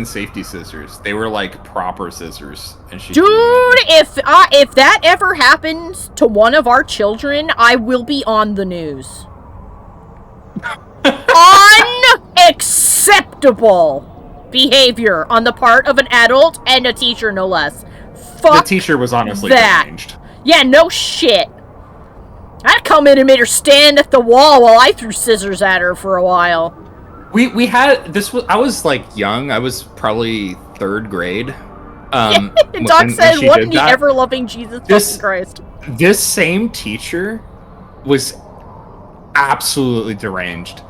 safety scissors. They were like proper scissors. And she if that ever happens to one of our children, I will be on the news. Unacceptable behavior on the part of an adult and a teacher, no less. Fuck the teacher was honestly deranged. Yeah, no shit. I'd come in and made her stand at the wall while I threw scissors at her for a while. We had this. I was like young. I was probably 3rd grade. Doc said, "Wasn't he ever loving Jesus fucking Christ?" This same teacher was absolutely deranged.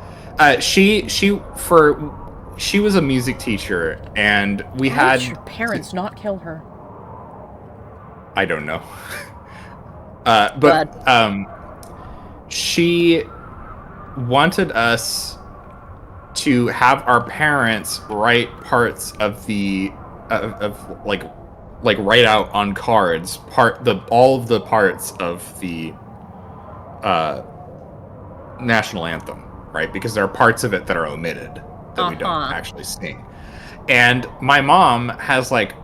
She was a music teacher, and we had. Why did your parents not kill her? I don't know. She wanted us to have our parents write parts of the like write out on cards all of the parts of the national anthem, right? Because there are parts of it that are omitted that we don't actually sing. And my mom has like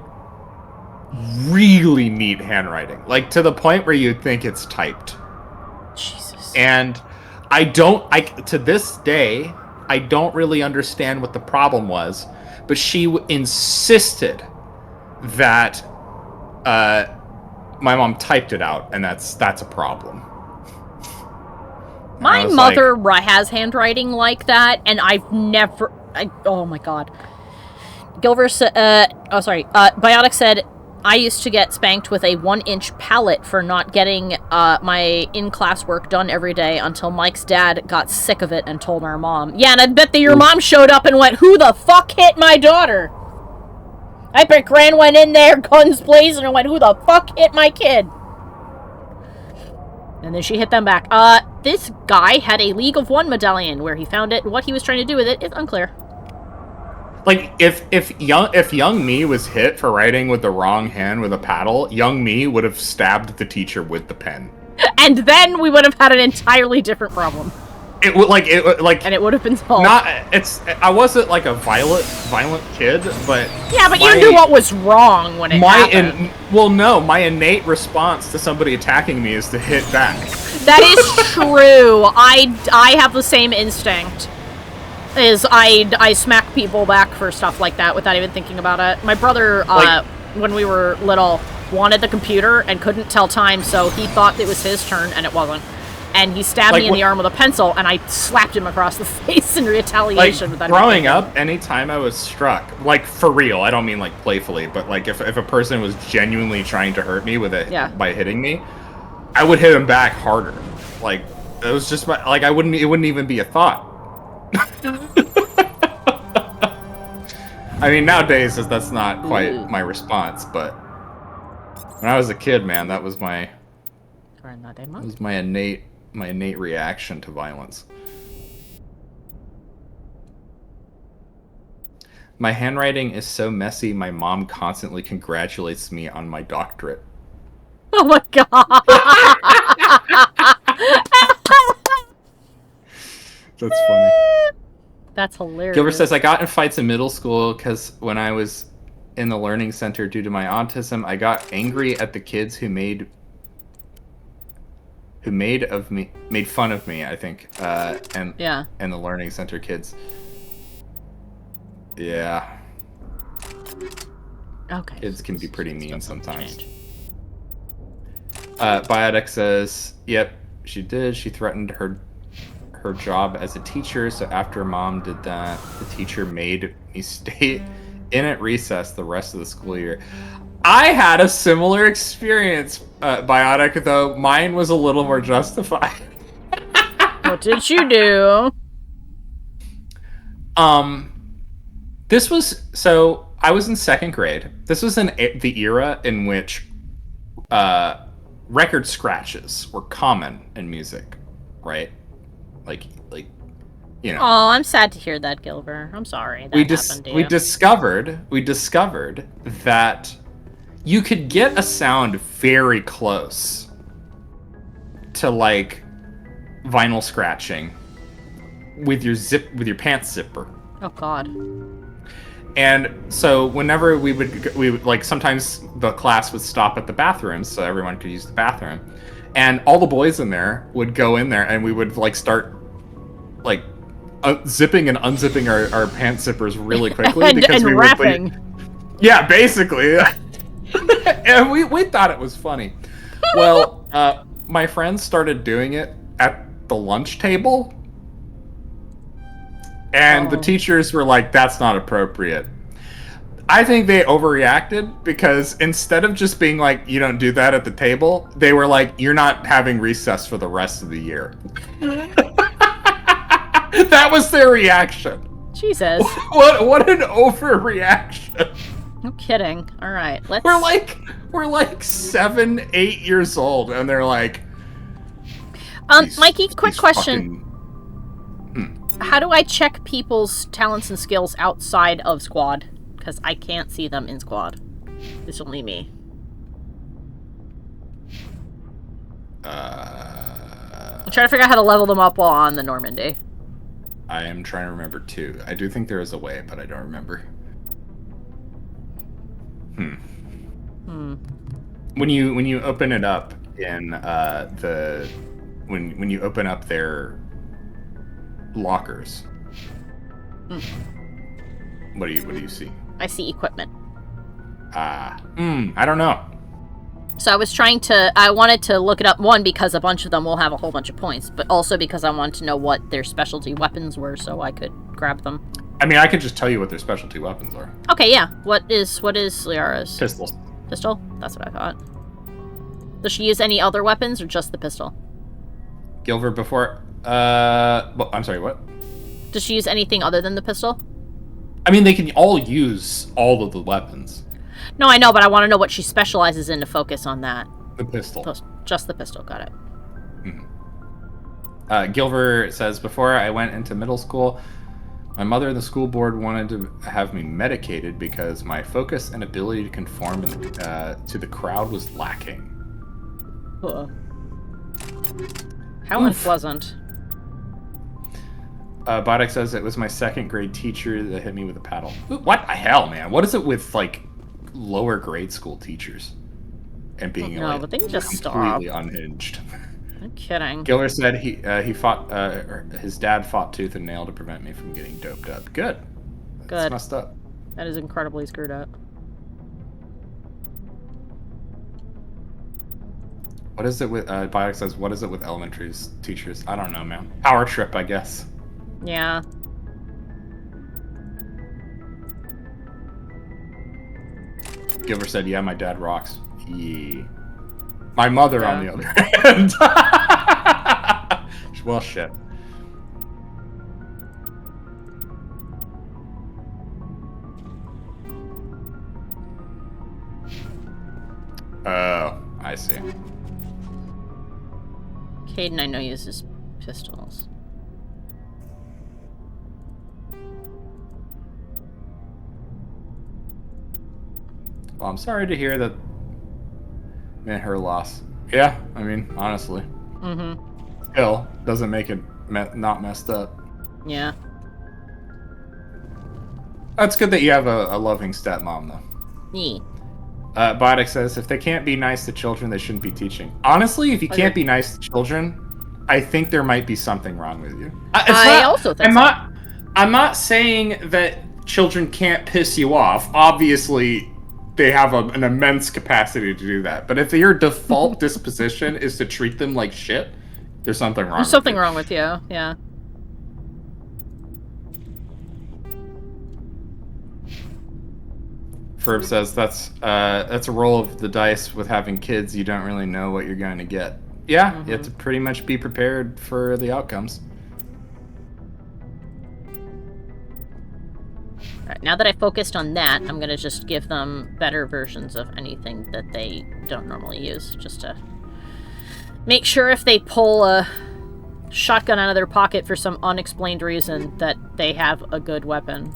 really neat handwriting, like to the point where you'd think it's typed. Jesus. And to this day, I don't really understand what the problem was, but she insisted that my mom typed it out, and that's a problem. My mother has handwriting like that, and I've never. Oh my god. Gilver said. Biotic said, I used to get spanked with a 1-inch pallet for not getting my in-class work done every day until Mike's dad got sick of it and told our mom. Yeah, and I bet that your mom showed up and went, "Who the fuck hit my daughter?" I bet Gran went in there, guns blazing, and went, "Who the fuck hit my kid?" And then she hit them back. This guy had a League of One medallion. Where he found it and what he was trying to do with it is unclear. Like, if young me was hit for writing with the wrong hand with a paddle, young me would have stabbed the teacher with the pen. And then we would have had an entirely different problem. And it would have been solved. I wasn't like a violent kid, but yeah, but you knew what was wrong when it happened. My innate response to somebody attacking me is to hit back. That is true. I have the same instinct. Is I smack people back for stuff like that without even thinking about it. My brother, when we were little, wanted the computer and couldn't tell time, so he thought it was his turn, and it wasn't. And he stabbed me in the arm with a pencil, and I slapped him across the face in retaliation. Like, growing up, anytime I was struck, like, for real, I don't mean, like, playfully, but, like, if a person was genuinely trying to hurt me with it by hitting me, I would hit him back harder. Like, It was just my, like, it wouldn't even be a thought. I mean, nowadays that's not quite my response, but when I was a kid, man, that was my innate reaction to violence. My handwriting is so messy, my mom constantly congratulates me on my doctorate. Oh my god! That's funny. That's hilarious. Gilbert says, I got in fights in middle school because when I was in the learning center due to my autism, I got angry at the kids who made fun of me, I think. And the learning center kids. Yeah. Okay. Kids can be pretty mean sometimes. Biotic says, yep, she did. She threatened her job as a teacher, so after mom did that, the teacher made me stay in at recess the rest of the school year. I had a similar experience, Biotic, though mine was a little more justified. What did you do? This was, so I was in 2nd grade. This was in the era in which record scratches were common in music, right? Like, you know. Oh, I'm sad to hear that, Gilbert. I'm sorry that happened to you. We discovered that you could get a sound very close to like vinyl scratching with your pants zipper. Oh God. And so whenever we would like, sometimes the class would stop at the bathroom so everyone could use the bathroom, and all the boys in there would go in there and we would like start like zipping and unzipping our pants zippers really quickly because we rapping. Yeah, basically. And we thought it was funny. Well, my friends started doing it at the lunch table. And the teachers were like, that's not appropriate. I think they overreacted because instead of just being like, you don't do that at the table, they were like, you're not having recess for the rest of the year. That was their reaction. Jesus. What an overreaction. No kidding. All right, let's... We're like 7, 8 years old, and they're like... Mikey, quick question. How do I check people's talents and skills outside of squad? Because I can't see them in squad. It's only me. I'm trying to figure out how to level them up while on the Normandy. I am trying to remember too. I do think there is a way, but I don't remember. When you open it up in when you open up their lockers, what do you see? I see equipment. I don't know. So I wanted to look it up, one, because a bunch of them will have a whole bunch of points, but also because I wanted to know what their specialty weapons were so I could grab them. I mean, I could just tell you what their specialty weapons are. Okay, yeah. What is Liara's? Pistol. Pistol? That's what I thought. Does she use any other weapons or just the pistol? Gilbert, before... I'm sorry, what? Does she use anything other than the pistol? I mean, they can all use all of the weapons. No, I know, but I want to know what she specializes in to focus on that. The pistol. Just the pistol, got it. Gilbert says, before I went into middle school, my mother and the school board wanted to have me medicated because my focus and ability to conform to the crowd was lacking. How unpleasant. Bodek says it was my 2nd grade teacher that hit me with a paddle. What the hell, man? What is it with, like, lower grade school teachers? And being but they can just completely stop. Unhinged. I'm kidding. Gilbert said he fought, his dad fought tooth and nail to prevent me from getting doped up. Good. That's messed up. That is incredibly screwed up. What is it with, Biotic says, what is it with elementary teachers? I don't know, man. Power trip, I guess. Yeah. Gilbert said, yeah, my dad rocks. My mother, on the other hand. Well, shit. Oh, I see. Caden, I know, uses pistols. Well, I'm sorry to hear that. Man, her loss. Yeah, I mean, honestly. Mm-hmm. Still, doesn't make it not messed up. Yeah. That's good that you have a loving stepmom, though. Yeah. Boddick says, if they can't be nice to children, they shouldn't be teaching. Honestly, if you can't be nice to children, I think there might be something wrong with you. Also think I'm not saying that children can't piss you off. Obviously, they have an immense capacity to do that. But if your default disposition is to treat them like shit, there's something wrong. There's something wrong with you. Yeah. Ferb says that's a roll of the dice with having kids. You don't really know what you're going to get. Yeah, you have to pretty much be prepared for the outcomes. Alright, now that I focused on that, I'm gonna just give them better versions of anything that they don't normally use, just to make sure if they pull a shotgun out of their pocket for some unexplained reason that they have a good weapon.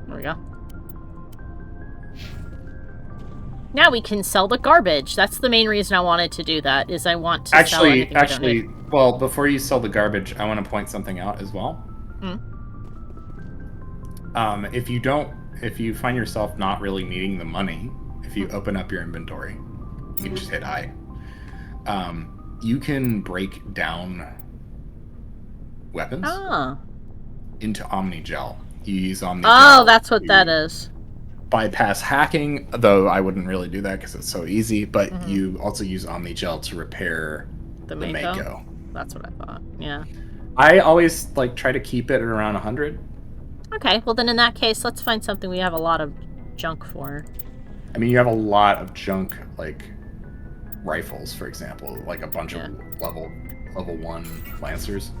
There we go. Now we can sell the garbage. That's the main reason I wanted to do that, is I want to sell anything we don't need. Well, before you sell the garbage, I want to point something out as well. If you find yourself not really needing the money, if you open up your inventory, you can just hit I. You can break down weapons into Omnigel. You use Omnigel. Oh, that's what that is. Bypass hacking, though I wouldn't really do that because it's so easy, but you also use Omnigel to repair the Mako. That's what I thought, yeah. I always try to keep it at around 100. Okay, well then in that case, let's find something we have a lot of junk for. I mean, you have a lot of junk, rifles, for example, a bunch of level 1 Lancers.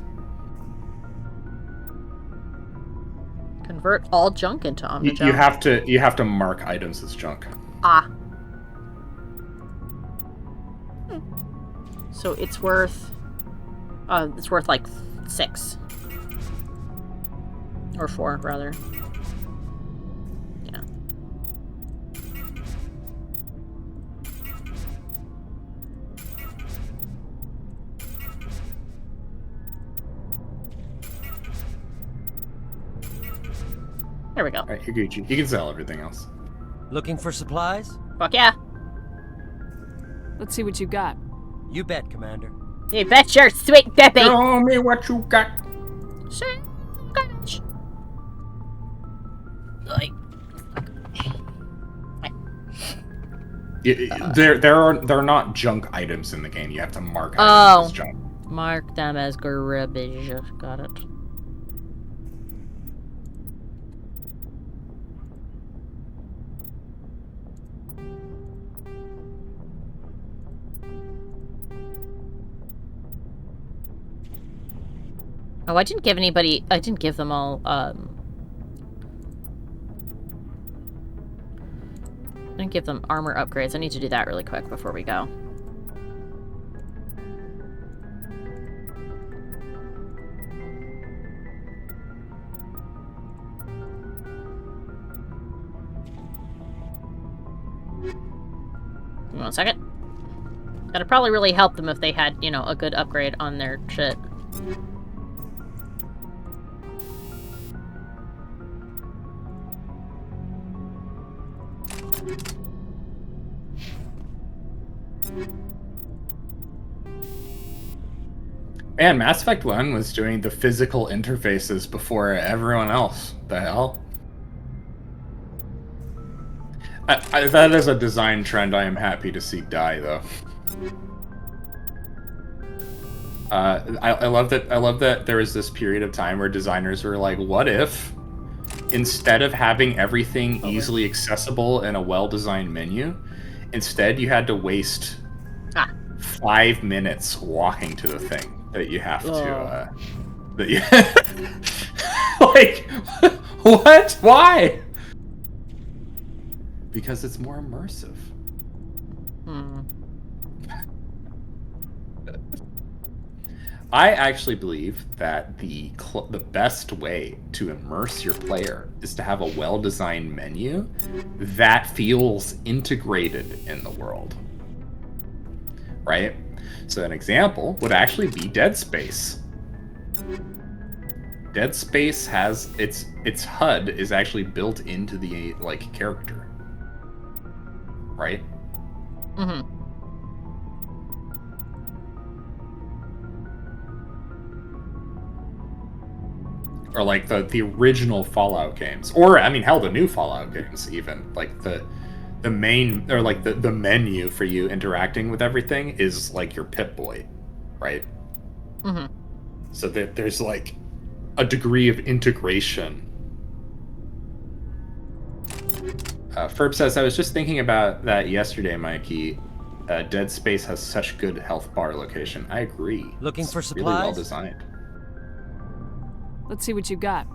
Convert all junk into Omnigel. You have to mark items as junk. So it's worth 6. Or 4, rather. Yeah. There we go. Alright, you're Gucci. You can sell everything else. Looking for supplies? Fuck yeah. Let's see what you got. You bet, Commander. You bet your sweet Debbie. Show me what you got. There are not junk items in the game. You have to mark items as junk. Mark them as garbage. Got it. Oh, I didn't give them all, I didn't give them armor upgrades. I need to do that really quick before we go. Give me 1 second. That'd probably really help them if they had, a good upgrade on their shit. Man, Mass Effect 1 was doing the physical interfaces before everyone else. The hell? That is a design trend I am happy to see die, though. I love that there was this period of time where designers were like, what if instead of having everything easily accessible in a well-designed menu, instead you had to waste 5 minutes walking to the thing that you have to that you like what? Why? Because it's more immersive. I actually believe that the best way to immerse your player is to have a well-designed menu that feels integrated in the world. Right? So an example would actually be Dead Space. Dead Space has its HUD is actually built into the character. Right? Mm-hmm. Or like the original Fallout games, or I mean, hell, the new Fallout games even. Like the main, or like the menu for you interacting with everything is like your Pip-Boy, right? Mm-hmm. So that there's like a degree of integration. Ferb says, I was just thinking about that yesterday, Mikey. Dead Space has such good health bar location. I agree. Looking it's for supplies? Really well designed. Let's see what you got.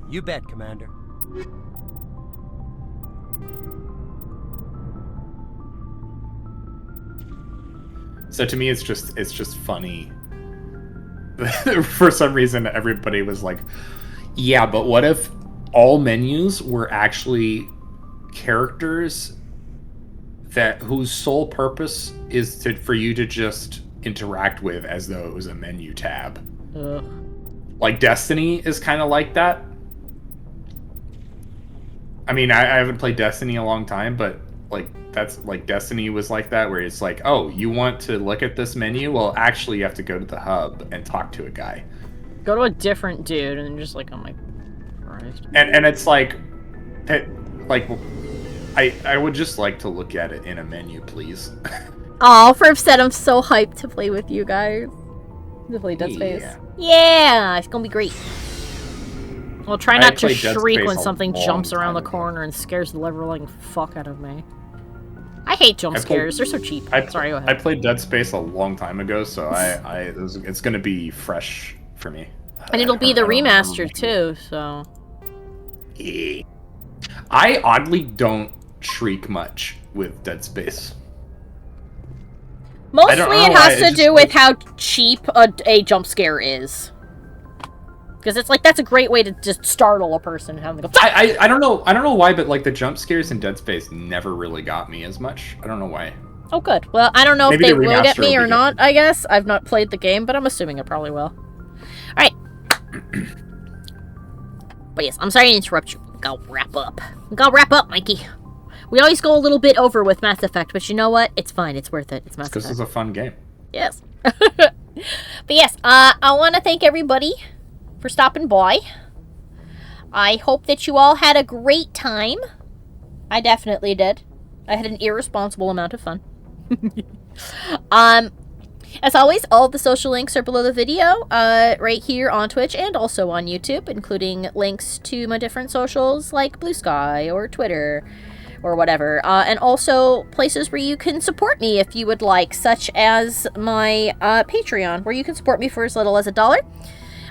You bet, Commander. So to me, it's just funny. For some reason, everybody was like, "Yeah, but what if all menus were actually characters whose sole purpose is for you to just interact with as though it was a menu tab?" Like Destiny is kind of like that. I mean, I haven't played Destiny in a long time, but that's like Destiny was like that, where it's like, oh, you want to look at this menu? Well, actually, you have to go to the hub and talk to a guy. Go to a different dude, and you're just like, oh my Christ. And it's like, I would just like to look at it in a menu, please. Oh, Ferb said I'm so hyped to play with you guys. To play Dead Space. Yeah, it's gonna be great. Well, try not to shriek when something jumps around the corner and scares the leveling fuck out of me. I hate jump scares. They're so cheap. Sorry, go ahead. I played Dead Space a long time ago, so it's gonna be fresh for me. And it'll be the remaster too, so. I oddly don't shriek much with Dead Space. Mostly it has to do with how cheap a jump scare is. Because it's like, that's a great way to just startle a person and have them go. I don't know why, but like the jump scares in Dead Space never really got me as much. I don't know why. Oh, good. Well, I don't know if they will get me or not, I guess. I've not played the game, but I'm assuming it probably will. Alright. But yes, I'm sorry to interrupt you. Gotta wrap up. Gotta wrap up, Mikey. We always go a little bit over with Mass Effect, but you know what? It's fine. It's worth it. It's Mass Effect. This is a fun game. Yes. But yes, I want to thank everybody for stopping by. I hope that you all had a great time. I definitely did. I had an irresponsible amount of fun. As always, all the social links are below the video, right here on Twitch and also on YouTube, including links to my different socials like Blue Sky or Twitter or whatever, and also places where you can support me if you would like, such as my Patreon, where you can support me for as little as $1.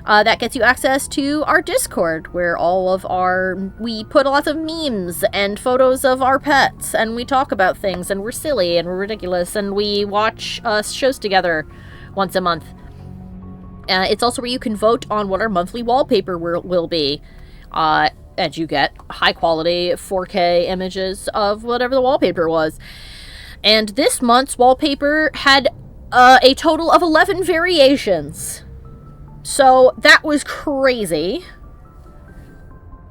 That gets you access to our Discord, where we put lots of memes and photos of our pets, and we talk about things, and we're silly, and we're ridiculous, and we watch shows together once a month. It's also where you can vote on what our monthly wallpaper will be, and you get high-quality 4K images of whatever the wallpaper was. And this month's wallpaper had a total of 11 variations. So, that was crazy.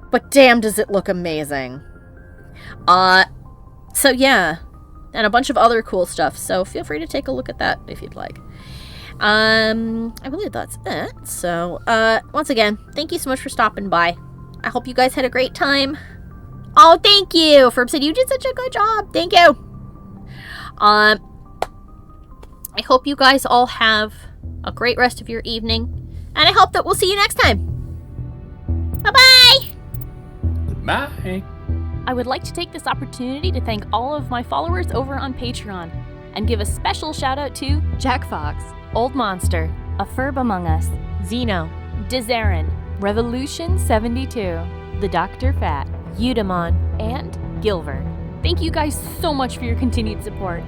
But damn, does it look amazing. So yeah. And a bunch of other cool stuff. So, feel free to take a look at that if you'd like. I believe that's it. So, once again, thank you so much for stopping by. I hope you guys had a great time. Oh, thank you! Ferb said you did such a good job. Thank you. I hope you guys all have a great rest of your evening. And I hope that we'll see you next time. Bye-bye! Bye. I would like to take this opportunity to thank all of my followers over on Patreon and give a special shout out to Jack Fox, Old Monster, A Ferb Among Us, Zeno, Dezarin, Revolution 72, The Dr. Fat, Eudemon, and Gilver. Thank you guys so much for your continued support.